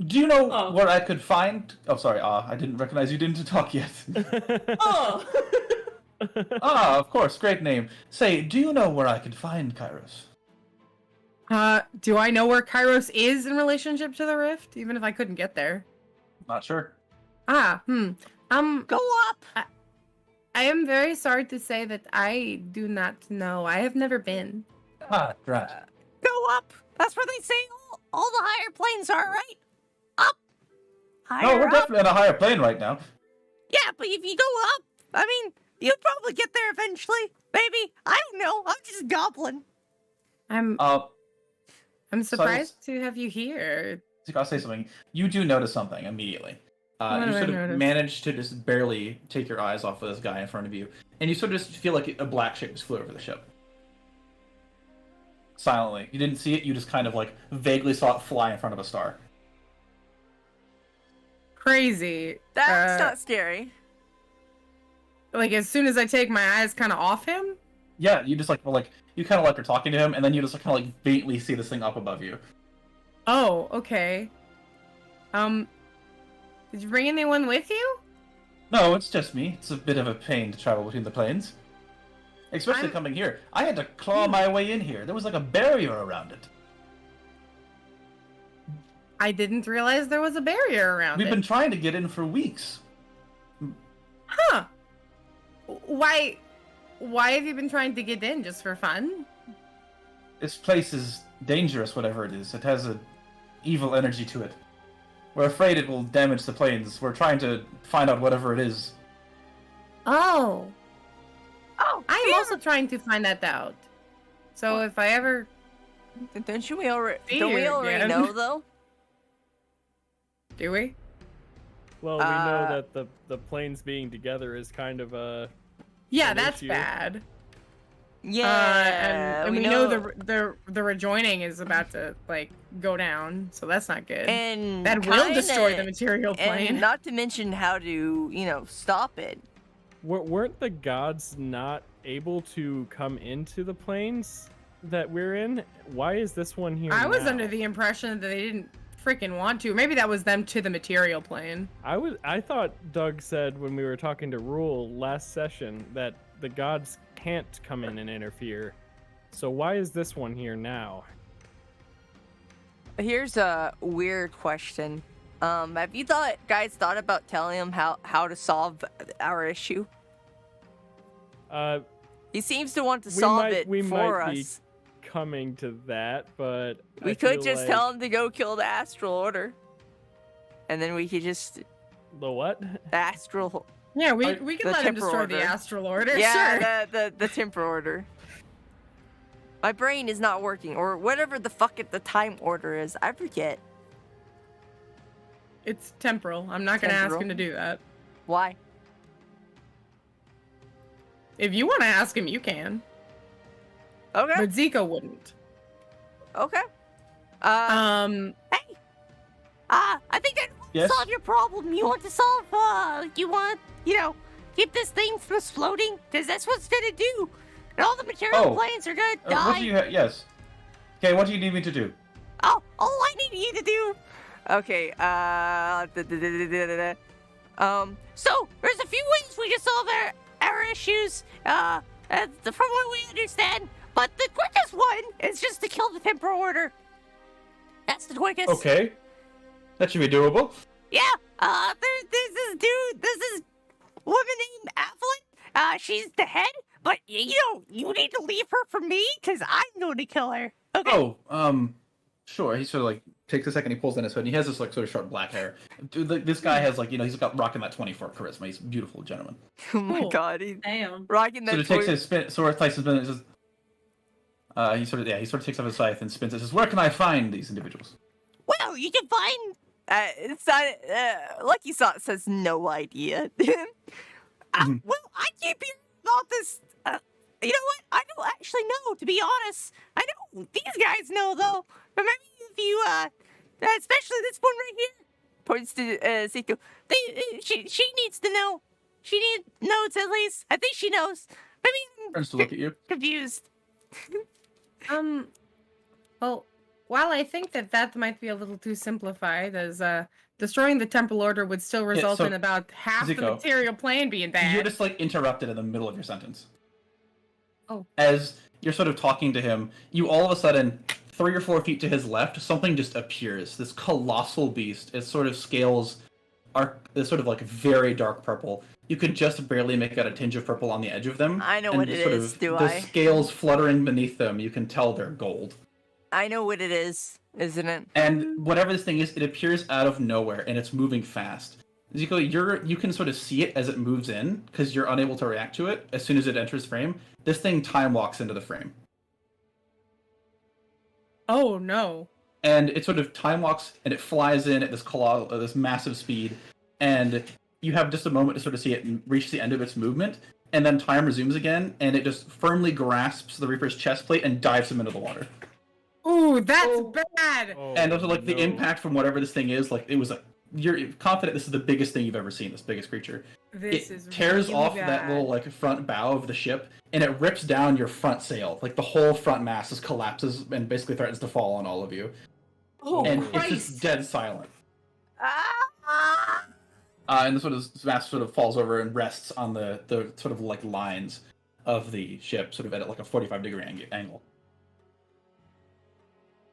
Do you know where I could find... Oh, sorry, I didn't recognize you didn't talk yet. Oh! Of course, great name. Say, do you know where I could find Kairos? Do I know where Kairos is in relationship to the rift, even if I couldn't get there? Not sure. Go up. I am very sorry to say that I do not know. I have never been. Right. Go up. That's where they say all the higher planes are, right? Up. Higher No, we're up. definitely on a higher plane right now. Yeah, but if you go up, I mean, you'll probably get there eventually. Maybe. I don't know. I'm just a goblin. I'm So surprised to have you here. I'll say something. You do notice something immediately. What You do I sort of notice? manage to just barely take your eyes off of this guy in front of you, and you sort of just feel like a black shape just flew over the ship. Silently. You didn't see it, you just kind of like vaguely saw it fly in front of a star. Crazy. That's not scary. Like as soon as I take my eyes kind of off him. Yeah, you just you kind of are talking to him, and then you just kind of faintly see this thing up above you. Oh, okay. Did you bring anyone with you? No, it's just me. It's a bit of a pain to travel between the planes. Especially coming here. I had to claw my way in here. There was a barrier around it. I didn't realize there was a barrier around We've it. been trying to get in for weeks. Huh. Why have you been trying to get in? Just for fun? This place is dangerous, whatever it is. It has an evil energy to it. We're afraid it will damage the planes. We're trying to find out whatever it is. Oh. Oh, I'm also trying to find that out. So if I ever... Don't we already Fear again. know, though? Do we? Well, we know that the planes being together is kind of a Yeah, an that's issue. bad. Yeah, and we know the rejoining is about to go down, so that's not good. and That will destroy the kinda- material plane. And not to mention how to, stop it. Weren't the gods not able to come into the planes that we're in? Why is this one here? I was now? under the impression that they didn't freaking want to. Maybe that was them to the material plane. I thought Doug said when we were talking to Rule last session that the gods can't come in and interfere. So why is this one here now? Here's a weird question. Have you guys thought about telling him how to solve our issue? He seems to want to solve it for us. Coming to that, but We could just tell him to go kill the Astral Order. And then we could just... the what? Astral... Yeah, we The can let him Temporal destroy Order. the Astral Order, sure. Yeah, the Temporal Order. My brain is not working, or whatever the fuck the Time Order is. I forget. It's temporal. I'm not going to ask Temporal? him to do that. Why? If you want to ask him, you can. Okay. But Zico wouldn't. Okay. Hey! I think that Yes? solve your problem. You want to solve, you want, keep this thing from floating? Because that's what's gonna do. And all the material Oh. planes are gonna What die. do you yes. Okay, what do you need me to do? Oh, all I need you to do. Okay, so there's a few ways we can solve our issues, from what we understand. But the quickest one is just to kill the Temporal Order. That's the quickest. Okay. That should be doable. Yeah, there's this woman named Evelyn. She's the head, but you need to leave her for me, because I'm going to kill her. Okay. Oh, sure. He sort of takes a second, he pulls in his hood, and he has this sort of short black hair. Dude, this guy has he's got rocking that 24 charisma. He's a beautiful gentleman. Oh my Cool. god, he's Damn. rocking So that he takes his spin, sort of takes his spin, and says, he sort of takes off his scythe and spins it. Says, "Where can I find these individuals?" Well, you can find. It's not. Lucky Sot says no idea. Well, I can't be about this. You know what? I don't actually know, to be honest. I know these guys know though. But maybe if you, especially this one right here, points to Zico. She needs to know. She knows at least. I think she knows. Maybe Turns to look at you. confused. Well, while I think that might be a little too simplified, as destroying the Temple Order would still result so, in about half the Zico, material plane being bad. You're just interrupted in the middle of your sentence. Oh. As you're sort of talking to him, you all of a sudden, 3 or 4 feet to his left, something just appears. This colossal beast. Its sort of scales are this sort of very dark purple. You could just barely make out a tinge of purple on the edge of them. I know and what it sort is, of do the I? scales fluttering beneath them, you can tell they're gold. I know what it is, isn't it? And whatever this thing is, it appears out of nowhere, and it's moving fast. Zico, you can sort of see it as it moves in, because you're unable to react to it as soon as it enters frame. This thing time walks into the frame. Oh no. And it sort of time walks, and it flies in at this massive speed, and you have just a moment to sort of see it reach the end of its movement, and then time resumes again, and it just firmly grasps the Reaper's chest plate and dives him into the water. Ooh, that's bad. Oh, And also, the no. impact from whatever this thing is, it was you're confident this is the biggest thing you've ever seen. This biggest creature. This It is tears really off bad. that little like front bow of the ship, and it rips down your front sail. Like the whole front mast just collapses and basically threatens to fall on all of you. Oh, And Christ. it's just dead silent. Ah! And this mast sort of falls over and rests on the sort of like lines of the ship, sort of at like a 45-degree angle.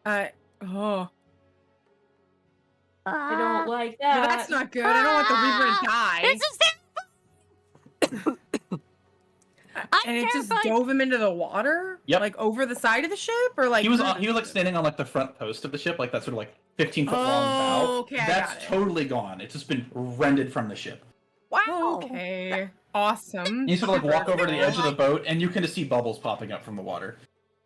Oh. I don't like Well, that. that's not good. I don't want the Reaper to die. This is And it just dove him into the water? Yep. Like over the side of the ship? Or like He was like standing on like the front post of the ship, like that sort of like 15-foot long bow. Okay, I That's got it. totally gone. It's just been rended from the ship. wow. Okay. Awesome. You sort of like walk over to the edge of the boat, and you can just see bubbles popping up from the water.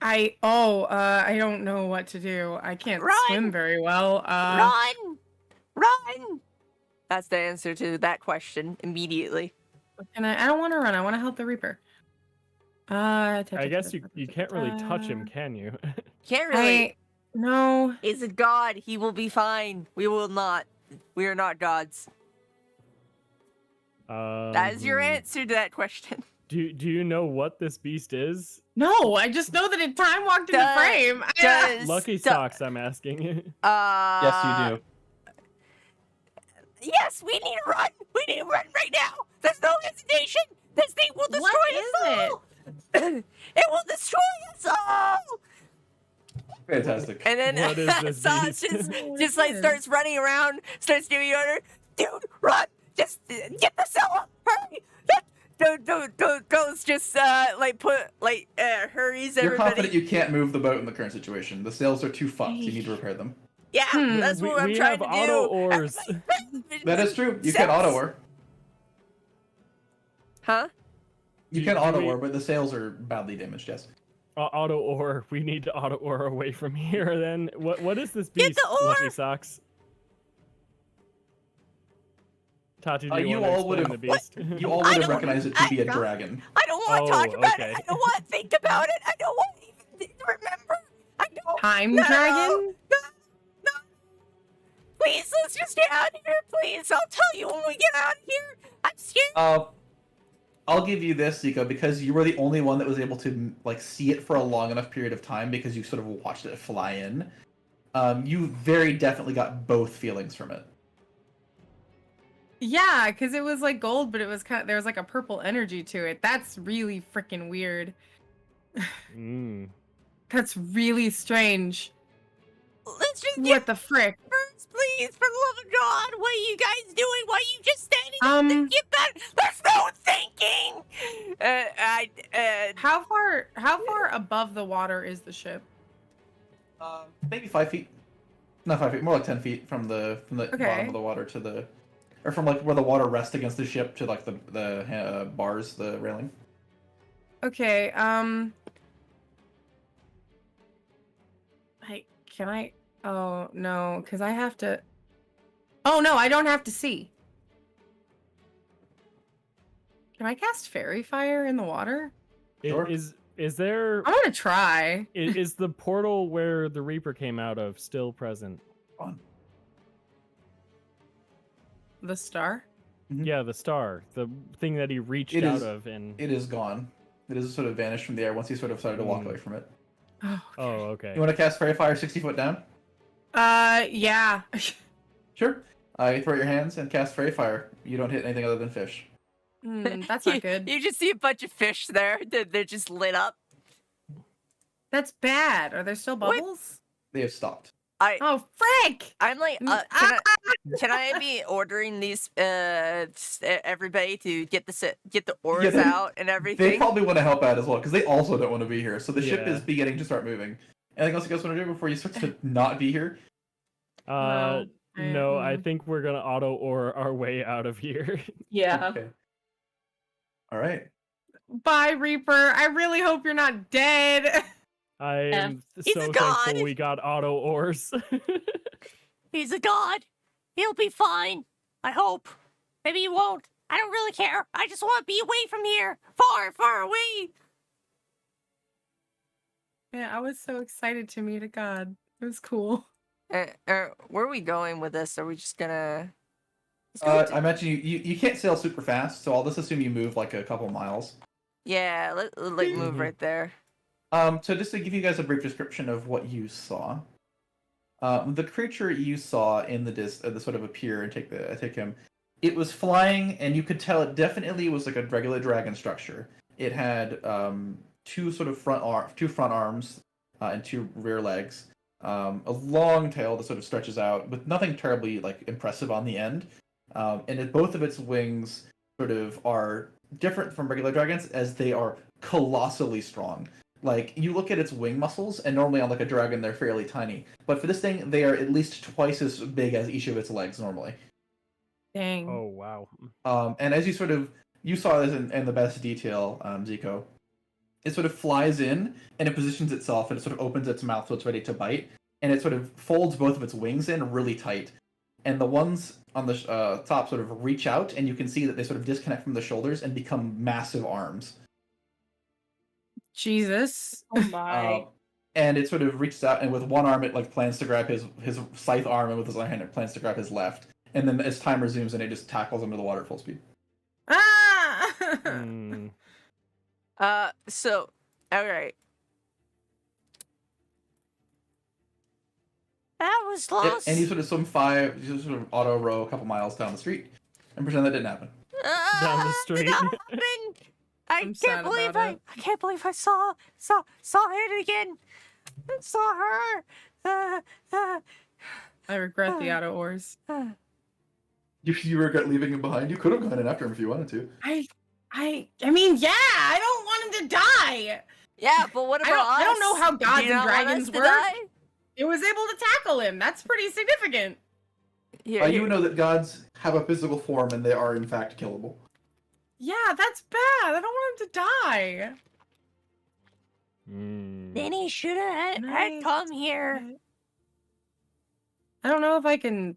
I don't know what to do. I can't Run! swim very well. Run! Run! That's the answer to that question immediately. And I don't want to run. I want to help the Reaper. I guess you can't really touch him, can you? Can't really. No. Is a god. He will be fine. We will not. We are not gods. That is your answer to that question. Do you know what this beast is? No, I just know that it time walked into Does- frame. Does Lucky Socks, I'm asking. Yes, you do. Yes, we need to run. We need to run right now. There's no hesitation. This thing will destroy What us is all. It will destroy us all. Fantastic. And then What is this Sauce beast? just like starts running around, starts giving order. Dude, run! Just get the cell up. Hurry! Don't goes just hurries You're everybody. confident you can't move the boat in the current situation. The sails are too fucked. You need to repair them. Yeah, that's what I'm we trying have to auto do. oars. That is true. You can auto oar. Huh? You Do- can do auto we- oar, but the sails are badly damaged. Yes. Auto oar. We need to auto oar away from here. Then what is this Get beast? the oar! Lucky Socks. Tati, do you You want to all would explain have. the beast? You all I would have don't- recognized it to be a dragon. I don't want to Oh, talk about okay. it. I don't want to think about it. I don't want to even remember. I don't. Time No. dragon? No. Please, let's just get out of here, please. I'll tell you when we get out of here. I'm scared. I'll give you this, Zico, because you were the only one that was able to like see it for a long enough period of time because you sort of watched it fly in. You very definitely got both feelings from it. Yeah, because it was like gold, but it was there was like a purple energy to it. That's really freaking weird. Mm. That's really strange. Let's just get What the frick? first, please, for the love of God. What are you guys doing? Why are you just standing up and get that? There's no thinking. How far above the water is the ship? Maybe 5 feet. Not 5 feet, more like 10 feet from the Okay. bottom of the water to the, or from like where the water rests against the ship to like the bars, the railing. Okay, can I? Oh, no, because I have to... Oh, no, I don't have to see. Can I cast Fairy Fire in the water? Sure. Is there I'm gonna try. is the portal where the Reaper came out of still present? On. The star? Yeah, the star, the thing that he reached It out is- of, and It is gone. It is sort of vanished from the air once he sort of started to walk Hmm. away from it. Oh, oh, okay. You want to cast Fairy Fire 60 foot down? yeah. Sure. You throw your hands and cast Fairy Fire. You don't hit anything other than fish. That's not good. You just see a bunch of fish there. They're just lit up. That's bad. Are there still bubbles? They have stopped. Oh, frick! I'm like, can I be ordering these everybody to get the oars they- out and everything? They probably want to help out as well because they also don't want to be here. So the ship Yeah. is beginning to start moving. Anything else you guys want to do before you start to not be here? No, I think we're gonna auto oar our way out of here. Yeah. Okay. All right. Bye, Reaper. I really hope you're not dead. I am He's so a god. thankful we got auto oars. He's a god. He'll be fine. I hope. Maybe he won't. I don't really care. I just want to be away from here. Far, far away. Yeah, I was so excited to meet a god. It was cool. Where are we going with this? Are we just gonna... I imagine you can't sail super fast, so I'll just assume you move like a couple miles. Yeah, like move Mhm. right there. So just to give you guys a brief description of what you saw, the creature you saw in the sort of appear and take him, it was flying, and you could tell it definitely was like a regular dragon structure. It had two front arms and two rear legs, a long tail that sort of stretches out, with nothing terribly like impressive on the end, both of its wings sort of are different from regular dragons as they are colossally strong. Like, you look at its wing muscles, and normally on like a dragon they're fairly tiny, but for this thing they are at least twice as big as each of its legs normally. Dang. Oh wow. And as you saw this in the best detail, Zico, it sort of flies in and it positions itself and it sort of opens its mouth so it's ready to bite, and it sort of folds both of its wings in really tight, and the ones on the top sort of reach out, and you can see that they sort of disconnect from the shoulders and become massive arms. Jesus. Oh my. And it sort of reaches out, and with one arm it like plans to grab his scythe arm, and with his other hand it plans to grab his left. And then as time resumes, and it just tackles him to the water at full speed. Ah! Mm. So, alright. That was lost. And you sort of you sort of auto row a couple miles down the street, and pretend that didn't happen. Down the street. Did that happen? I I'm sad can't believe about it. I can't believe I saw it again. Saw her. I regret the auto oars. You regret leaving him behind. You could have gone in after him if you wanted to. I mean, yeah, I don't want him to die. Yeah, but what about I don't us? know how Do gods you and not want dragons us to work. die? It was able to tackle him. That's pretty significant. Here, You know that gods have a physical form, and they are in fact killable. Yeah, that's bad. I don't want him to die. Mm. Then he should have had Nice. come here. I don't know if I can.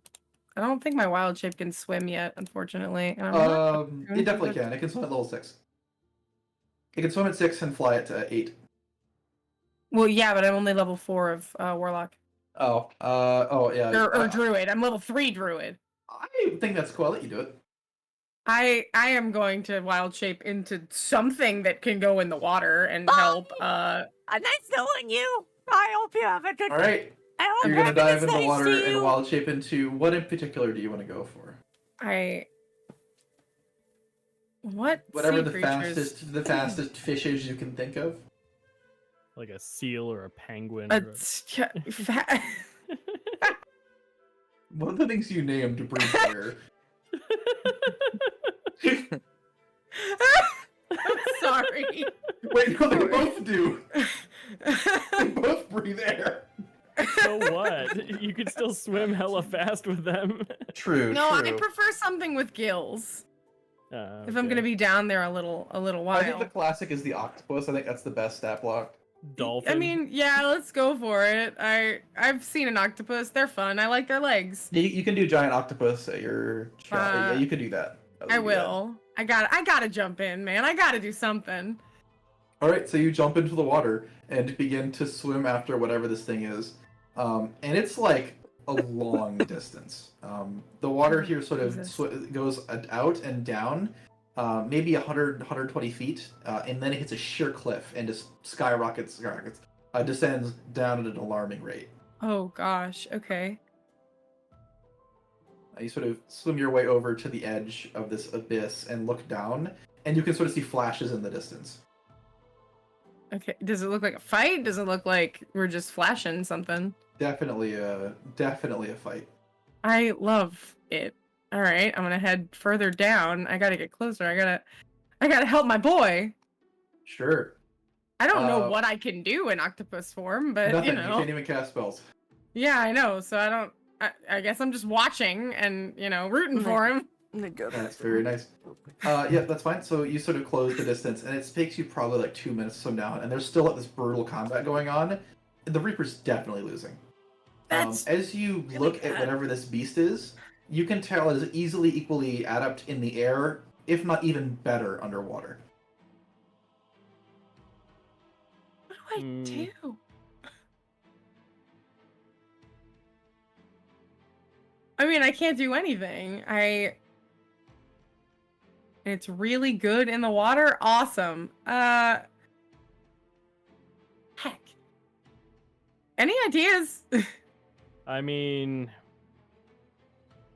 I don't think my wild shape can swim yet, unfortunately. And I'm not It definitely can. It can swim at level 6. It can swim at 6 and fly at 8. Well, yeah, but I'm only level 4 of warlock Yeah. or druid. I'm level 3 druid. I think that's cool. I'll let you do it. I am going to wild shape into something that can go in the water and help. Nice knowing you. I hope you have a good. All right. I hope You're gonna dive into nice water to and you. wild shape into what in particular do you want to go for? What? Whatever sea the creatures? fastest fish is you can think of. Like a seal or a penguin. A or One of the things you named breathe air. I'm sorry. Wait, no, they both do. They both breathe air. So what? You could still swim hella fast with them. True. No, true. I prefer something with gills. If I'm Okay. gonna be down there a little while. I think the classic is the octopus. I think that's the best stat block. Dolphin. I mean, yeah, let's go for it. I've seen an octopus. They're fun. I like their legs. You can do giant octopus at your shot. Yeah, Uh, you could do that. I will. I gotta jump in, man. I gotta do something. All right, so you jump into the water and begin to swim after whatever this thing is, and it's like a long distance. The water here sort of Jesus. goes out and down, maybe 100, 120 feet, and then it hits a sheer cliff and just skyrockets, descends down at an alarming rate. Oh gosh. Okay. You sort of swim your way over to the edge of this abyss and look down, and you can sort of see flashes in the distance. Okay. Does it look like a fight? Does it look like we're just flashing something? Definitely a fight. I love it. All right, I'm gonna head further down. I gotta get closer. I gotta help my boy. Sure. I don't know Uh, what I can do in octopus form, but Nothing. you You know. can't even cast spells. Yeah, I know. So I don't. I guess I'm just watching and rooting for him. That's very nice. Yeah, that's fine. So you sort of close the distance, and it takes you probably like 2 minutes to swim down, and there's still like this brutal combat going on. The Reaper's definitely losing. That's As you really look at bad. whatever this beast is, you can tell it is easily equally adept in the air, if not even better underwater. What do I Hmm. do? I mean, I can't do anything. It's really good in the water. Awesome. Heck. Any ideas? I mean,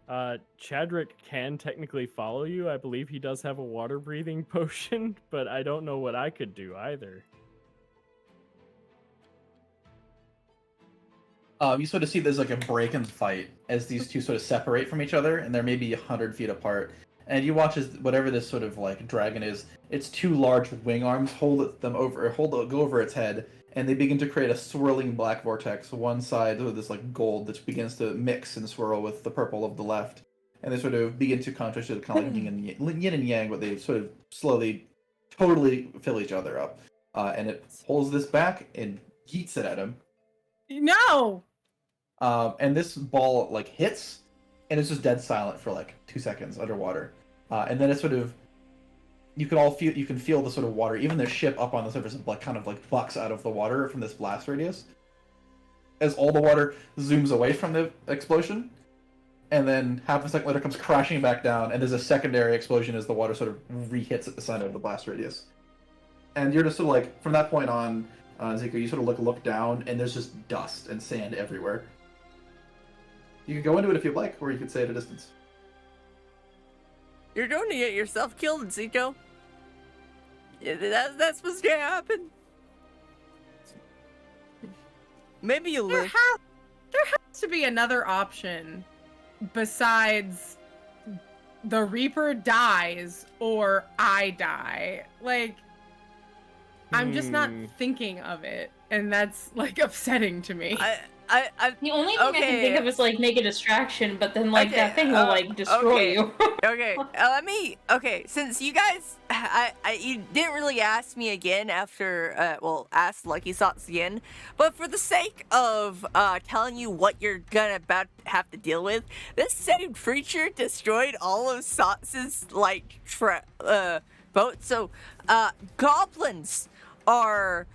Chadrick can technically follow you. I believe he does have a water breathing potion, but I don't know what I could do either. You sort of see there's like a break in the fight as these two sort of separate from each other, and they're maybe 100 feet apart. And you watch as whatever this sort of like dragon is, its two large wing arms go over its head, and they begin to create a swirling black vortex. One side with this like gold that begins to mix and swirl with the purple of the left, and they sort of begin to contrast to kind of like yin and yang, but they sort of slowly, totally fill each other up. And it pulls this back and yeets it at him. No. And this ball like hits, and it's just dead silent for like 2 seconds underwater, and then it sort of you can feel the sort of water, even the ship up on the surface, like kind of like bucks out of the water from this blast radius, as all the water zooms away from the explosion, and then half a second later comes crashing back down, and there's a secondary explosion as the water sort of re-hits at the center of the blast radius, and you're just sort of like from that point on, Zico, you sort of look down, and there's just dust and sand everywhere. You can go into it if you'd like, or you could stay at a distance. You're going to get yourself killed, Zico. Yeah, that's what's gonna happen. Maybe you There live. has to be another option besides the Reaper dies or I die. Like, I'm just not thinking of it, and that's like upsetting to me. The only thing I can think Okay. of is like make a distraction, but then like Okay, that thing will like destroy okay. you. Okay, since you guys, you didn't really ask me again after, ask Lucky Socks again, but for the sake of, telling you what you're gonna about to have to deal with, this same creature destroyed all of Socks's, like, boats, so, goblins are,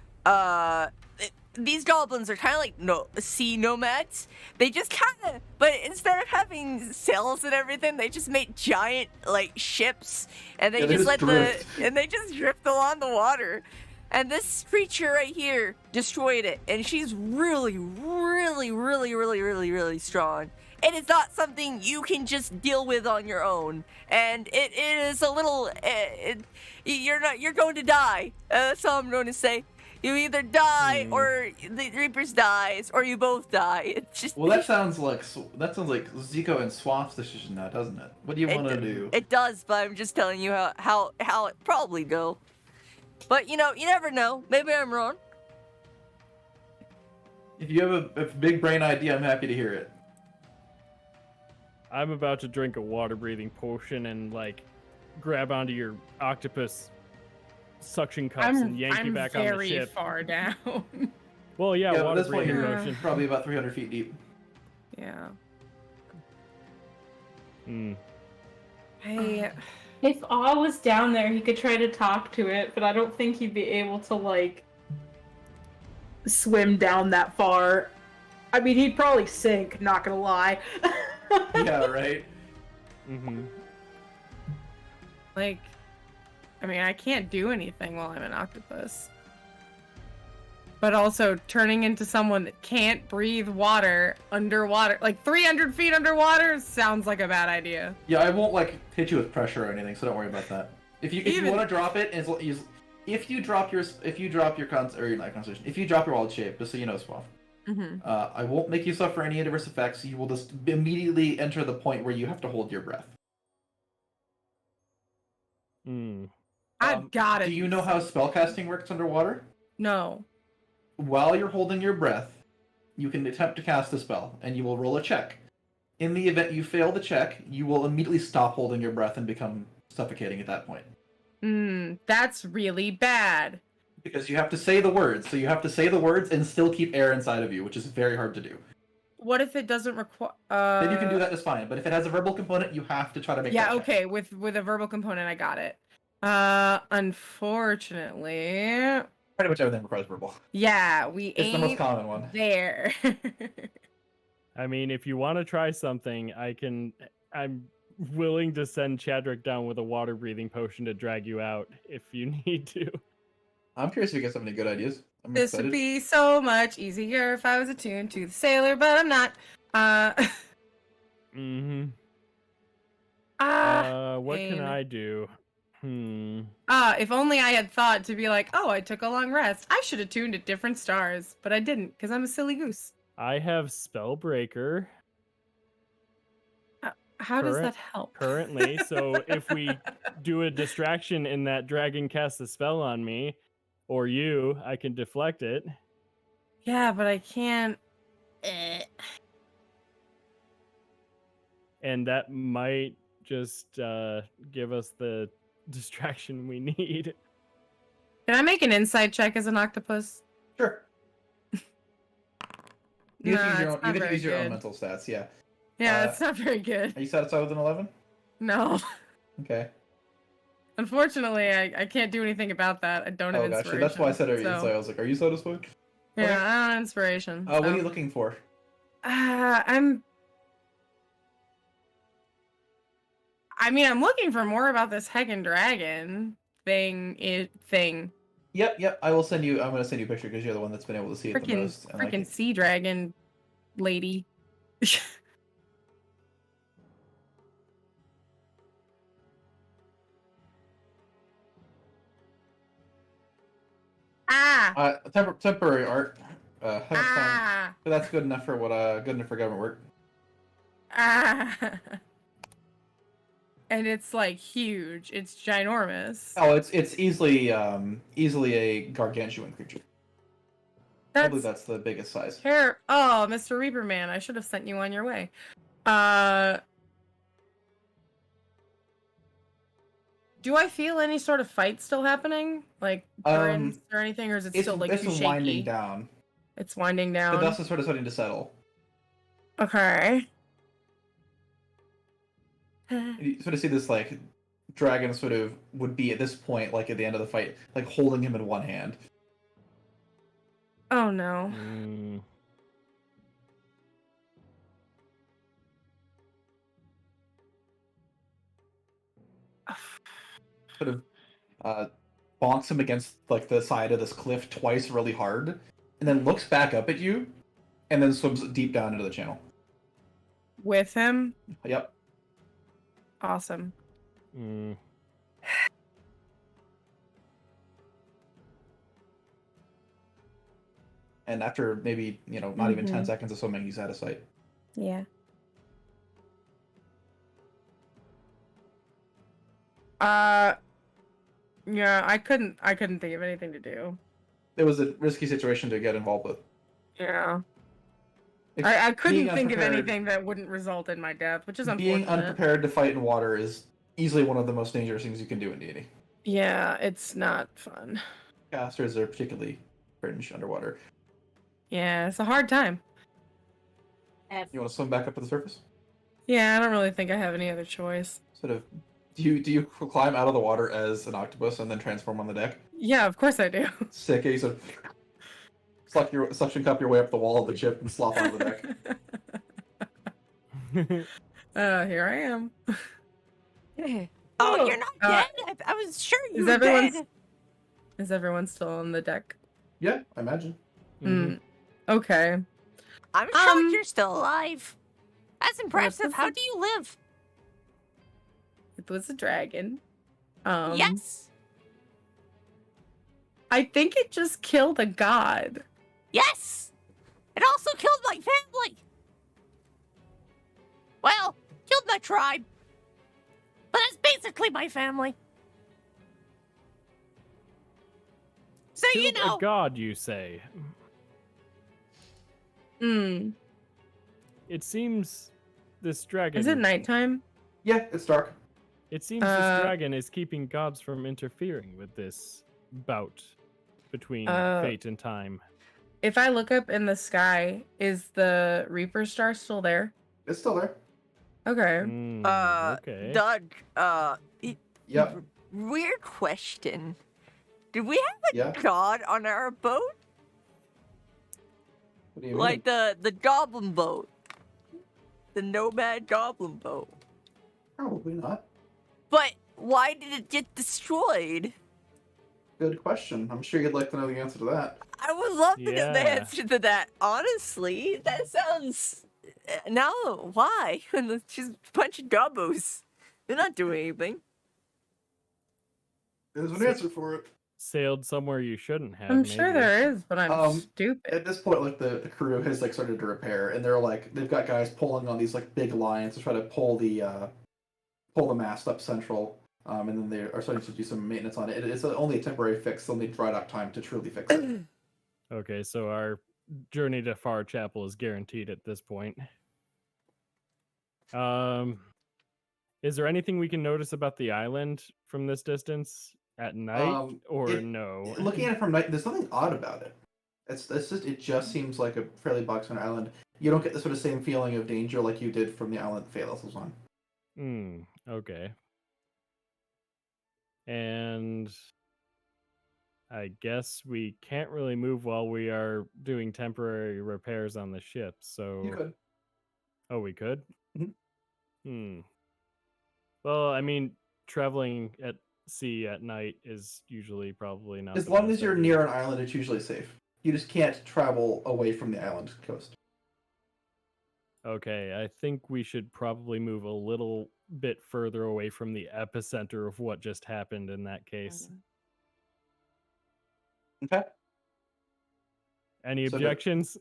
these goblins are kind of like sea nomads. They just kind of, but instead of having sails and everything, they just make giant like ships, and they just let drift. they just drift along the water. And this creature right here destroyed it, and she's really, really, really, really, really, really strong. It is not something you can just deal with on your own, and it is a little. You're going to die. That's all I'm going to say. You either die, or the Reapers dies, or you both die. It's just. Well, that sounds like Zico and Swamp's decision now, doesn't it? What do you want to do? It does, but I'm just telling you how it probably go. But you know, you never know. Maybe I'm wrong. If you have a big brain idea, I'm happy to hear it. I'm about to drink a water breathing potion and like grab onto your octopus suction cups and yank you back on the very ship. far down. Well, yeah, At water this point, breathing you're potion. probably about 300 feet deep. Yeah. Hmm. If Aw was down there, he could try to talk to it, but I don't think he'd be able to like swim down that far. I mean, he'd probably sink. Not gonna lie. Yeah, right. Mm-hmm. Like, I mean, I can't do anything while I'm an octopus. But also, turning into someone that can't breathe water underwater, like 300 feet underwater, sounds like a bad idea. Yeah, I won't like hit you with pressure or anything, so don't worry about that. If you want to drop it, if you drop your wild shape, just so you know, Swamp. Mm-hmm. I won't make you suffer any adverse effects. You will just immediately enter the point where you have to hold your breath. Hmm. I've got it. Do you know how spellcasting works underwater? No. While you're holding your breath, you can attempt to cast a spell, and you will roll a check. In the event you fail the check, you will immediately stop holding your breath and become suffocating at that point. That's really bad. Because you have to say the words. So you have to say the words and still keep air inside of you, which is very hard to do. What if it doesn't require? Then you can do that just fine. But if it has a verbal component, you have to try to make that check. Okay. With a verbal component, I got it. Unfortunately. Pretty much everything requires verbal. Yeah, It's the most common one. there. I mean, if you want to try something, I'm willing to send Chadrick down with a water breathing potion to drag you out if you need to. I'm curious if you guys have any good ideas. I'm This would excited. be so much easier if I was attuned to the sailor, but I'm not. Mm-hmm. What can pain. I do? If only I had thought to be like, oh, I took a long rest. I should have tuned to different stars, but I didn't because I'm a silly goose. I have Spellbreaker How does that help? currently, so if we do a distraction in that dragon casts a spell on me, or you, I can deflect it. Yeah, but I can't. And that might just give us the distraction we need. Can I make an insight check as an octopus? Sure. You Nah, get to use your it's own, not you get to very use your own good. mental stats, yeah. Yeah, it's not very good. Are you satisfied with an 11? No. Okay. Unfortunately, I can't do anything about that. I don't have Oh, inspiration. gotcha. That's why I said it. so- So I was like, are you satisfied? Yeah, Okay. I don't have inspiration. What are so- you looking for? I'm looking for more about this heckin' dragon thing. Yep. I'm gonna send you a picture because you're the one that's been able to see it the most. and I Freaking can- sea dragon lady. Temporary art. Haven't found- Ah! but that's good enough for government work. Ah! And it's like huge. It's ginormous. Oh, it's easily a gargantuan creature. I believe that's the biggest size. Oh, Mr. Reaper Man, I should have sent you on your way. Do I feel any sort of fight still happening? Like currents or anything, or is it still like too shaky? Winding down. It's winding down. The dust is sort of starting to settle. Okay. You sort of see this like dragon sort of would be at this point, like at the end of the fight, like holding him in one hand. Oh no. Sort of bonks him against like the side of this cliff twice really hard, and then looks back up at you, and then swims deep down into the channel. With him? Yep. Awesome. And after maybe, not even 10 seconds of swimming, he's out of sight. Yeah. Yeah, I couldn't think of anything to do. It was a risky situation to get involved with. Yeah. If I couldn't being think of unprepared- anything that wouldn't result in my death, which is Being unfortunate. unprepared to fight in water is easily one of the most dangerous things you can do in D&D. Yeah, it's not fun. Casters are particularly cringe underwater. Yeah, it's a hard time. You want to swim back up to the surface? Yeah, I don't really think I have any other choice. Sort of. Do you climb out of the water as an octopus and then transform on the deck? Yeah, of course I do. Sick. You sort of suction cup your way up the wall of the ship and slop onto the deck. Here I am. Oh, you're not dead? I was sure you were dead. Is everyone still on the deck? Yeah, I imagine. Okay. I'm shocked you're still alive. That's impressive. this How is- do you live? It was a dragon. Yes. I think it just killed a god. Yes. It also killed my family. Well, killed my tribe. But it's basically my family. So, you Killed know. a god, you say? It seems this dragon... Is it nighttime? Yeah, it's dark. It seems this dragon is keeping gods from interfering with this bout between fate and time. If I look up in the sky, is the Reaper star still there? It's still there. Okay. Okay. Doug, Yep. weird question. Do we have a Yeah. god on our boat? What do you mean? Like the goblin boat. The nomad goblin boat. Probably not. But why did it get destroyed? Good question. I'm sure you'd like to know the answer to that. I would love to know the Yeah. answer to that. Honestly, that sounds. No, why? She's punching gobos. They're not doing anything. There's an So- answer for it. Sailed somewhere you shouldn't have. I'm sure maybe. there is, but I'm Um, stupid. At this point, like the crew has like started to repair, and they're like they've got guys pulling on these like big lines to try to pull the mast up central. And then they are starting to do some maintenance on it. It's only a temporary fix. They'll need dry dock time to truly fix it. Okay, so our journey to Far Chapel is guaranteed at this point. Is there anything we can notice about the island from this distance at night, or no? Looking at it from night, there's nothing odd about it. It just seems like a fairly boxed island. You don't get the sort of same feeling of danger like you did from the island Phalos was on. Okay. And I guess we can't really move while we are doing temporary repairs on the ship, so... You could. Oh, we could? Mhm. Well, I mean, traveling at sea at night is usually probably not As the long best as you're idea. near an island, it's usually safe. You just can't travel away from the island coast. Okay, I think we should probably move a little bit further away from the epicenter of what just happened in that case. Okay. Any So the- objections?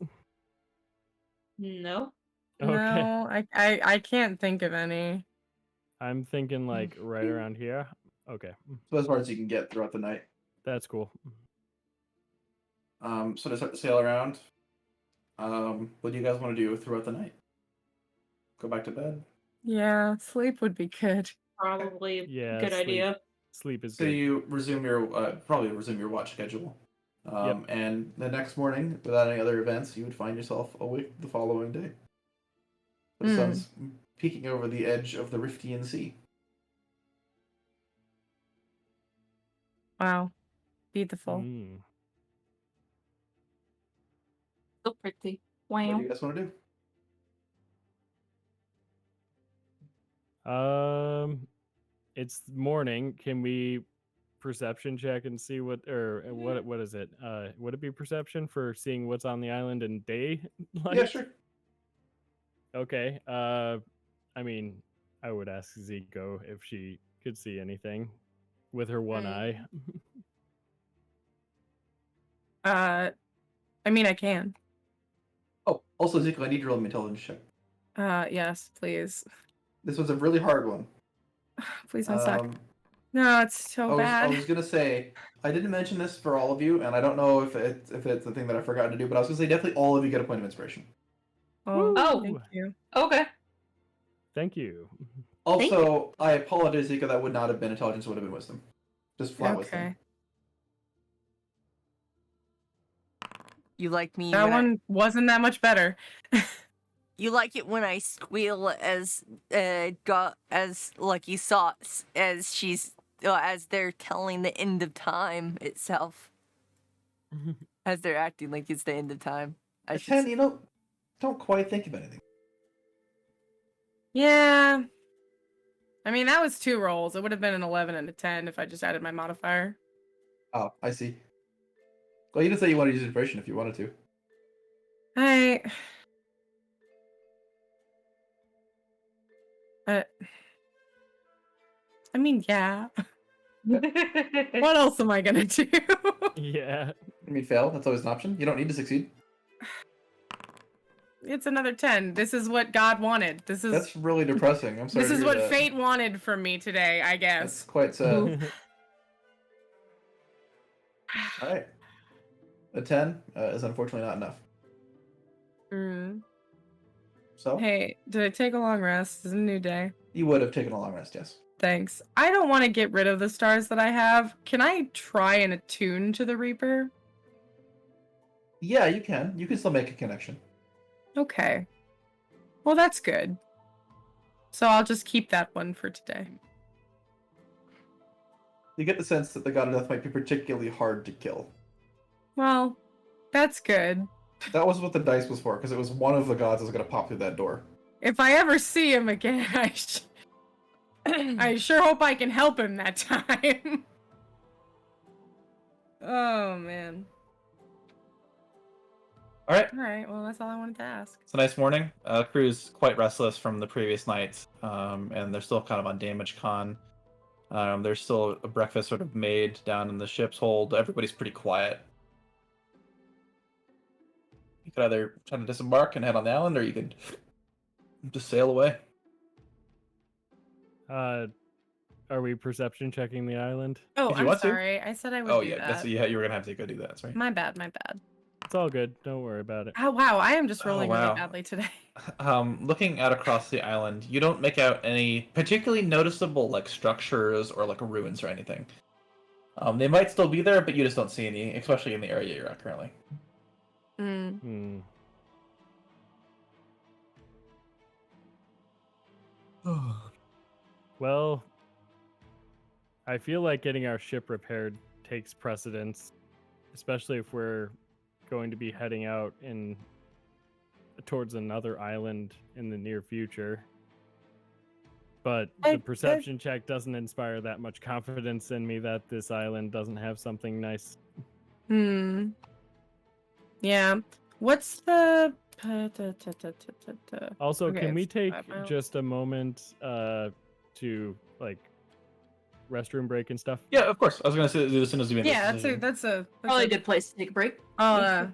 No. Okay. No, I can't think of any. I'm thinking like right around here. Okay, So as far as you can get throughout the night. that's cool. So to start to sail around, what do you guys want to do throughout the night? Go back to bed? Yeah, sleep would be good. Probably Yeah, good sleep. idea. Sleep is So good. you resume your probably resume your watch schedule, Yep. and the next morning, without any other events, you would find yourself awake the following day. The sun's peeking over the edge of the Riftian Sea. Wow. Beautiful. So pretty. What Wow. do you guys want to do? It's morning. Can we perception check and see what, or what is it? Would it be perception for seeing what's on the island in day light? Yeah, sure. Okay. I mean, I would ask Zico if she could see anything with her one eye. I mean, I can. Oh, also, Zico, I need your roll an intelligence check. Yes, please. This was a really hard one. Please don't suck. No, it's so I bad. was gonna say I didn't mention this for all of you, and I don't know if it's a thing that I've forgotten to do, but I was gonna say definitely all of you get a point of inspiration. Oh, Woo! thank you. Okay. Thank you. Also, I apologize, Zico. That would not have been intelligence; it would have been wisdom. Just flat wisdom. Okay. You like me? That when one wasn't that much better. You like it when I squeal as like you saw as she's as they're telling the end of time itself, as they're acting like it's the end of time. I should Ten, you know, don't quite think of anything. Yeah. I mean, that was 2 rolls. It would have been an 11 and a 10 if I just added my modifier. Oh, I see. Well, you didn't say you wanted to use inspiration if you wanted to. I mean, yeah. What else am I gonna do? Yeah. I mean, fail. That's always an option. You don't need to succeed. It's another 10. This is what God wanted. This is That's really depressing. I'm sorry. this to is hear what that. fate wanted from me today, I That's guess. quite sad. All right. A 10 is unfortunately not enough. Mm. So Hey, did I take a long rest? It's a new day. you would have taken a long rest, yes. Thanks. I don't want to get rid of the stars that I have. Can I try and attune to the Reaper? Yeah, you can. You can still make a connection. Okay. Well, that's good. So I'll just keep that one for today. You get the sense that the God of Death might be particularly hard to kill. Well, that's good. That was what the dice was for, because it was one of the gods that was going to pop through that door. If I ever see him again, I sure hope I can help him that time. Oh man. All right. All right. Well, that's all I wanted to ask. It's a nice morning. Crew's quite restless from the previous nights, and they're still kind of on damage con. There's still a breakfast sort of made down in the ship's hold. Everybody's pretty quiet. You could either try to disembark and head on the island, or you could just sail away. Are we perception checking the island? Oh, If you I'm want to. sorry. I said I would Oh do yeah, that. that's you were gonna have to go do that. Sorry. My bad. My bad. It's all good. Don't worry about it. Oh wow, I am just rolling wow. really badly today. Looking out across the island, you don't make out any particularly noticeable like structures or like ruins or anything. They might still be there, but you just don't see any, especially in the area you're at currently. Mm. Well, I feel like getting our ship repaired takes precedence, especially if we're going to be heading out towards another island in the near future. But the perception check doesn't inspire that much confidence in me that this island doesn't have something nice. Yeah. What's the Also, Okay, can we it's take 5 miles. just a moment to like restroom break and stuff? Yeah, of course. I was gonna say as soon as you made Yeah, this that's decision. Probably a good place to take a break. I'll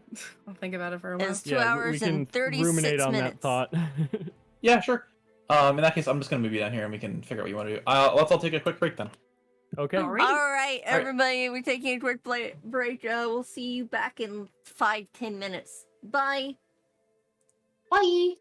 think about it for a while. It's 2 hours we can and 36 ruminate on minutes. that thought. Yeah, sure. In that case, I'm just gonna move you down here, and we can figure out what you want to do. Let's all take a quick break then. Okay. All All right. right, everybody, we're taking a quick break. We'll see you back in 5-10 minutes. Bye. Bye.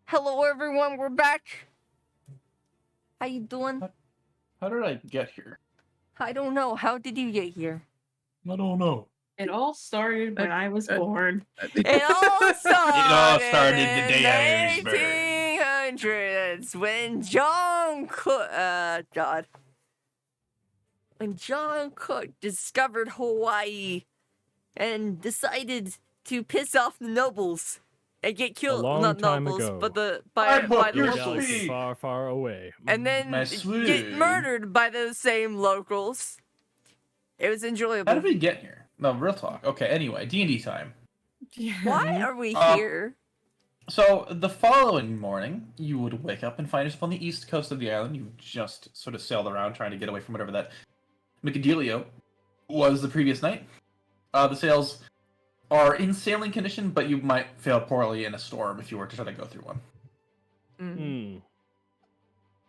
Hello, everyone. We're back. How you doing? How did I get here? I don't know. How did you get here? I don't know. It all started when I was born. It all started the in day I was the born. 1800s when when John Cook discovered Hawaii and decided to piss off the nobles and get killed. long Not time nobles, ago. but I by hope the you're A locals. galaxy sweet. far, far away. And then My get sweet. murdered by those same locals. It was enjoyable. How did we get here? No, real talk. Okay, anyway, D&D time. Why are we Um, here? So, the following morning, you would wake up and find yourself on the east coast of the island. You just sort of sailed around trying to get away from whatever that Micadelio was the previous night. The sails are in sailing condition, but you might fail poorly in a storm if you were to try to go through one. Hmm.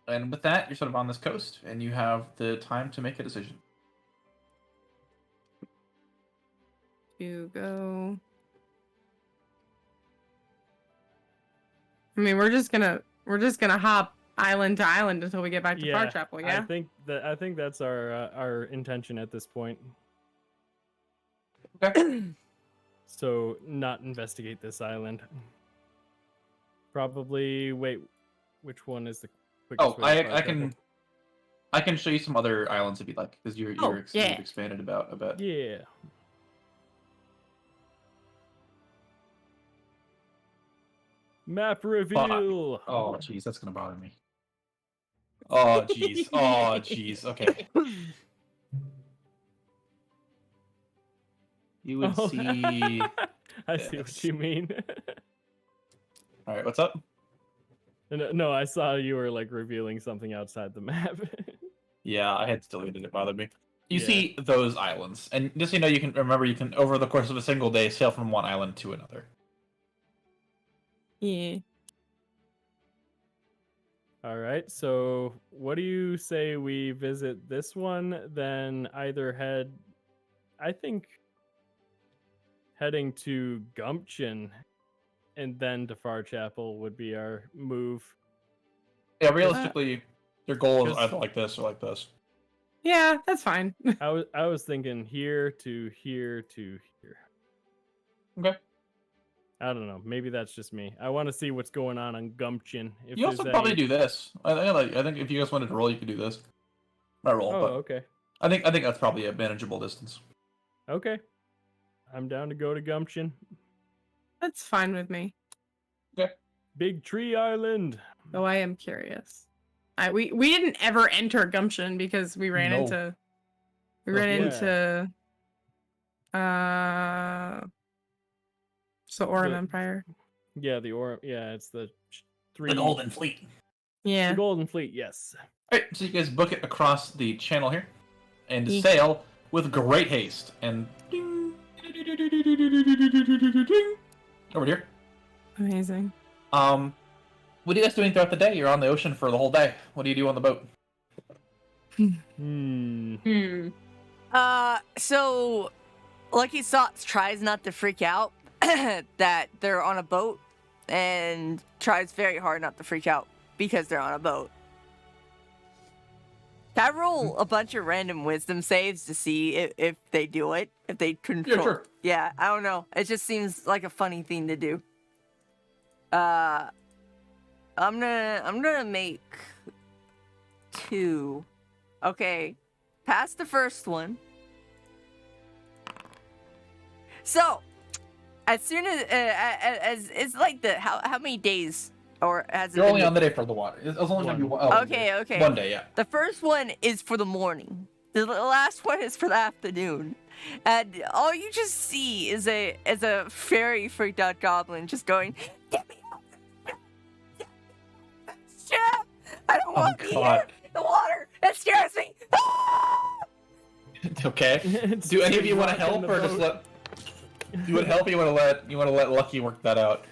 And with that, you're sort of on this coast, and you have the time to make a decision. You go. I mean, we're just gonna hop island to island until we get back to Yeah, Far Chapel. Yeah. I think that's our intention at this point. Okay. So not investigate this island. Probably wait. Which one is the quickest? Oh, way to I Far I can show you some other islands if you'd like, because you've yeah. expanded about a bit. Chapel? Yeah. Map reveal. Oh, jeez, that's gonna bother me. Oh, jeez. Oh, jeez. Okay. You would Oh. see. I see what you mean. All right, what's up? No, I saw you were like revealing something outside the map. Yeah, I had deleted it. It bothered me. You Yeah. see those islands, and just so you know, you can over the course of a single day sail from one island to another. Yeah. All right. So, what do you say we visit this one, then either I think heading to Gumption and then to Far Chapel would be our move. Yeah, realistically, your goal is 'cause- either like this or like this. Yeah, that's fine. I was thinking here to here to here. Okay. I don't know. Maybe that's just me. I want to see what's going on Gumption. If You also there's probably any- do this. I think if you guys wanted to roll, you could do this. Not roll, Oh, but okay. I think that's probably a manageable distance. Okay. I'm down to go to Gumption. That's fine with me. Big Tree Island. Though I am curious. We didn't ever enter Gumption because we ran No. into Oh, yeah. so Orem The- Empire. Yeah, it's the three The Golden Fleet. Yeah. The Golden Fleet, yes. All right, so you guys book it across the channel here, and Yeah. sail with great haste. And ding, over here. Amazing. What are you guys doing throughout the day? You're on the ocean for the whole day. What do you do on the boat? So Lucky Sots tries not to freak out that they're on a boat and tries very hard not to freak out because they're on a boat. Can I roll a bunch of random wisdom saves to see if they do it? If they control? Yeah, sure. Yeah, I don't know. It just seems like a funny thing to do. I'm gonna make 2. Okay, pass the first one. So, as soon as it's like how many days or has it You're been? only on the day for the water. It's only going to be one. Okay. One day, yeah. The first one is for the morning. The last one is for the afternoon. And all you just see is a very freaked out goblin just going, "Get me out! Shit! I don't want to be here! God. The water! It scares me!" Okay. Do any of you want to help, or just let? You would help? You want to let Lucky work that out?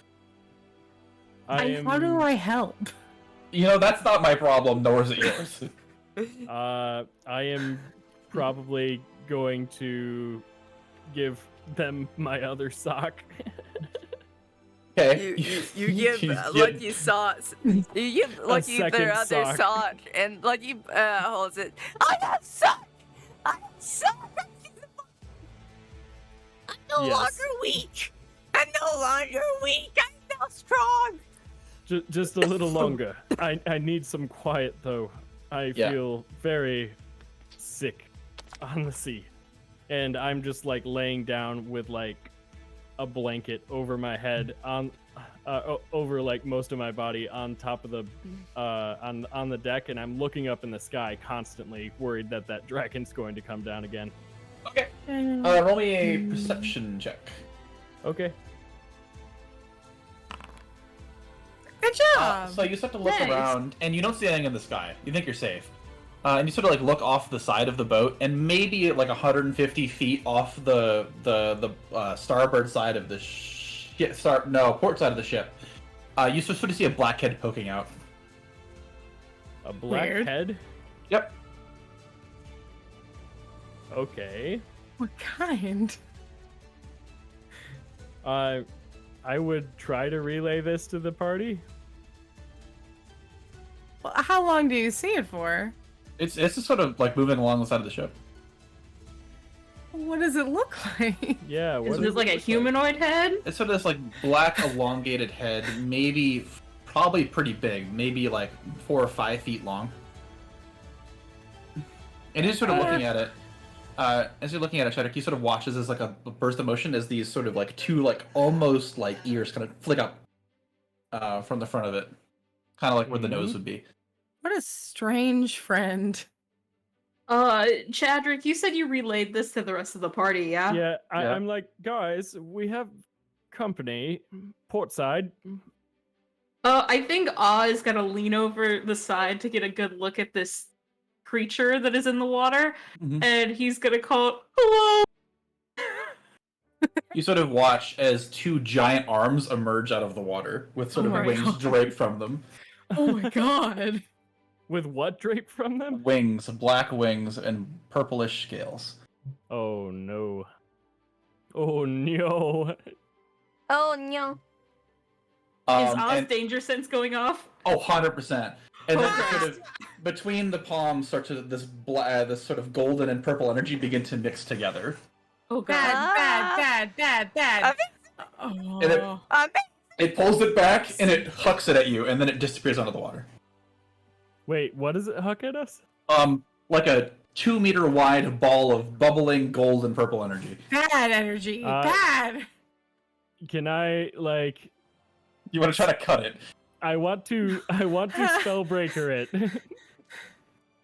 I am, How do I help? You know, that's not my problem, nor is it yours. I am probably going to give them my other sock. Okay. You give Lucky sauce. You give Lucky second their other sock. sock, and Lucky holds it. I have sock. I have sock. I'm no Yes. longer weak. I'm no longer weak. I'm now strong. Just a little longer. I need some quiet though. I Yeah. feel very sick on the sea, and I'm just like laying down with like a blanket over my head on over like most of my body on top of the on the deck, and I'm looking up in the sky constantly, worried that that dragon's going to come down again. Okay. Roll me a perception check. Okay. Good job. So you start to look Nice. around, and you don't see anything in the sky. You think you're safe. And you sort of like look off the side of the boat, and maybe like 150 feet off the starboard side of the ship. Port side of the ship. You sort of see a black head poking out. A black Weird. head. Yep. Okay. What kind? I would try to relay this to the party. Well, how long do you see it for? It's just sort of like moving along the side of the ship. What does it look like? Yeah. Is What this is like a humanoid head? It's sort of this like black elongated head, probably pretty big, maybe like 4 or 5 feet long. And he's sort of looking at it. As you're looking at it, Shadok, he sort of watches as like a burst of motion as these sort of like two like almost like ears kind of flick up from the front of it, kind of like where the nose would be. What a strange friend. Chadrick, you said you relayed this to the rest of the party, yeah? Yeah, Yeah. I'm like, guys, we have company, portside. I think is gonna lean over the side to get a good look at this creature that is in the water, Mhm. and he's gonna call, hello! You sort of watch as two giant arms emerge out of the water with sort Oh of my wings God. draped from them. Oh my god. With what draped from them? Wings, black wings, and purplish scales. Oh no. Oh no. Oh no. Is Um, Oz and- danger sense going off? Oh, 100%. And then Okay. sort of between the palms, start to this sort of golden and purple energy begin to mix together. Oh god. Bad. And it- Oh. It pulls it back and it hucks it at you, and then it disappears under the water. Wait, what does it huck at us? Like a 2-meter wide ball of bubbling gold and purple energy. Bad energy. Bad. Can I like You want to try to cut it? I want to spellbreaker it.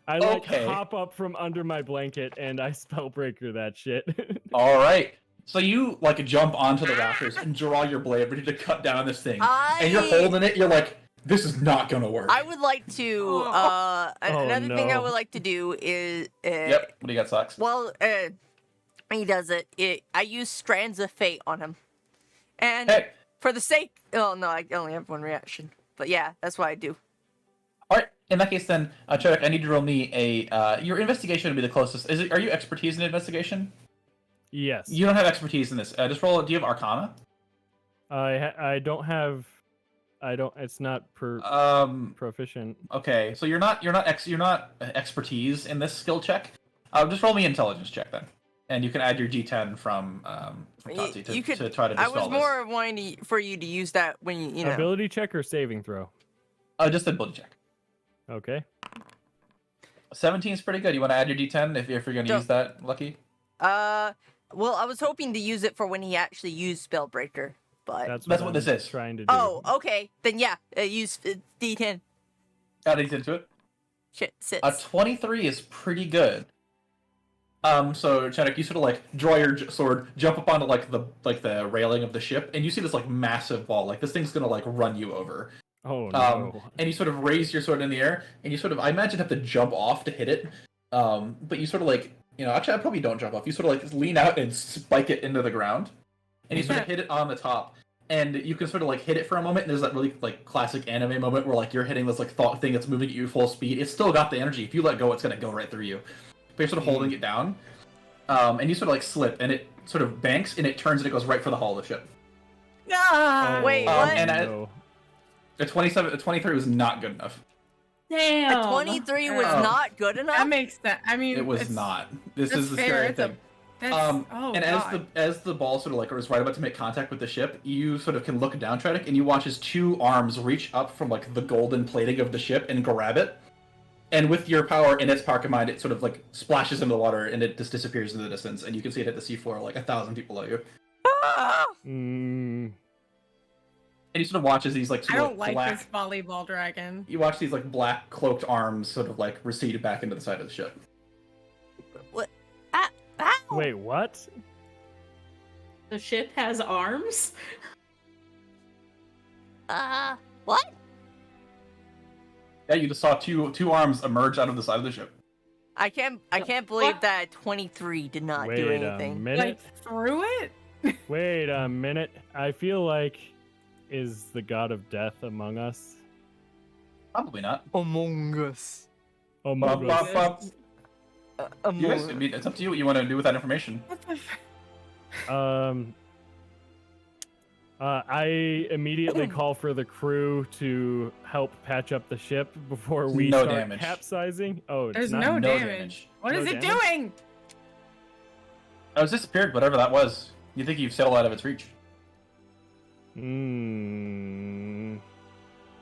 I like Okay. hop up from under my blanket and I spellbreaker that shit. All right. So you like jump onto the rafters and draw your blade, ready to cut down this thing. And you're holding it. You're like, this is not gonna work. I would like to. Another thing I no. would like to do is. Yep. What do you got, Socks? Well, he does it. I use strands of fate on him, and Hey. for the sake. Oh no, I only have one reaction. But yeah, that's what I do. All right. In that case, then, Chadwick, I need you to roll me a. Your investigation would be the closest. Are you expertise in investigation? Yes. You don't have expertise in this. Just roll. Do you have Arcana? I don't have. I don't. It's not proficient. Okay. So you're not expertise in this skill check. Just roll me intelligence check then, and you can add your D10 from Tati to try to I dispel was more wanting for you to use that when you know. Ability check or saving throw. this. Just ability check. Okay. 17 is pretty good. You want to add your D10 if you're going to Don't- use that, Lucky? Well, I was hoping to use it for when he actually used Spellbreaker, but. That's what I'm this is. Trying to do. Oh, okay. Then yeah, use D10. Add D10 to it. Shit, sits. A 23 is pretty good. So Chadwick, you sort of like draw your sword, jump up onto like the railing of the ship, and you see this like massive wall. Like this thing's gonna like run you over. Oh no. And you sort of raise your sword in the air, and you sort of, I imagine, have to jump off to hit it. But you sort of like, actually, I probably don't jump off. You sort of like lean out and spike it into the ground, and you sort of hit it on the top. And you can sort of like hit it for a moment, and there's that really like classic anime moment where like you're hitting this like thought thing that's moving at you full speed. It's still got the energy. If you let go, it's gonna go right through you. But you're sort of holding it down, and you sort of like slip, and it sort of banks, and it turns, and it goes right for the hull of the ship. Ah, Wait, Oh, what? And no. a 23 was not good enough. Damn. A 23 was Oh. not good enough? that makes sense. I mean, It was it's, not. This that's is the fair. scary It's thing. That's, oh, and God. as the ball sort of like was right about to make contact with the ship, you sort of can look down, Tradic, and you watch his two arms reach up from like the golden plating of the ship and grab it. And with your power and its power combined, it sort of like splashes into the water and it just disappears in the distance. And you can see it at the seafloor, like 1,000 people below you. Ah! Mm, And you sort of watch as these like I sort of don't like black. this volleyball dragon. You watch these like black cloaked arms sort of like recede back into the side of the ship. Ow! wait, what? The ship has arms? What? Yeah, you just saw two arms emerge out of the side of the ship. I can't believe that 23 did not do Wait a anything. minute. Like, through it? Wait a minute. I feel like is the god of death among us? Probably not. Among Us. Among us. You guys, I mean, it's up to you what you want to do with that information. What the I immediately call for the crew to help patch up the ship before we No start damage. capsizing. Oh, it's There's not. no no damage. damage. What No is it damage? doing? I was disappeared, whatever that was. You think you've settled out of its reach? Hmm.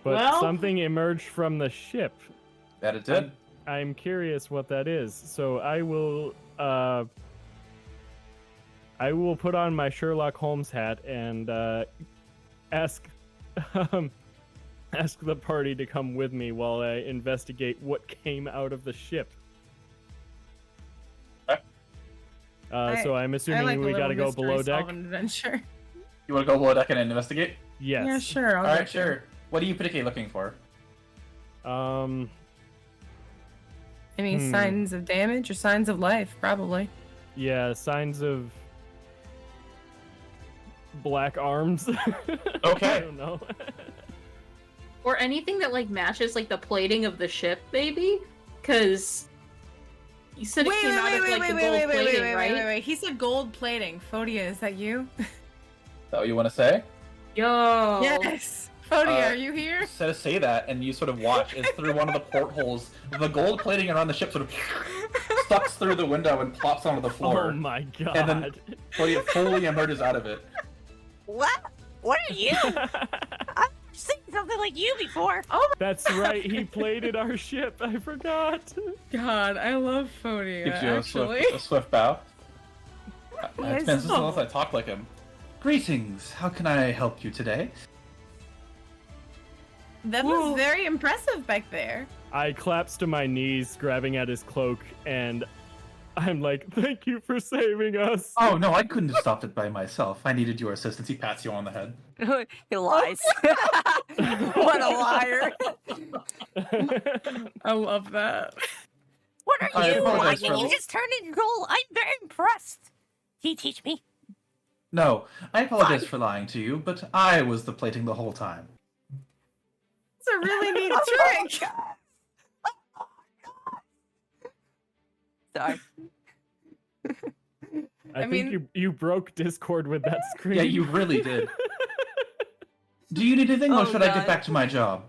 But Well- something emerged from the ship. That it did. I'm curious what that is. So I will put on my Sherlock Holmes hat and ask ask the party to come with me while I investigate what came out of the ship. Okay. So I'm I assuming like a we little gotta go mystery below deck. solving adventure. You want to go below deck and investigate? Yes. Yeah, sure. I'll All go right, sure. What are you particularly looking for? Any Hmm. signs of damage or signs of life? Probably. Yeah, signs of black arms. Okay. I don't know. Or anything that like matches like the plating of the ship, maybe? Because you said it came out of like the gold plating, right? He said gold plating. Phodia, is that you? Is that what you want to say? Yo. Yes. Phodia, Uh, are you here? So say that, and you sort of watch as through one of the portholes, the gold plating around the ship sort of sucks through the window and plops onto the floor. Oh my god. And then it fully emerges out of it. What? What are you? I've seen something like you before. That's right, he plated our ship. I forgot. God, I love Phodia. Gives you Actually, a swift bow. Yes. It's been since the last I talked like him. Greetings. How can I help you today? that Whoa. was very impressive back there. I claps to my knees, grabbing at his cloak, and I'm like, thank you for saving us. Oh no, I couldn't have stopped it by myself. I needed your assistance. He pats you on the head. He lies. What a liar. I love that. What are I you? apologize for You the- just turned in your goal. I'm very impressed. Can you teach me? No, I apologize for lying to you, but I was the plating the whole time. It's a really neat Oh my trick. Sorry. I think mean- you broke Discord with that screen. Yeah, you really did. Do you need anything, or Oh, should I God. get back to my job?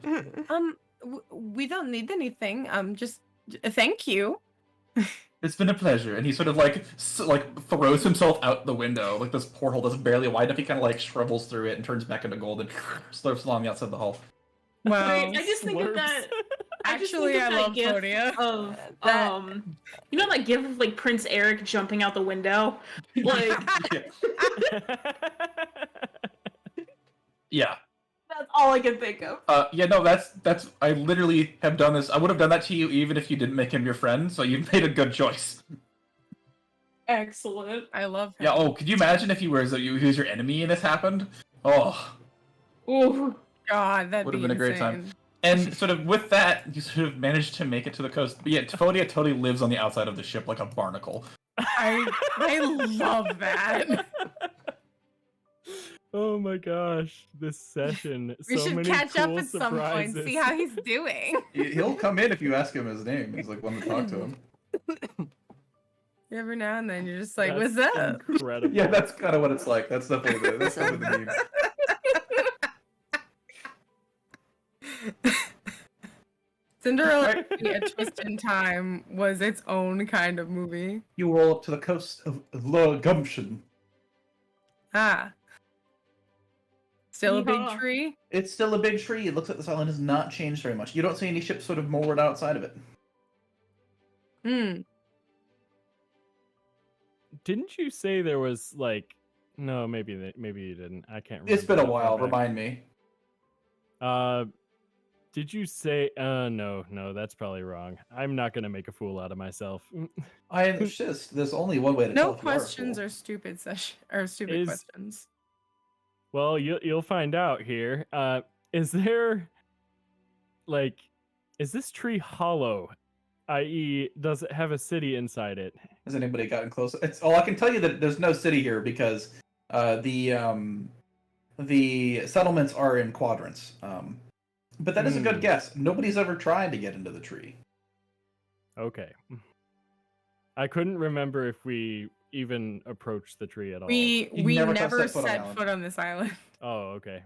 We don't need anything. Just thank you. It's been a pleasure. And he sort of like throws himself out the window, like this porthole that's barely wide enough. He kind of like shrivels through it and turns back into gold and slurps along the outside of the hull. Wow. Wait, I just think of Slurps. that. Actually, I love Phodia. Of That- you know that gif of like Prince Eric jumping out the window? Like Yeah. that's all I can think of. Yeah, no, that's I literally have done this. I would have done that to you even if you didn't make him your friend, so you made a good choice. Excellent. I love him. Yeah, oh, could you imagine if he was your enemy and this happened? Oh. Ooh. God, that Would have been a great time. And sort of with that, you sort of managed to make it to the coast. But yeah, Phodia totally lives on the outside of the ship like a barnacle. I love that. Oh my gosh, this session. We so should many catch cool up at some point, surprises. see how he's doing. He'll come in if you ask him his name. He's like one to talk to him. Every now and then you're just like, That's what's up? Incredible. Yeah, that's kind of what it's like. That's definitely the meme. Cinderella A Twist in Time was its own kind of movie. You roll up to the coast of Lower Gumption. Ah. Still a big Yeehaw. tree? It's still a big tree. It looks like this island has not changed very much. You don't see any ships sort of moored outside of it. Hmm. Didn't you say there was like? No, maybe you didn't. I can't remember. It's been a that far while. back. Remind me. Did you say? No, that's probably wrong. I'm not gonna make a fool out of myself. I insist. There's only one way to tell No if you are a questions fool. are stupid stupid Is- questions. Well, you'll find out here. Is there like, is this tree hollow? I.e., does it have a city inside it? Has anybody gotten close? It's all I can tell you that there's no city here because the settlements are in quadrants. But that is a good guess. Nobody's ever tried to get into the tree. Okay. I couldn't remember if we even approached the tree at all. We never never set foot on the set island. foot on this island. Oh, okay.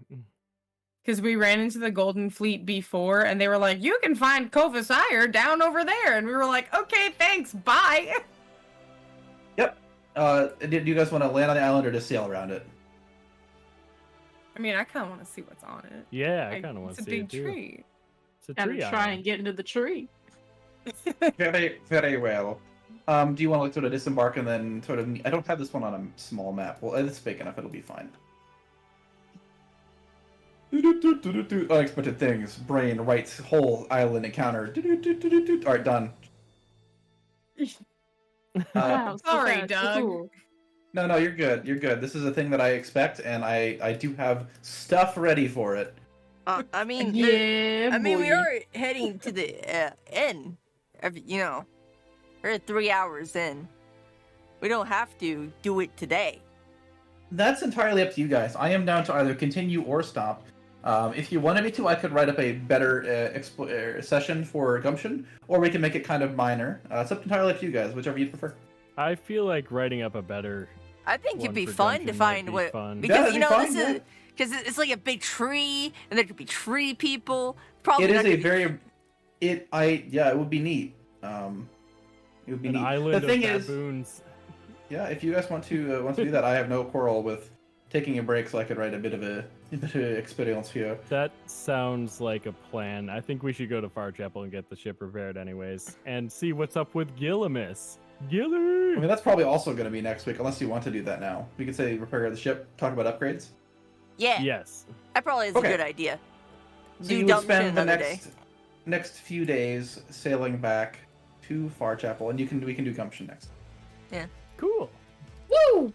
Because we ran into the Golden Fleet before, and they were like, "You can find Covus Ire down over there," and we were like, "Okay, thanks, bye." Yep. Do you guys want to land on the island or just sail around it? I mean, I kind of want to see what's on it. Yeah, I Like, kind of want it's to a see big it too. tree. It's a Gotta tree try island. and get into the tree. Very, very well. Do you want to like sort of disembark and then sort of? I don't have this one on a small map. Well, it's big enough; it'll be fine. Unexpected things. Brain writes whole island encounter. All right, done. Wow, so sorry, fast, so Doug. cool. No, you're good. You're good. This is a thing that I expect, and I do have stuff ready for it. I mean, Yeah, I mean, we boy. are heading to the end. We're 3 hours in. We don't have to do it today. That's entirely up to you guys. I am down to either continue or stop. If you wanted me to, I could write up a better session for Gumption, or we can make it kind of minor. It's entirely up to you guys, whichever you prefer. I feel like writing up a better. I think it'd One be for fun Dungeon to might find be what fun. Yeah, because that'd you be know fine, this yeah. is because it's like a big tree and there could be tree people. Probably It is not a gonna be- very, it would be neat. It would be An neat. island The thing of is, baboons. yeah, if you guys want to do that, I have no quarrel with taking a break, so I could write a bit of experience here. That sounds like a plan. I think we should go to Far Chapel and get the ship repaired anyways, and see what's up with Gillimus. I Gilly! mean, that's probably also going to be next week, unless you want to do that now. We could say repair the ship, talk about upgrades. Yeah, Yes. that probably is Okay. a good idea. So Do you would Dungeon spend the another day. next few days sailing back to Far Chapel, and we can do Gumption next. Cool. Woo!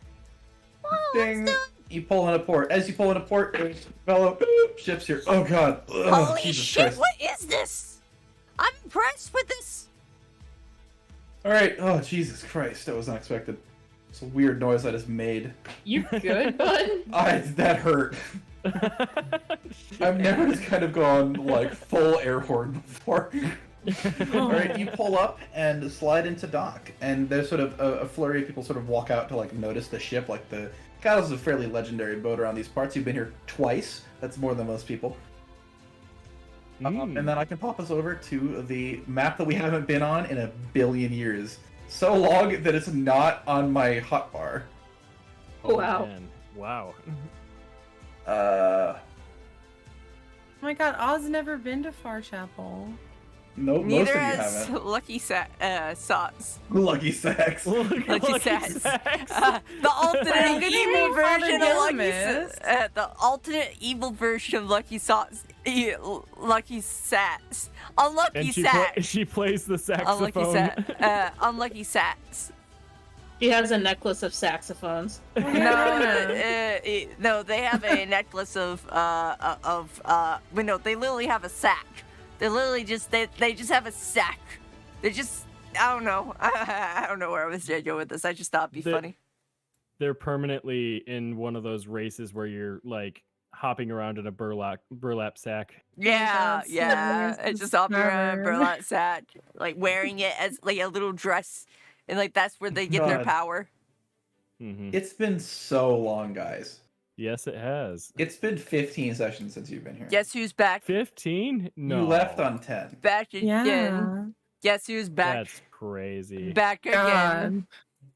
Ding! You pull in a port. As you pull in a port, there's fellow ships here. Oh god! Ugh, Holy Jesus shit! Christ. What is this? I'm impressed with this. All right. Oh Jesus Christ! That was unexpected. It's a weird noise I just made. You good, bud? That hurt. I've never just kind of gone like full air horn before. All right, you pull up and slide into dock, and there's sort of a flurry of people sort of walk out to like notice the ship. Like the Cattle's is a fairly legendary boat around these parts. You've been here twice. That's more than most people. And then I can pop us over to the map that we haven't been on in a billion years. So long that it's not on my hotbar. Oh, Wow. man. Wow. Oh my god, Oz never been to Far Chapel. Nope, most Neither of you has haven't. Lucky Sots. Lucky sacks. Lucky Sacks. The alternate Good evil evening, Father version of Lucky Gillimus. the alternate evil version of Lucky Sots. Lucky Sats. Unlucky And Sats. she plays the Unlucky saxophone. Sats. Unlucky Sats. She has a necklace of saxophones. No, they have a necklace of no, they literally have a sack. They literally just they just have a sack. They just I don't know. I don't know where I was going to go with this. I just thought it'd be funny. They're permanently in one of those races where you're like hopping around in a burlap sack. Yeah, That's yeah. nice It's just hopping around a stubborn. burlap sack, like wearing it as like a little dress, and like that's where they get their God. power. Mm-hmm. It's been so long, guys. Yes, it has. It's been 15 sessions since you've been here. Guess who's back? 15? No. You left on 10. Back again. Yeah. Guess who's back? That's crazy. Back again. God.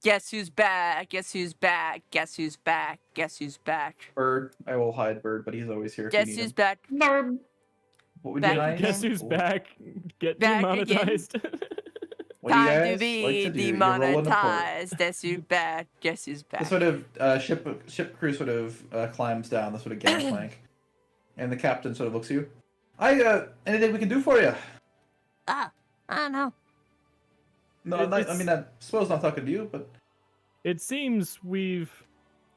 Guess who's back? Guess who's back? Guess who's back? Guess who's back? Bird. I will hide Bird, but he's always here. if you Guess need who's him. back? Norm. What would back you like? Guess who's Ooh. back? Get Back demonetized. What do you Time guys to be like to do? You're rolling a port. demonetized. Guess who's back? Guess who's The back? sort of ship crew sort of climbs down the sort of gangplank, and the captain sort of looks at you. Anything we can do for you? I don't know. No, It's- I mean, I suppose not talking to you, but It seems we've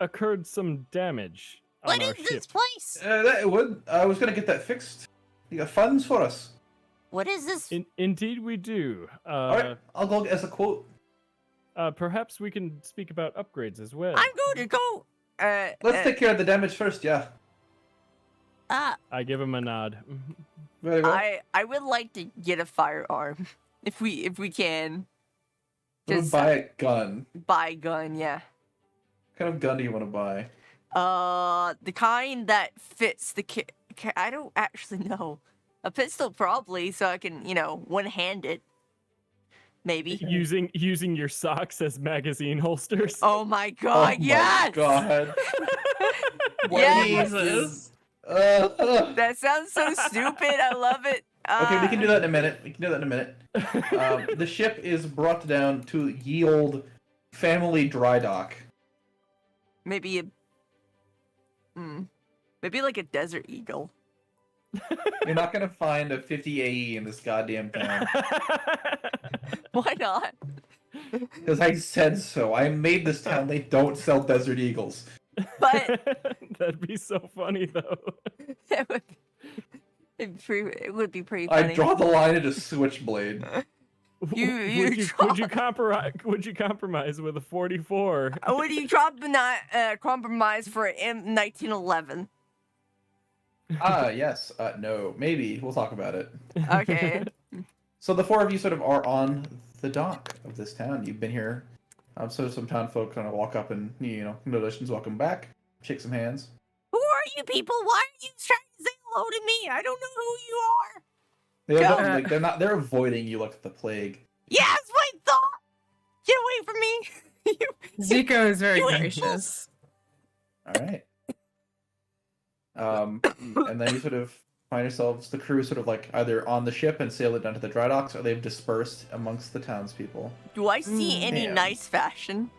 occurred some damage on What our is ship. this place? that would. I was gonna get that fixed. You got funds for us? What is this? Indeed, we do. All right, I'll go as a quote. Perhaps we can speak about upgrades as well. I'm going to go. Let's take care of the damage first. Yeah. I give him a nod. Very well. I would like to get a firearm, if we can. We'll Just buy a gun. buy a gun, yeah. What kind of gun do you want to buy? The kind that fits the I don't actually know. A pistol probably, so I can, one-hand it. Maybe. Using your socks as magazine holsters. Oh my god, yes! My God. Yes! Jesus. That sounds so stupid. I love it. Okay, we can do that in a minute. The ship is brought down to ye old family dry dock. Maybe maybe like a Desert Eagle. You're not gonna find a 50 AE in this goddamn town. Why not? Because I said so. I made this town. They don't sell Desert Eagles. But That'd be so funny though. it would be pretty I funny. draw the line at a switchblade. Would you compromise with a 44? Would you compromise for M1911? Yes. No. Maybe. We'll talk about it. Okay. So the four of you sort of are on the dock of this town. You've been here. So some town folk kind of walk up and, congratulations, welcome back. Shake some hands. Who are you people? Why are you trying to say hello to me? I don't know who you are. They're avoiding you like the plague. Yeah, that's what I thought. Get away from me. Zico is very you gracious. All right. And then you sort of find yourselves, the crew sort of like either on the ship and sail it down to the dry docks, or they've dispersed amongst the townspeople. Do I see any Damn. nice fashion?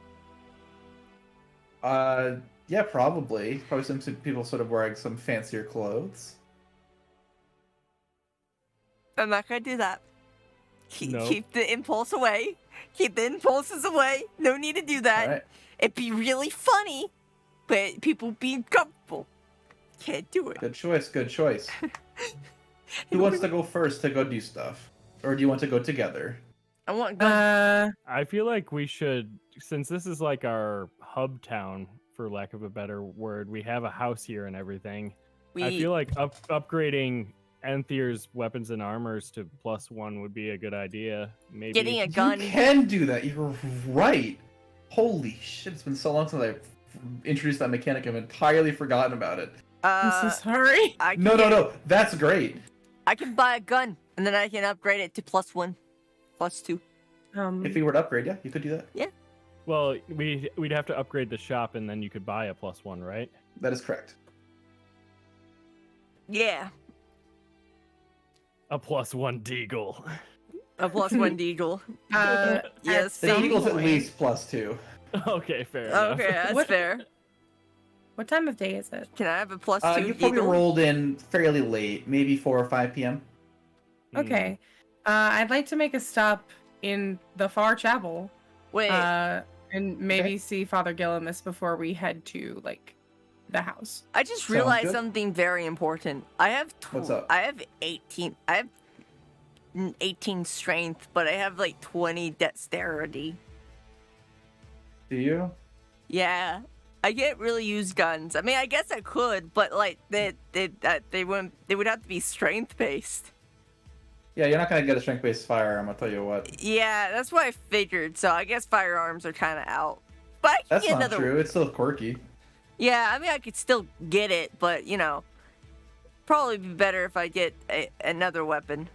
Yeah, probably. Probably some people sort of wearing some fancier clothes. I'm not gonna do that. No. Keep the impulse away. Keep the impulses away. No need to do that. All right. It'd be really funny, but people be comfortable. Can't do it. Good choice. Who wants to go first to go do stuff? Or do you want to go together? I want guns. I feel like we should, since this is like our hub town, for lack of a better word, we have a house here and everything. I feel like upgrading Enthier's weapons and armors to +1 would be a good idea. Maybe getting a gun. You can do that. You're right. Holy shit! It's been so long since I've introduced that mechanic. I've entirely forgotten about it. I'm so sorry. I can No. That's great. I can buy a gun and then I can upgrade it to +1, +2. If you were to upgrade, yeah, you could do that. Well, we'd have to upgrade the shop, and then you could buy a +1, right? That is correct. Yeah, A +1 Deagle. a +1 Deagle. Yes, The same Eagle's at point. least +2. Okay, fair enough. Okay, that's What- fair. What time of day is it? Can I have a +2 You probably Deagle? rolled in fairly late, maybe 4 or 5 p.m. Okay. I'd like to make a stop in the far chapel. Wait, And maybe Okay. see Father Gillimus before we head to the house. I just sounds realized good. something very important. I have What's up? I have 18. I have 18 strength, but I have like 20 dexterity. Do you? Yeah, I can't really use guns. I mean, I guess I could, but like they wouldn't. They would have to be strength based. Yeah, you're not gonna get a strength-based firearm. I'll tell you what. Yeah, that's what I figured. So I guess firearms are kind of out. But I can That's get not another. true. It's still quirky. Yeah, I mean, I could still get it, but, probably be better if I get another weapon.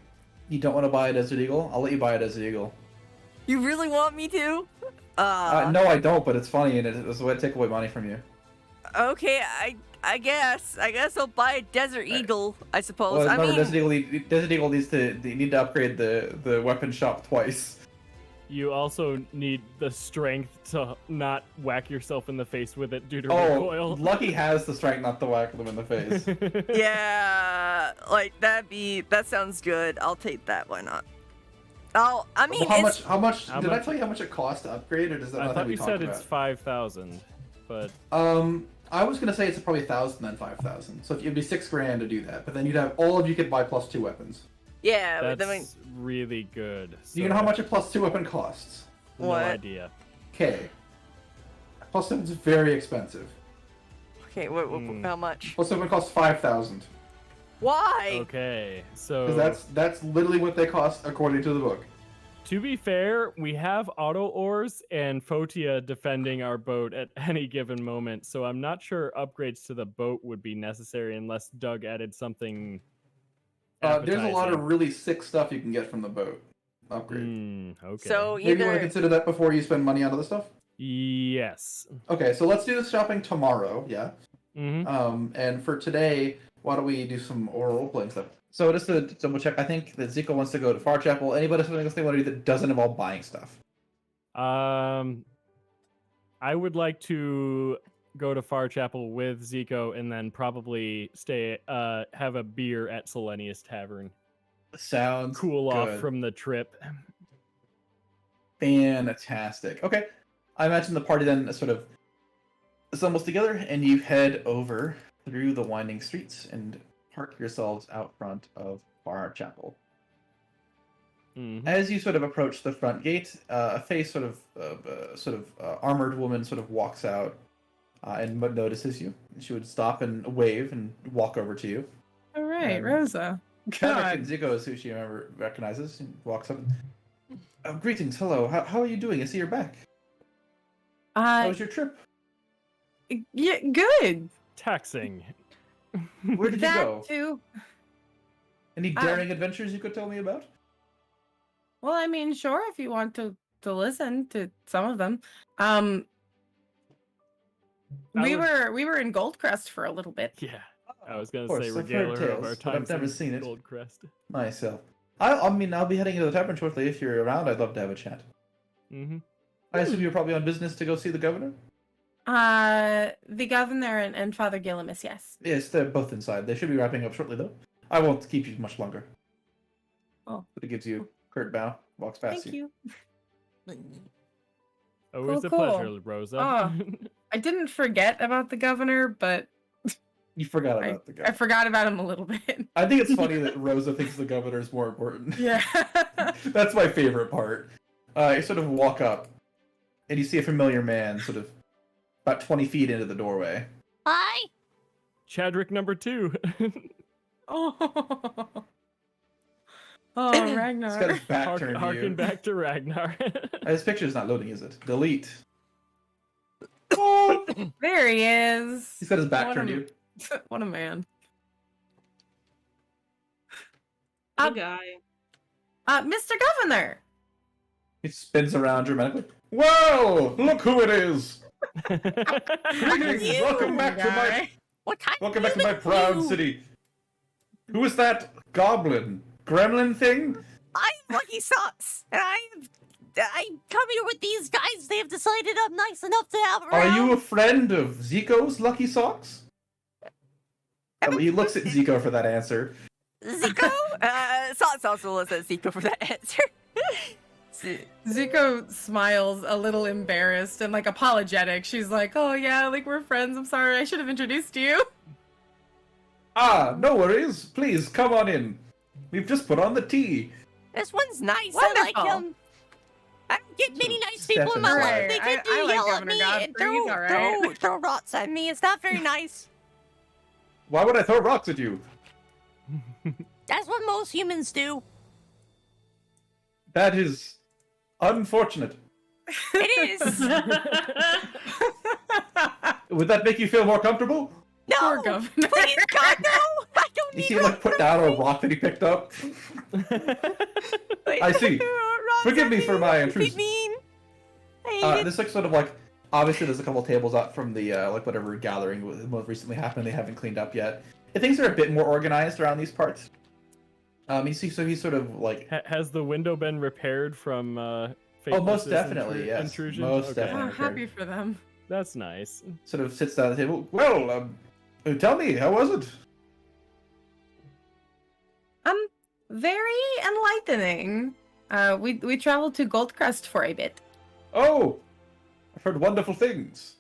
You don't want to buy a Desert Eagle? I'll let you buy a Desert Eagle. You really want me to? No, I don't, but it's funny, and it's a way to take away money from you. Okay, I guess I'll buy a Desert Eagle, I suppose. Well, I remember, mean, Desert Eagle they need to upgrade the weapon shop twice. You also need the strength to not whack yourself in the face with it due to Oh, recoil. Lucky has the strength not to whack them in the face. yeah, like that sounds good. I'll take that. Why not? Oh, I mean, Well, it's, how much? How Did I much- tell you how much it costs to upgrade, or does that I not thought we you talked said about? it's 5,000, but I was gonna say it's probably 1,000 then 5,000. So it'd be $6,000 to do that, but then you'd have all of you could buy +2 weapons. yeah. But that's I mean, really good. Do you know how much a +2 weapon costs? No What? idea. Okay. +2 weapon's very expensive. okay, how much? +2 weapon costs 5,000. Why? Okay, so Because that's literally what they cost according to the book. to be fair, we have auto oars and Fotia defending our boat at any given moment, so I'm not sure upgrades to the boat would be necessary unless Doug added something. There's a lot of appetizing. really sick stuff you can get from the boat. Upgrade. Okay. So Maybe you want to either consider that before you spend money on other stuff? yes. Okay, so let's do the shopping tomorrow, yeah? Mm-hmm. And for today, why don't we do some role-playing stuff? So just to double check, I think that Zico wants to go to Far Chapel. Anybody have something else they want to do that doesn't involve buying stuff? I would like to go to Far Chapel with Zico and then probably stay, have a beer at Selenius Tavern. Sounds Cool off good. from the trip. Fantastic. Okay. I imagine the party then sort of assembles together and you head over through the winding streets and park yourselves out front of Far Chapel. Mhm. As you sort of approach the front gate, a face sort of armored woman sort of walks out and notices you. She would stop and wave and walk over to you. All right, Rosa. Patrick and God. Zico is who she recognizes and walks up. Greetings, hello. How are you doing? I see you're back. How was your trip? Yeah, good. Taxing. Where did you That go? too. Any daring adventures you could tell me about? Well, I mean, sure, if you want to listen to some of them. We were in Goldcrest for a little bit. Yeah. I was gonna Of course, say I've regale heard her of tales, our but I've times never in seen it. Goldcrest. Myself. I mean, I'll be heading into the tavern shortly. If you're around, I'd love to have a chat. Mm-hmm. I assume you're probably on business to go see the governor? The governor and Father Gillimus, yes. Yes, they're both inside. They should be wrapping up shortly, though. I won't keep you much longer. Oh. But it gives you a curt bow, walks past Thank you. Always Cool, a cool. pleasure, Rosa. I didn't forget about the governor, but You forgot about the I governor. forgot about him a little bit. I think it's funny that Rosa thinks the governor is more important. Yeah. That's my favorite part. You sort of walk up, and you see a familiar man sort of about 20 feet into the doorway. Hi. Chadrick number 2. Oh, He's Ragnar. got his back turned to Harken you. back to Ragnar. His picture's not loading, is it? Delete. There he is. He's got his back What turned a- to you. What a man. Good guy. Mr. Governor. He spins around dramatically. Whoa! Look who it is! Greetings! you, Welcome back to my Guy. What kind welcome of back to my human proud you? city. Who is that goblin? Gremlin thing? I'm Lucky Socks, and I come here with these guys. They have decided I'm nice enough to have around. Are you a friend of Zico's Lucky Socks? Oh, he looks at Zico for that answer. Zico? Socks also looks at Zico for that answer. Zuko smiles a little embarrassed and like apologetic. She's like, "Oh yeah, like we're friends. I'm sorry. I should have introduced you." Ah, no worries. Please, come on in. We've just put on the tea. This one's nice. I like Wonderful. him. I don't get many So, nice people in my Steph life. inside. They I- tend to I like yell at Governor me Godfrey. and He's all right. throw rocks at me. It's not very nice. Why would I throw rocks at you? That's what most humans do. That is unfortunate. It is. Would that make you feel more comfortable? Poor No! governor. Please, God, no! I don't You need see him like put down a rock that he picked up. I see. Forgive me for my intrusion. Mean. I hate it. This like sort of like obviously there's a couple tables out from the like whatever gathering most recently happened. They haven't cleaned up yet. Things are a bit more organized around these parts. You see, so he's sort of like Has the window been repaired from most Faithless's definitely, yes. intrusion? Most Okay. definitely. Oh, happy for them. That's nice. sort of sits down at the table. Well, tell me, how was it? Very enlightening. We traveled to Goldcrest for a bit. Oh, I've heard wonderful things.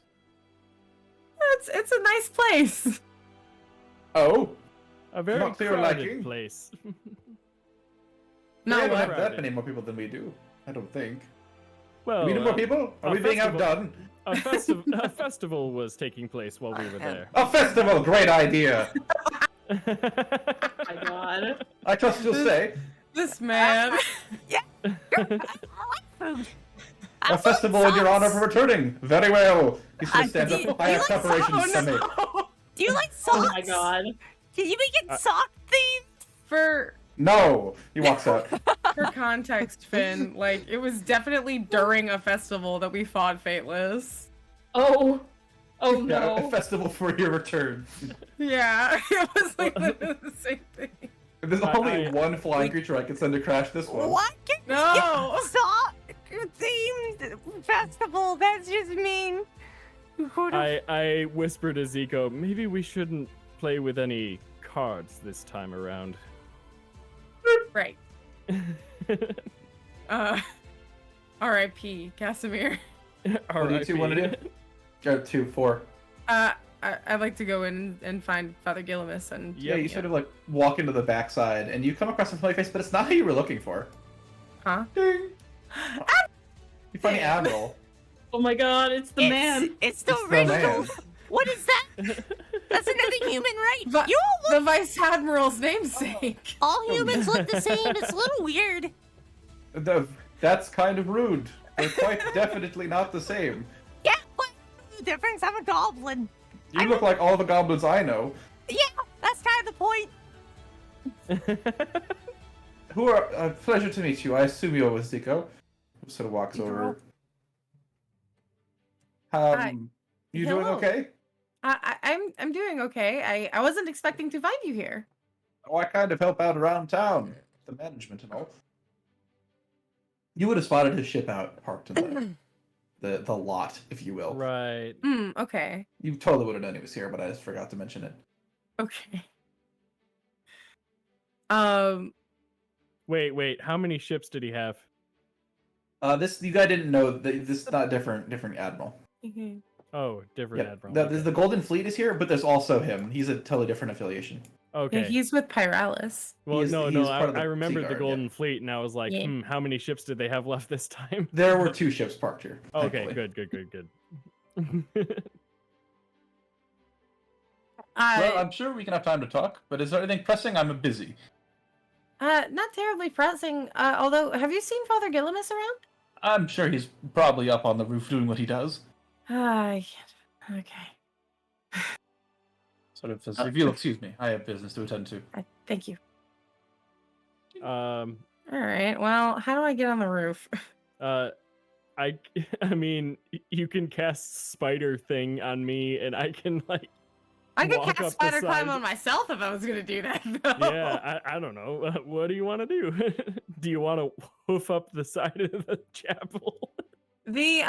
It's a nice place. Oh, A very Not to your crowded liking. place. No, we don't what? have that Crowded. many more people than we do. I don't think. Well, Do we need more people? Are a we being festival- outdone? a festival was taking place while we were there. A festival, great idea. Oh my god. I trust you'll say. This man. A festival in your honor for returning. Very well. He sort of stands do you- up. I have do you like preparations to make. Do you like socks? Oh my god. Can you make it sock themed? For No. He walks out. for context, Finn, like it was definitely during a festival that we fought Fateless. Oh. Oh Yeah, a no. festival for your return. Yeah, it was like literally the same thing. If there's I- only one flying creature I can send to crash this one. What? Can you No. get sock themed festival? That's just mean. You could've- I whispered to Zico, maybe we shouldn't play with any cards this time around. Right. R.I.P. Casimir. What do you two want to do? Go 2, 4. I'd like to go in and find Father Gillimus and Yeah, you sort of like walk into the backside and you come across a familiar face, but it's not who you were looking for. Huh? Ding! You find the Admiral. Oh my god, it's the man. It's the It's the original. man. What is that? That's another human, right? But- You all The look. Vice Admiral's namesake. All humans look the same. It's a little weird. That's kind of rude. They're quite definitely not the same. Yeah, what's the difference? I'm a goblin. You look like all the goblins I know. Yeah, that's kind of the point. Who are pleasure to meet you. I assume you're with Zico. Sort of walks over. Hi. You doing Hello. okay? I'm doing okay. I wasn't expecting to find you here. Oh, I kind of help out around town, the management and all. You would have spotted his ship out parked in the lot, if you will. Right. Okay. You totally would have known he was here, but I just forgot to mention it. Okay. Wait, how many ships did he have? This you guys didn't know that this is not different admiral. Oh, different Yeah, admiral. the Golden Fleet is here, but there's also him. He's a totally different affiliation. Okay. Yeah, he's with Pyralis. Well, He is- no, he is no, part of the I remembered the Sea Guard, Golden Fleet, and I was like, Yeah. how many ships did they have left this time? There were 2 ships parked here. Okay, thankfully. good. Well, I'm sure we can have time to talk, but is there anything pressing? I'm busy. Not terribly pressing. Although, have you seen Father Gillimus around? I'm sure he's probably up on the roof doing what he does. Okay. Sort of says, if you'll excuse me, I have business to attend to. Thank you. I All right. Well, how do I get on the roof? mean, you can cast spider thing on me, and I can like. I could Walk up cast the spider climb side. on myself if I was gonna do that. Though. Yeah, I don't know. What do you want to do? Do you want to hoof up the side of the chapel? The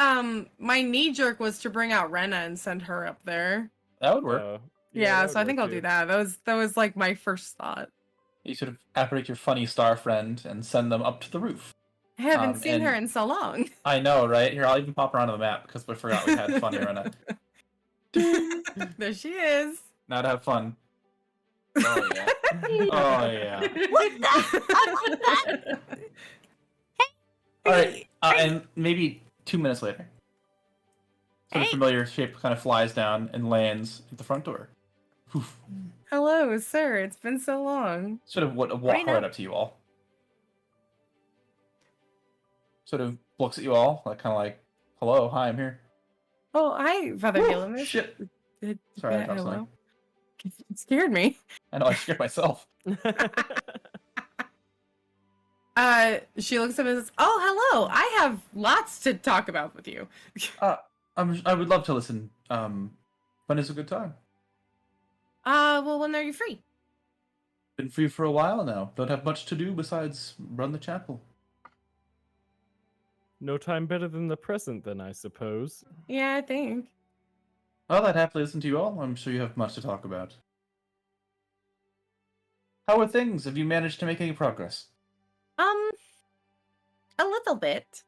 my knee jerk was to bring out Rena and send her up there. That would work. Yeah, that so I would think work I'll do too. that. That was like my first thought. You sort of apparate your funny star friend and send them up to the roof. I haven't seen her and- in so long. I know, right? Here, I'll even pop her onto the map because we forgot we had fun here on it. There she is. Now to have fun. Oh yeah. Oh yeah. What's that? I like that. All right, and maybe 2 minutes later, sort of Hey. familiar shape kind of flies down and lands at the front door. Poof. Hello, sir. It's been so long. Sort of walk Right right now. up to you all. Sort of looks at you all, like kind of like, "Hello, hi, I'm here." Oh, hi, Father Woo, Gillimus. shit. Did- Sorry, I yeah, dropped hello. something. It scared me. I know, I scared myself. She looks at me and says, "Oh, hello. I have lots to talk about with you." I would love to listen. When is a good time? Well, when are you free? Been free for a while now. Don't have much to do besides run the chapel. No time better than the present, then, I suppose. Yeah, I think. Well, I'd happily listen to you all. I'm sure you have much to talk about. How are things? Have you managed to make any progress? A little bit.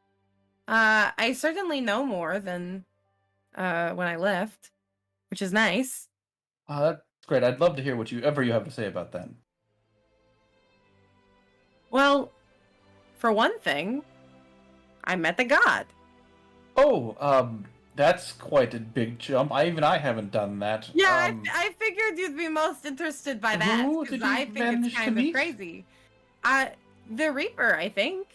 I certainly know more than when I left, which is nice. That's great. I'd love to hear whatever you have to say about that. Well, for one thing, I met the god. Oh, that's quite a big jump. I haven't done that. Yeah, I figured you'd be most interested by that who because did you I think manage it's to kind of meet? crazy. The Reaper, I think.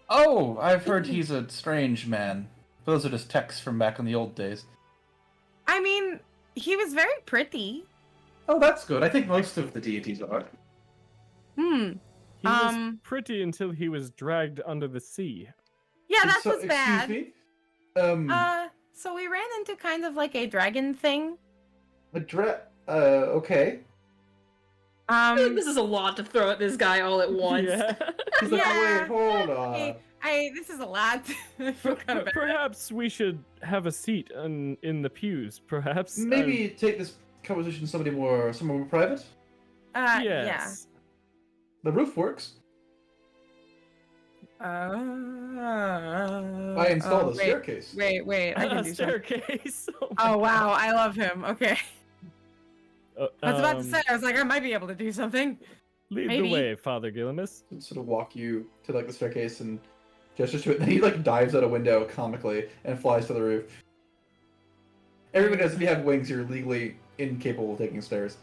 Oh, I've heard he's a strange man. Those are just texts from back in the old days. I mean, he was very pretty. Oh, that's good. I think most of the deities are. He was pretty until he was dragged under the sea. Yeah, that So- was bad. Excuse me? So we ran into kind of like a dragon thing. Okay. This is a lot to throw at this guy all at once. Yeah. He's like, Yeah. wait, hold on. This is a lot. I feel kind of bad. Perhaps we should have a seat in the pews, perhaps. Maybe take this conversation to somewhere more private? Yeah. Yes. The roof works. I installed a staircase. Wait. I can A do something. staircase. Oh wow, I love him. Okay. I was about to Um, say, I was like, I might be able to do something. Lead maybe. the way, Father Gillimus. And sort of walk you to like the staircase and gestures to it. Then he like dives out a window comically and flies to the roof. Everybody knows if you have wings, you're legally incapable of taking stairs.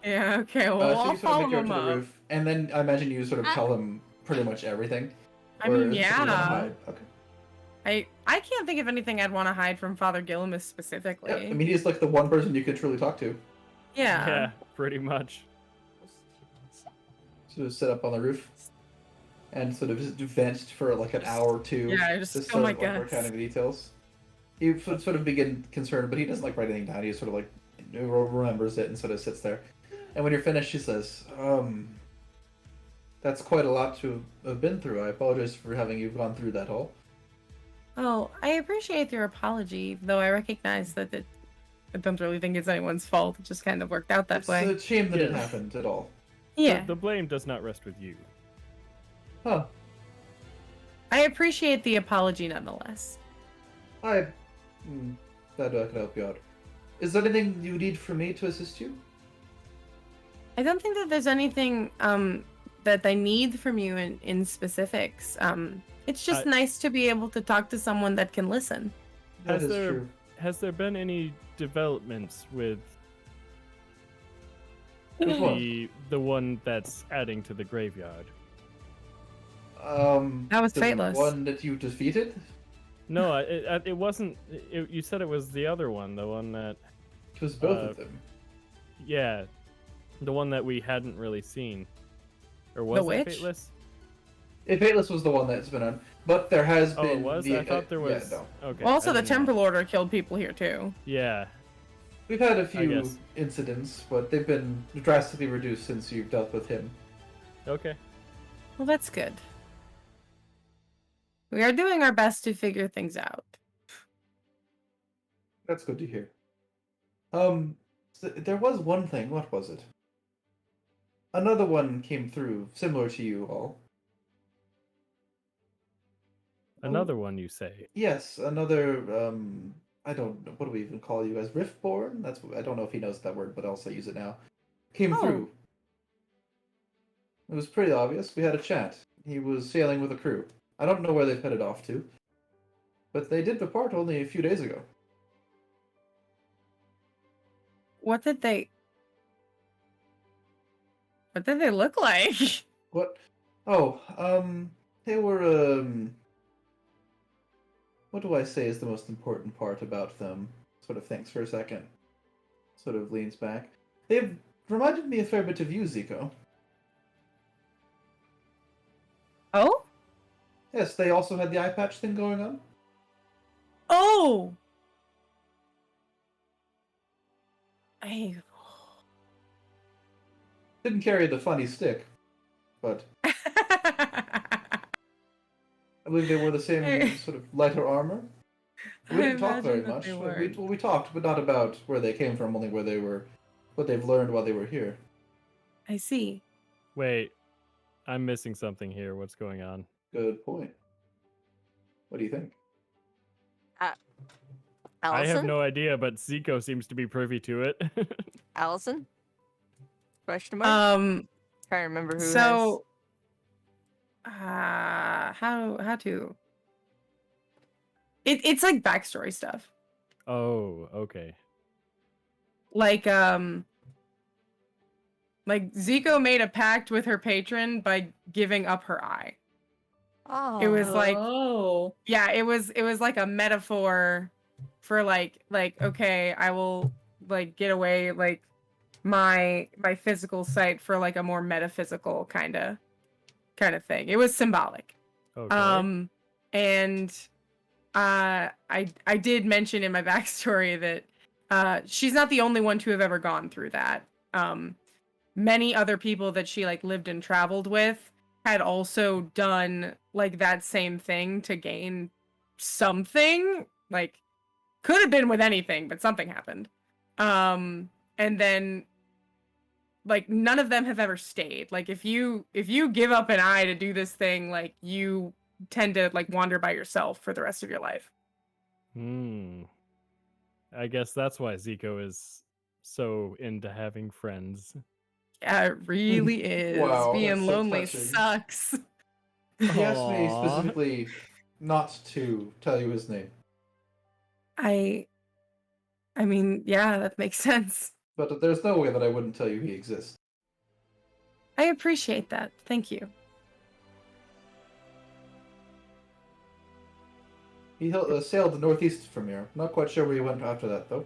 Yeah. Okay. Well, So I'll you sort of follow make your way him to the up. roof, and then I imagine you sort of tell him pretty much everything. I Or mean, is it something you wanna yeah. hide? Okay. I can't think of anything I'd want to hide from Father Gillimus specifically. Yeah, I mean, he's like the one person you could truly talk to. Yeah, pretty much. Sort of sit up on the roof and sort of just vent for like an hour or two. Yeah, just sort oh my of like god. recounting the details. You sort of begin concerned, but he doesn't like write anything down. He sort of like remembers it and sort of sits there. And when you're finished, she says, that's quite a lot to have been through. I apologize for having you gone through that all. Oh, I appreciate your apology, though I recognize that I don't really think it's anyone's fault. It just kind of worked out that It's way. a shame that it Yeah. happened at all. Yeah, The blame does not rest with you. Huh. I appreciate the apology nonetheless. Glad I could help you out. Is there anything you need from me to assist you? I don't think that there's anything that I need from you in specifics. It's just nice to be able to talk to someone that can listen. That Has is there- true. Has there been any developments with Which one? the one that's adding to the graveyard? That was the Fateless. one that you defeated? No, it wasn't. You said it was the other one, the one that, It was both of them. yeah, the one that we hadn't really seen. Or was The it witch? Fateless? Fateless was the one that's been on, but there has Oh, been. it was? The, I thought there was. Yeah, no. Okay. Well, also, I the didn't know. Temple Order killed people here too. Yeah. We've had a few guess. incidents, but they've been drastically reduced since you've dealt with him. Okay. Well, that's good. We are doing our best to figure things out. That's good to hear. There was one thing. What was it? Another one came through, similar to you all. Another one, you say? Yes, another. I don't know. What do we even call you guys? Riftborn? I don't know if he knows that word, but I'll also use it now. Came Oh. through. It was pretty obvious. We had a chat. He was sailing with a crew. I don't know where they've headed off to, but they did depart only a few days ago. What did they look like? What? Oh, they were, what do I say is the most important part about them? sort of thinks for a second, sort of leans back. They've reminded me a fair bit of you, Zico. Oh? Yes, they also had the eye patch thing going on. Oh! I... Didn't carry the funny stick, but I believe they wore the same sort of lighter armor. We didn't talk very imagine that much. they We, were. we talked, but not about where they came from, only where they were, what they've learned while they were here. I see. Wait, I'm missing something here. What's going on? Good point. What do you think? Allison? I have no idea, but Zico seems to be privy to it. Allison? Question mark? Um, Trying to remember who so... how to... It's like backstory stuff. Oh, okay. Like Zico made a pact with her patron by giving up her eye. has. It was like, Oh. yeah, it was like a metaphor for like okay, I will like get away like my physical sight for like a more metaphysical kind of thing. It was symbolic. Okay. And I did mention in my backstory that she's not the only one to have ever gone through that. Many other people that she like lived and traveled with had also done like that same thing to gain something. Like could have been with anything, but something happened. And then like none of them have ever stayed. Like if you give up an eye to do this thing, like you tend to like wander by yourself for the rest of your life. I guess that's why Zico is so into having friends. Yeah, it really is. Wow, that's Being so lonely touching. sucks. He asked me Aw. specifically not to tell you his name, I mean, yeah, that makes sense. but there's no way that I wouldn't tell you he exists. I appreciate that. Thank you. He sailed northeast from here. Not quite sure where he went after that, though.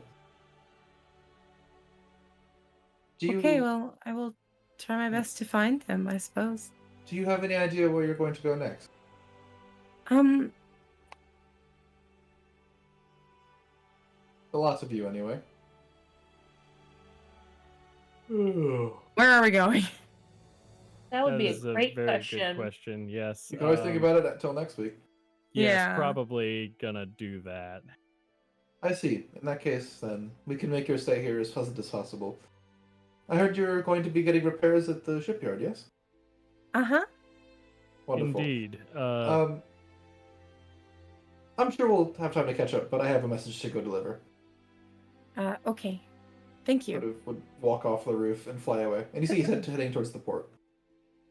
Do you, Okay, well, I will try my best to find him, I suppose. do you have any idea where you're going to go next? Um, Lots of you, anyway. where are we going? That would That be is a great very question. good question. Yes. You can always think about it until next week. Yes, Yeah. probably gonna do that. I see. In that case, then, we can make your stay here as pleasant as possible. I heard you're going to be getting repairs at the shipyard, yes? Uh-huh. Wonderful. Indeed. I'm sure we'll have time to catch up, but I have a message to go deliver. Okay. Thank Sort you. of would walk off the roof and fly away. And you see he's heading towards the port.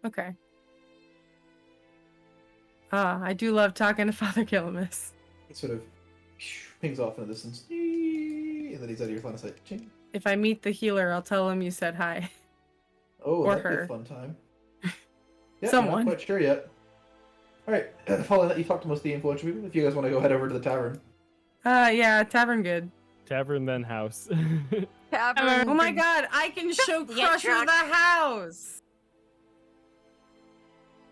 Okay. I do love talking to Father Gillimus. He sort of pings off in the distance. And then he's out of your line of sight. Ching. If I meet the healer, I'll tell him you said hi. Oh, Or that'd be her. a fun time. Yeah, Someone. I'm not quite sure yet. Alright, following that, you talked to most of the influential people. If you guys want to go head over to the tavern. Yeah, tavern good. Tavern then house. Tavern. Oh my god, I can show Yeah, Crusher drunk. the house!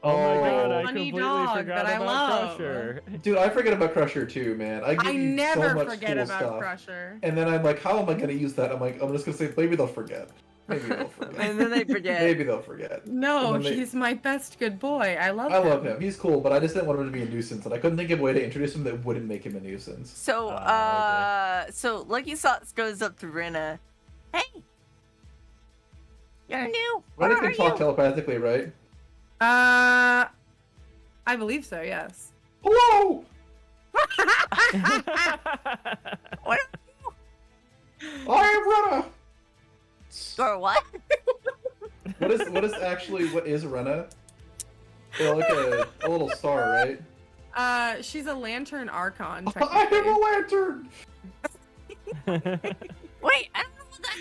Oh my god, I Funny completely dog forgot that I about love. Crusher. Dude, I forget about Crusher too, man. I give I you never so much forget cool about stuff. Crusher. And then I'm like, how am I going to use that? I'm like, I'm just going to say, maybe they'll forget. Maybe they'll forget. And then they forget. Maybe they'll forget. No, And then they- he's my best good boy. I love I him. love him. He's cool, but I just didn't want him to be a nuisance, and I couldn't think of a way to introduce him that wouldn't make him a nuisance. So, Okay. so Lucky Socks goes up to Rena. Hey, you're new. Ren Where can are talk you? telepathically, right? I believe so, yes. Hello! What? I am Rena! Or what? What is Rena? They're like a little star, right? She's a lantern archon, I am technically. a lantern! Wait, I don't know what that.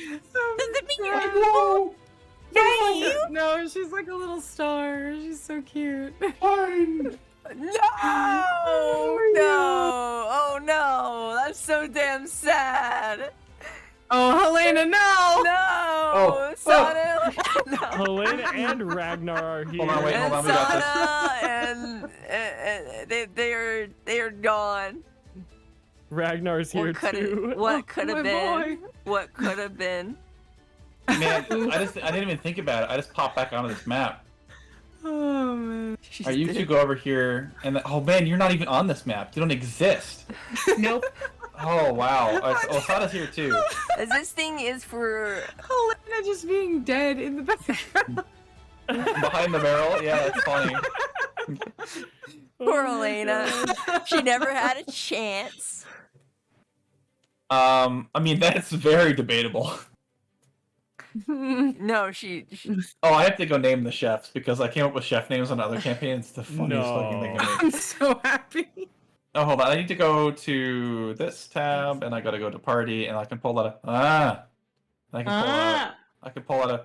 Does it mean you're Hello! Yay, you? No, she's like a little star. She's so cute. Fine! No! Oh no! That's so damn sad. Oh, Helena, no! No! Oh. Sana! No. Helena and Ragnar are here. Hold on, wait, And hold on, we got this. Sana and they're gone. Ragnar's here too. What could my have been? boy. What could have been? Man, I didn't even think about it. I just popped back onto this map. Oh, man. All right, you two go over here, and oh man, you're not even on this map. You don't exist. Nope. Oh wow. Osada's here too. This thing is for Helena just being dead in the background. Behind the barrel. Yeah, that's funny. poor Oh my Elena. God. She never had a chance. I mean that's very debatable. No, she Oh, I have to go name the chefs because I came up with chef names on other campaigns. It's the funniest fucking thing to me. I'm so happy. Oh, hold on. I need to go to this tab, and I gotta go to party, and I can pull out a I can pull out. I can pull out a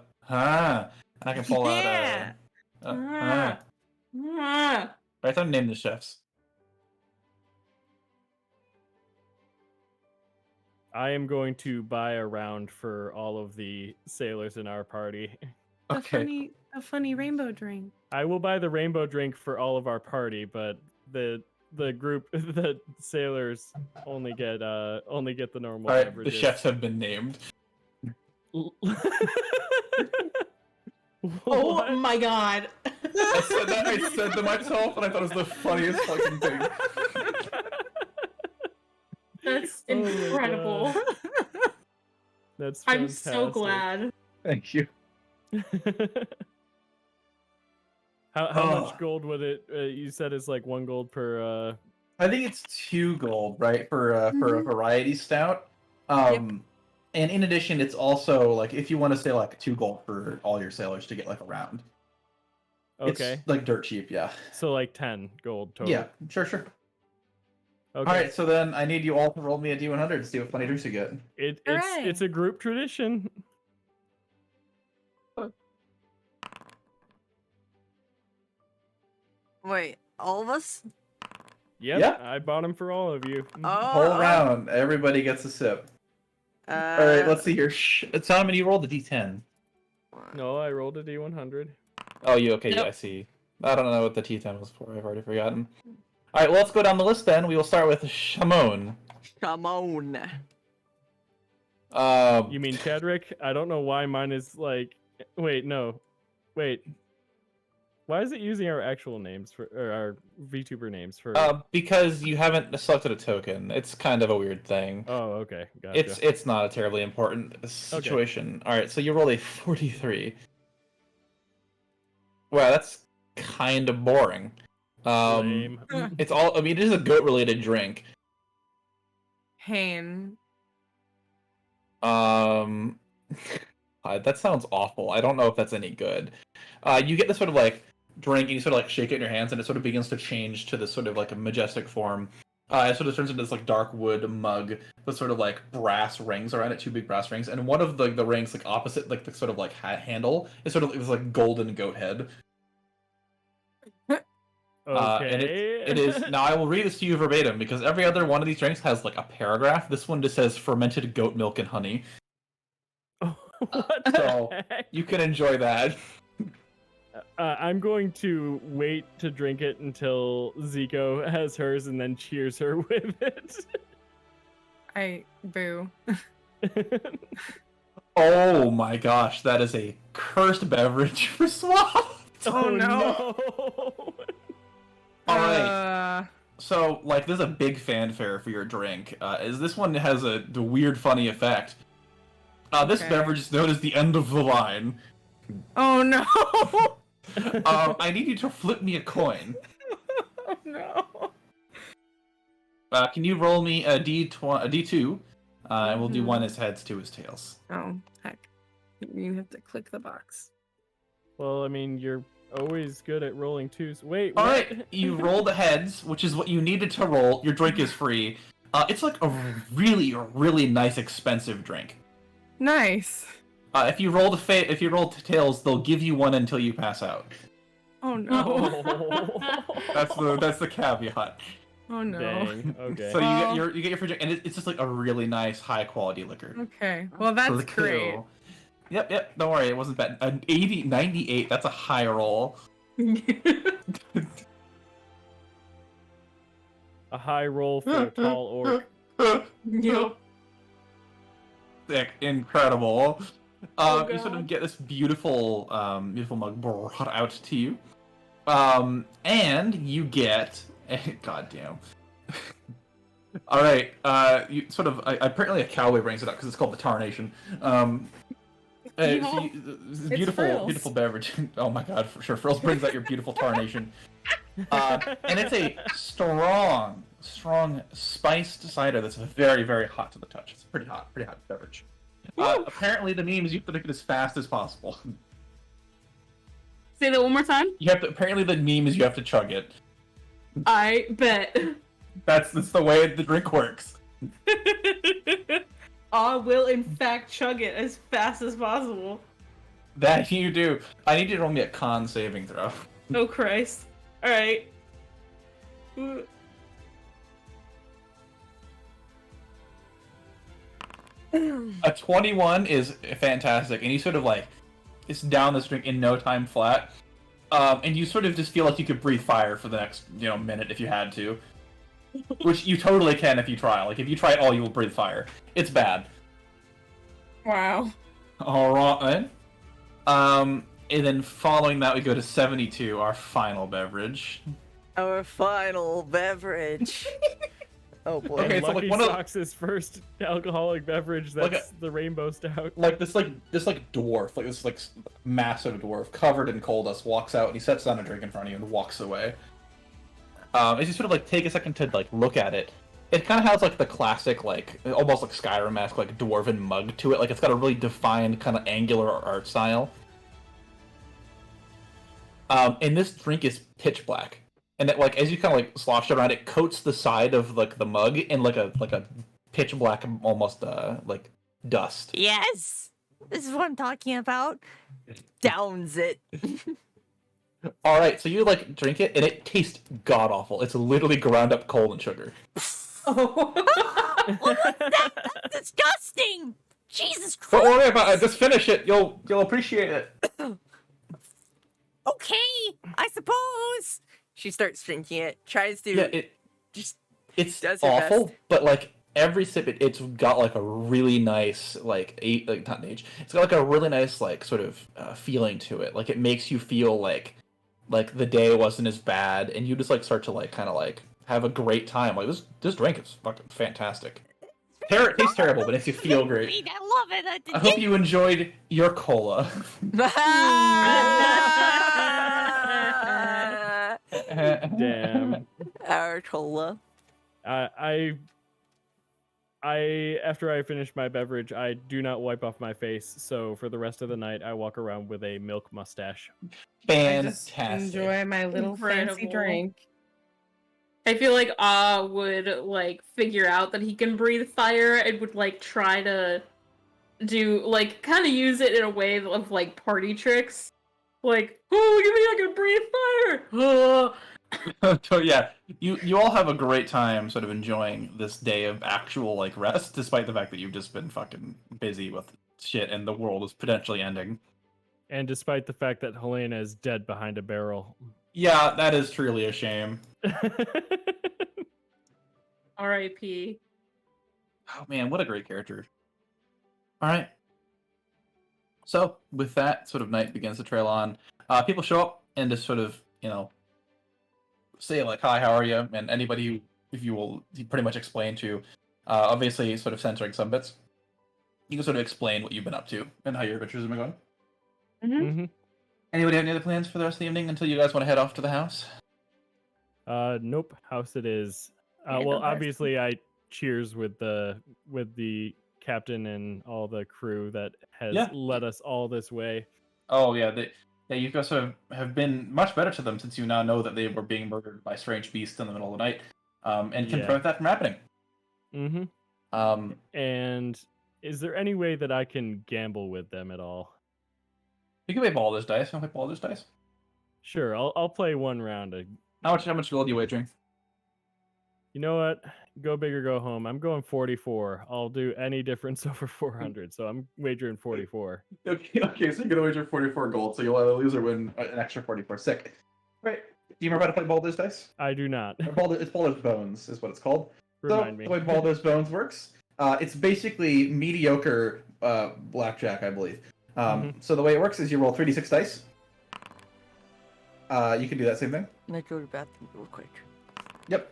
and I can pull out a. Right, time to name the chefs. I am going to buy a round for all of the sailors in our party. Okay. A funny rainbow drink. I will buy the rainbow drink for all of our party, but the group, the sailors only get the normal All right. The beverages. chefs have been named. Oh What? my god. I said to myself, and I thought it was the funniest fucking thing. That's Oh my incredible. That's I'm so fantastic. glad. Thank you. How much gold would it? You said it's like 1 gold per. I think it's 2 gold, right, for a variety stout. And in addition, it's also like if you want to say like 2 gold for all your sailors to get like a round. Okay, It's like dirt cheap, yeah. so like 10 gold total. Yeah, sure. Okay. All right, so then I need you all to roll me a D100 to see what funny drinks you get. Hooray. It's a group tradition. wait. All of us? Yep, Yeah. I bought them for all of you. Oh, Whole round, everybody gets a sip. All right, let's see here. Simon, you rolled a D10. No, I rolled a D100. Oh, you okay? Yeah, Nope. I see. I don't know what the T10 was for. I've already forgotten. All right, well, let's go down the list then. We will start with Shamon. Come on. You mean Chadrick? I don't know why mine is like. Wait, no. Wait. Why is it using our actual names for or our VTuber names for? Because you haven't selected a token. It's kind of a weird thing. Oh, okay, gotcha. It's not a terribly important situation. All right, so you roll a 43. Wow, that's kind of boring. Lame. It's all. I mean, it is a goat-related drink. Hane. That sounds awful. I don't know if that's any good. You get this sort of like drink, and you sort of like shake it in your hands, and it sort of begins to change to this sort of like a majestic form. It sort of turns into this like dark wood mug with sort of like brass rings around it, 2 big brass rings, and one of the rings like opposite like the sort of like handle is sort of this like golden goat head. Okay. And it is now. I will read this to you verbatim because every other one of these drinks has like a paragraph. This one just says fermented goat milk and honey. What the So, heck? You can enjoy that. I'm going to wait to drink it until Zico has hers and then cheers her with it. Boo. Oh my gosh, that is a cursed beverage for Swap. Oh, no. All right. So, like, there's a big fanfare for your drink. Is this one has the weird, funny effect. This Okay. beverage is known as the end of the line. Oh no. I need you to flip me a coin. Oh no. Can you roll me a D2? And we'll do 1 as heads, 2 as tails. Oh heck. You have to click the box. Well, I mean, you're always good at rolling 2s. Wait, All what? right, you roll the heads, which is what you needed to roll. Your drink is free. It's like a really, really nice, expensive drink. Nice. If you roll tails, they'll give you 1 until you pass out. Oh no. Oh. That's the caveat. Oh no. Dang. Okay. So Well- you get your fridge, and it's just like a really nice, high quality liquor. Okay. Well, that's So great. cool. Yep. Don't worry, it wasn't bad. An 98. That's a high roll. A high roll for a tall orc. Yep. Sick, incredible. Oh, You sort of God. get this beautiful, beautiful mug brought out to you, and you get, goddamn. All right, you sort of. Apparently, a cowboy brings it up because it's called the Tarnation. Yeehaw. This It's beautiful, Frills. beautiful beverage. Oh my god, for sure. Frills brings out your beautiful Tarnation. And it's a strong, spiced cider that's very, very hot to the touch. It's a pretty hot beverage. Apparently, the meme is you have to drink it as fast as possible. Say that one more time. Apparently, the meme is you have to chug it. I bet. That's the way the drink works. I will, in fact, chug it as fast as possible. That you do. I need you to roll me a con saving throw. Oh, Christ. Alright. A 21 is fantastic, and you sort of like it's down this drink in no time flat. And you sort of just feel like you could breathe fire for the next minute if you had to, which you totally can if you try. Like if you try it all, you will breathe fire. It's bad. Wow. All right. And then following that, we go to 72, our final beverage. Our final beverage. Oh boy. Okay, And so, like, Lucky one of the- Socks' first alcoholic beverage. Like That's the Rainbow Stout. Like this dwarf, like this massive dwarf covered in coal dust walks out and he sets down a drink in front of you and walks away. As you sort of like take a second to like look at it, it kind of has like the classic like almost like Skyrim-esque like dwarven mug to it. Like it's got a really defined kind of angular art style. And this drink is pitch black, and it like as you kind of like slosh it around, it coats the side of like the mug in like a pitch black almost like dust. Yes, this is what I'm talking about. Downs it. All right, so you like drink it, and it tastes god awful. It's literally ground up coal and sugar. Oh. What was that? That's disgusting. Jesus Don't Christ. worry about it. Just finish it. You'll appreciate it. Okay, I suppose. She starts drinking it. Tries to Yeah, just. it's does her awful, best. but like every sip, it's got like a really nice like not an age. It's got like a really nice like sort of feeling to it. Like it makes you feel like the day wasn't as bad, and you just like start to like kind of like have a great time. Like this drink is fucking fantastic. It tastes terrible, but it makes you feel great. I love it. I hope you enjoyed your cola. Damn. Our cola. I after I finish my beverage, I do not wipe off my face. So for the rest of the night, I walk around with a milk mustache. I just Fantastic. enjoy my little fancy Incredible. drink. I feel like would like figure out that he can breathe fire and would like try to do like kind of use it in a way of like party tricks. Like, oh, look at me, I can breathe fire! So yeah, you all have a great time sort of enjoying this day of actual like rest, despite the fact that you've just been fucking busy with shit and the world is potentially ending. And despite the fact that Helena is dead behind a barrel. Yeah, that is truly a shame. R.I.P. Oh man, what a great character. Alright. So, with that sort of night begins to trail on, people show up and just sort of, say like, hi, how are you? And anybody who, if you will pretty much explain to, obviously sort of censoring some bits, you can sort of explain what you've been up to and how your adventures have been going. Mhm. Anybody have any other plans for the rest of the evening until you guys want to head off to the house? Nope. House it is. Yeah, Well, house. obviously, I cheers with the captain and all the crew that has Yeah. led us all this way. Oh yeah, you guys have been much better to them since you now know that they were being murdered by strange beasts in the middle of the night, and can Yeah. prevent that from happening. Mm-hmm. And is there any way that I can gamble with them at all? You can play Baldur's Dice. You want to play Baldur's Dice? Sure, I'll play one round. How much gold are you wagering? You know what? Go big or go home. I'm going 44. I'll do any difference over 400, so I'm wagering 44. Okay, so you're gonna wager 44 gold, so you'll either lose or win an extra 44. Sick. Right. Do you remember how to play Baldur's Dice? I do not. It's Baldur's Bones, is what it's called. Remind So me. the way Baldur's Bones works, it's basically mediocre blackjack, I believe. So the way it works is you roll 3d6 dice. You can do that same thing. Can I go to the bathroom real quick? Yep.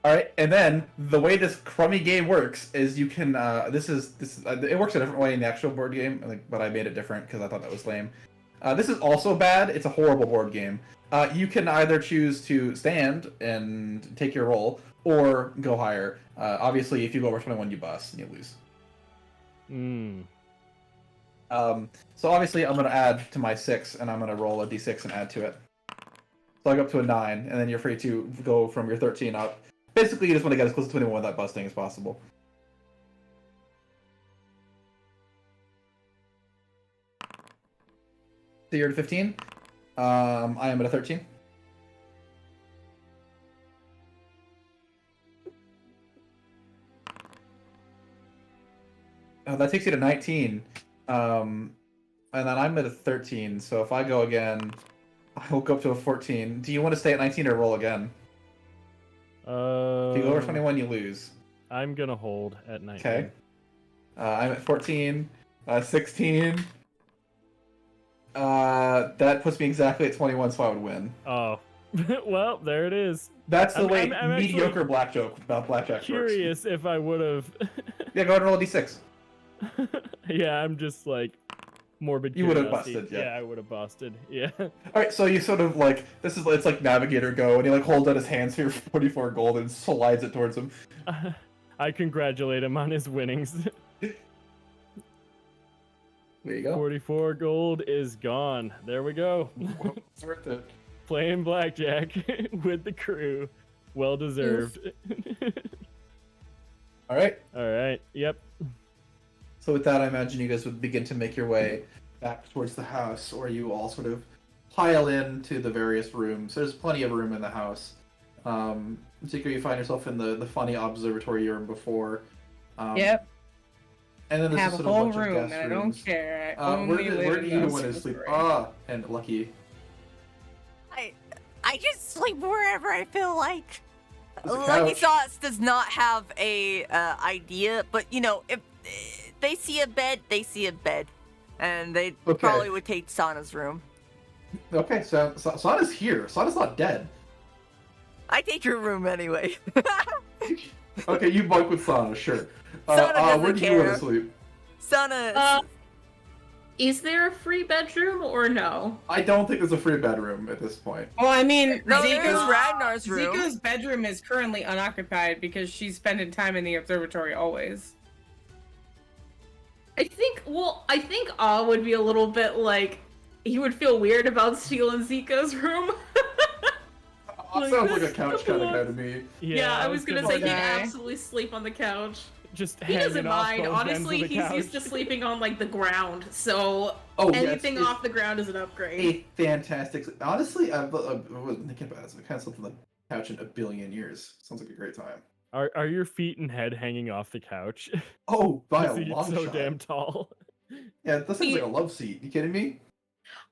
All right, and then the way this crummy game works is you can. This it works a different way in the actual board game, but I made it different because I thought that was lame. This is also bad. It's a horrible board game. You can either choose to stand and take your roll, or go higher. Obviously, if you go over 21, you bust and you lose. So obviously, I'm going to add to my 6, and I'm going to roll a d6 and add to it. So I go up to a 9, and then you're free to go from your 13 up. Basically, you just want to get as close to 21 without busting as possible. So you're at 15. I am at a 13. That takes you to 19. And then I'm at a 13, so if I go again, I'll go up to a 14. Do you want to stay at 19 or roll again? If you go over 21, you lose. I'm gonna hold at 19. Okay. I'm at 14. 16. That puts me exactly at 21, so I would win. Oh. Well, there it is. That's the way I'm mediocre blackjack works. Curious if I would have. Yeah, go ahead and roll a d6. Yeah, I'm just like morbid. You would have curiosity. busted, yeah. I would have busted. Yeah. All right, so you sort of like it's like Navigator Go, and he like holds out his hands for your 44 gold and slides it towards him. I congratulate him on his winnings. There you go. 44 gold is gone. There we go. It's worth it. Playing blackjack with the crew. Well deserved. All right. All right. Yep. So with that, I imagine you guys would begin to make your way back towards the house, or you all sort of pile into the various rooms. There's plenty of room in the house. Particularly, you find yourself in the funny observatory room before. Yep. And then I there's have just a sort of whole bunch of room, guest and I don't rooms. care. I only Where live do in you the want to sleep? observatory. And Lucky. I just sleep wherever I feel like. There's a Lucky couch. Sauce does not have a idea, but you know, if they see a bed, they see a bed, and they Okay. probably would take Sana's room. Okay, so Sana's here. Sana's not dead. I take your room anyway. Okay, you bunk with Sana, sure. Sana doesn't where do you want care. to sleep? Sana, Is there a free bedroom or no? I don't think there's a free bedroom at this point. Well, I mean, no, there's Zika's, Ragnar's room. Zika's bedroom is currently unoccupied because she's spending time in the observatory always. I think Ah would be a little bit like, he would feel weird about stealing Zika's room. Sounds like a couch kind of guy to me. Yeah, I was gonna say he'd guy. absolutely sleep on the couch. Just He doesn't hanging off mind. both ends of Honestly, the he's couch. used to sleeping on like the ground, so Oh, yeah, anything it's off the ground is an upgrade. a fantastic. Honestly, I wasn't thinking about it. I kind of slept on the couch in a billion years. Sounds like a great time. Are your feet and head hanging off the couch? Oh, by a 'Cause it's long so shot. damn tall. Yeah, that sounds like a love seat. You kidding me?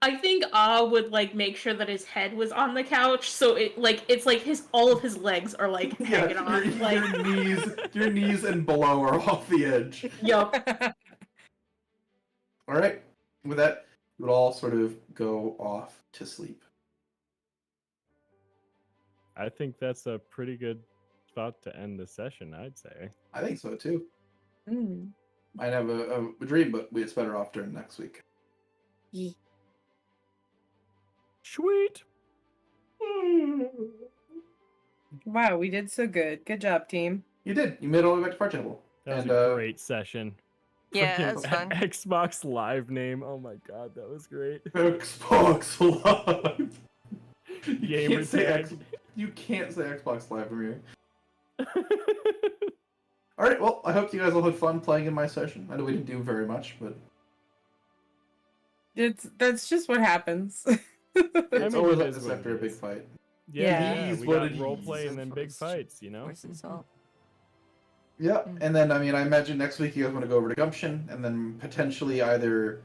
I think Ah would like make sure that his head was on the couch, so it's like all of his legs are like hanging on. Your knees and below are off the edge. Yup. All right. With that, we would all sort of go off to sleep. I think that's a pretty good spot to end the session, I'd say. I think so too. Mm. Might have a dream, but it's better off during next week. Sweet. Wow, we did so good. Good job, team. You did. You made it all the way back to Part Table. That was And, a great session. Yeah, Freaking that was fun. Xbox Live name. Oh my god, that was great. Xbox Live. Gamer tag. You can't say Xbox Live from here. All right. Well, I hope you guys all had fun playing in my session. I know we didn't do very much, but That's just what happens. It's mean, always it like is this what after it a big is. fight. Yeah, He's we what got it role is. play and then big Poison fights, you know? salt. Yeah, Mm. and then I mean, I imagine next week you guys want to go over to Gumption, and then potentially either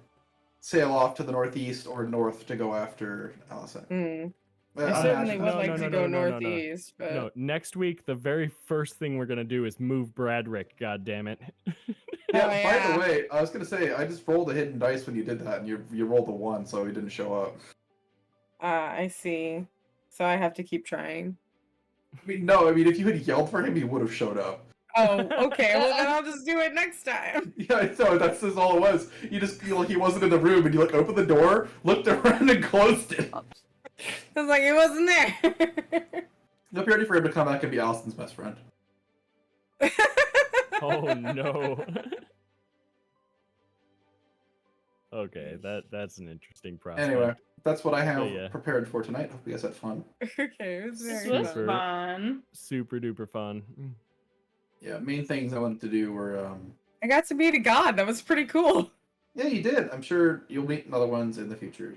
sail off to the northeast or north to go after Allison. I I certainly imagine would that's- like No, to no, go no, no, no. northeast, but No, next week, the very first thing we're gonna do is move Bradrick, God damn it. Yeah. Oh, By yeah. the way, I was gonna say I just rolled a hidden dice when you did that, and you rolled a 1, so he didn't show up. I see. So I have to keep trying. I mean, no, I mean if you had yelled for him, he would have showed up. Oh, okay. Well, then I'll just do it next time. Yeah, I know. That's just all it was. You just feel like he wasn't in the room, and you like opened the door, looked around, and closed it. I was like, it wasn't there. You'll be ready for him to come back and be Allison's best friend. Oh no. Okay, that's an interesting prospect. Anyway, that's what I have Yeah. prepared for tonight. Hope you guys had fun. Okay, it was This very was Super. fun. Super duper fun. Yeah, main things I wanted to do were I got to meet a god. That was pretty cool. yeah, you did. I'm sure you'll meet other ones in the future.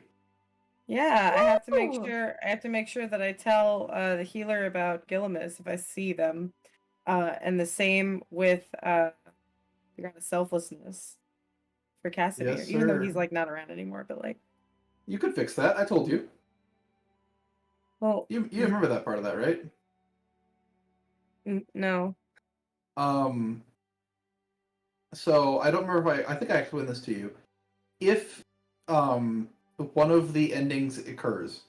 Yeah, I have to make Woo! sure. I have to make sure that I tell the healer about Gillimus if I see them, and the same with the god of selflessness for Casimir. Yes, even though sir. he's like not around anymore, but like, You could fix that. I told you. well, You remember that part of that, right? no. So I don't remember if I think I explained this to you. If one of the endings occurs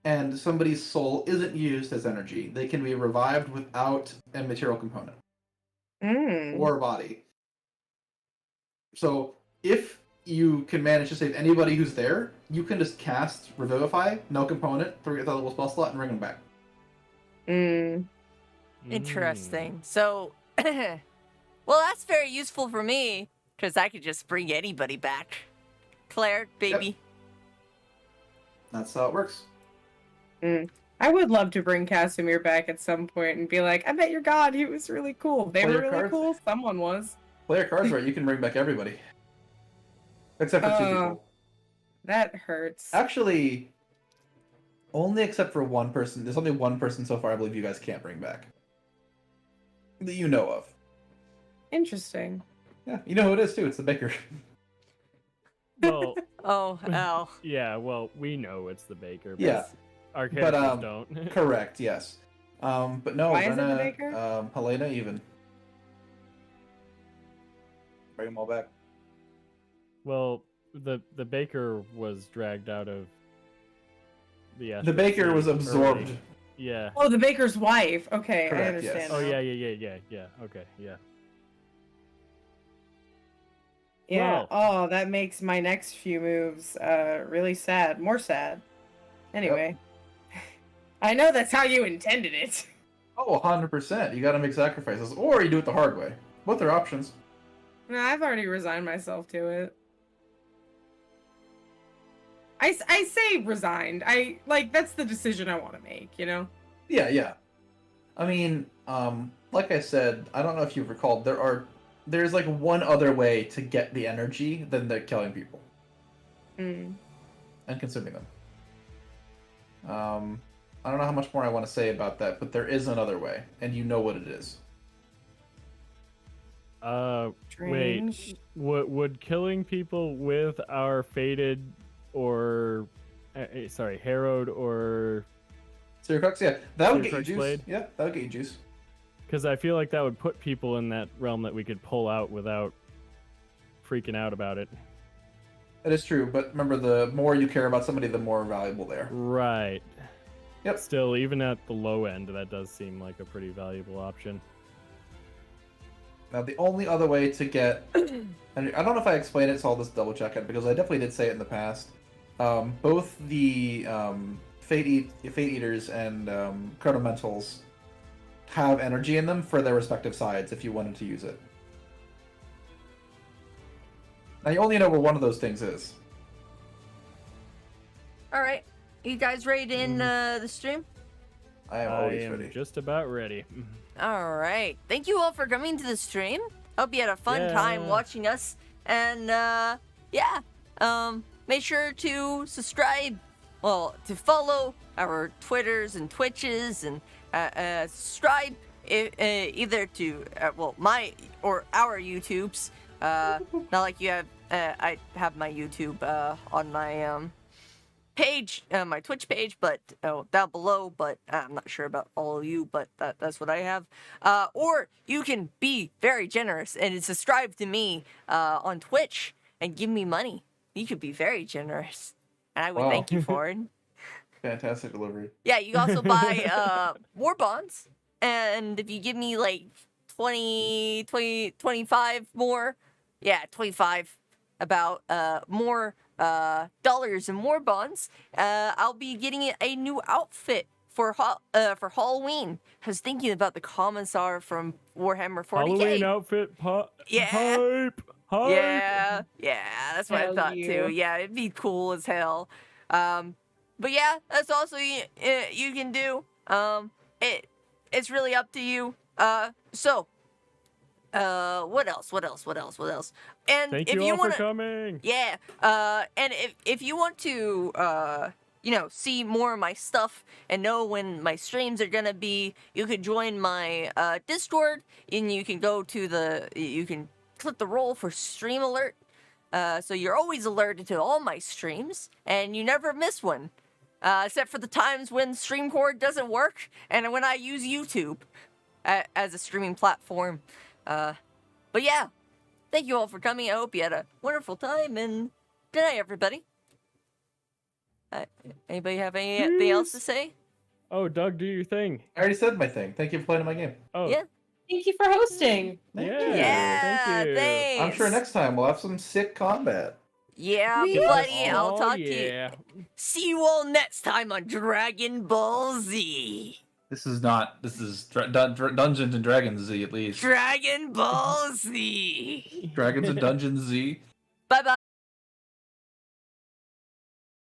and somebody's soul isn't used as energy, they can be revived without a material component or a body. So if you can manage to save anybody who's there, you can just cast Revivify, no component, throw your level spell slot, and bring them back. Interesting. So, well, that's very useful for me because I could just bring anybody back. Claire, baby. That's how it works. I would love to bring Casimir back at some point and be like, I met your god. He was really cool. They Play were your really cards. cool. Someone was. Play your cards right, you can bring back everybody. Except for 2 people. That hurts. Actually, only except for one person. There's only one person so far I believe you guys can't bring back. That you know of. Interesting. Yeah, you know who it is too. It's the baker. Well, Oh, Al. yeah, well, we know it's the baker. But Yeah. Our But, characters don't. Correct, yes. But no, Why is it the Rena, baker? Helena even. Bring them all back. Well, the baker was dragged out of the The baker was early. absorbed. Yeah. Oh, the baker's wife. Okay, I Correct, understand. yes. Oh now. yeah. Okay, yeah. Yeah. Well. Oh, that makes my next few moves really sad. More sad. Anyway. I know that's how you intended it. Oh, 100%. You gotta make sacrifices. Or you do it the hard way. Both are options. No, I've already resigned myself to it. I say resigned. I like that's the decision I want to make, you know? Yeah. I mean, like I said, I don't know if you've recalled, there's like one other way to get the energy than the killing people and consuming them. I don't know how much more I want to say about that, but there is another way, and you know what it is. Strange. Wait. Would killing people with our fated or harrowed or Sircux, yeah, that would get you Sircux juice. blade? Yeah, that would get you juice. because I feel like that would put people in that realm that we could pull out without freaking out about it. That is true, but remember, the more you care about somebody, the more valuable they are. Right. Yep. Still, even at the low end, that does seem like a pretty valuable option. Now, the only other way to get, and I don't know if I explained it, so I'll just double check it because I definitely did say it in the past. Both the Fate Eaters and Chronomentals have energy in them for their respective sides if you wanted to use it. Now, you only know where one of those things is. All right. You guys ready to end the stream? I am always ready. Just about ready. All right. Thank you all for coming to the stream. Hope you had a fun time Yeah. watching us. And make sure to subscribe to follow our Twitters and Twitches and subscribe either to my or our YouTubes. Not like you have. I have my YouTube on my page, my Twitch page, but down below. But I'm not sure about all of you, but that's what I have. Or you can be very generous and subscribe to me on Twitch and give me money. You could be very generous, and I would thank you for it. Fantastic delivery. Yeah, you can also buy war bonds, and if you give me like 25 more, 25 about more dollars and more bonds, I'll be getting a new outfit for Halloween. I was thinking about the commissar from Warhammer 40K. Halloween outfit, Yeah. hype. Yeah, that's what I Hell thought yeah. too. Yeah, it'd be cool as hell. But yeah, that's also you can do. It's really up to you. So, what else? And Thank if you you all want for coming. yeah, and if you want to, see more of my stuff and know when my streams are gonna be, you can join my Discord, and you can go to you can click the roll for stream alert, so you're always alerted to all my streams, and you never miss one, except for the times when StreamCord doesn't work, and when I use YouTube as a streaming platform. But yeah. Thank you all for coming. I hope you had a wonderful time, and good night, everybody. Anybody have anything else to say? Oh, Doug, do your thing. I already said my thing. Thank you for playing my game. Oh, Yeah. Thank you for hosting. Thank Yeah. you. Yeah, thank you. thanks. I'm sure next time we'll have some sick combat. Yeah, Yes. buddy, I'll Oh, talk to yeah. you. See you all next time on Dragon Ball Z. This is Dungeons and Dragons Z at least. Dragon Ball Z. Dragons and Dungeons Z. Bye-bye.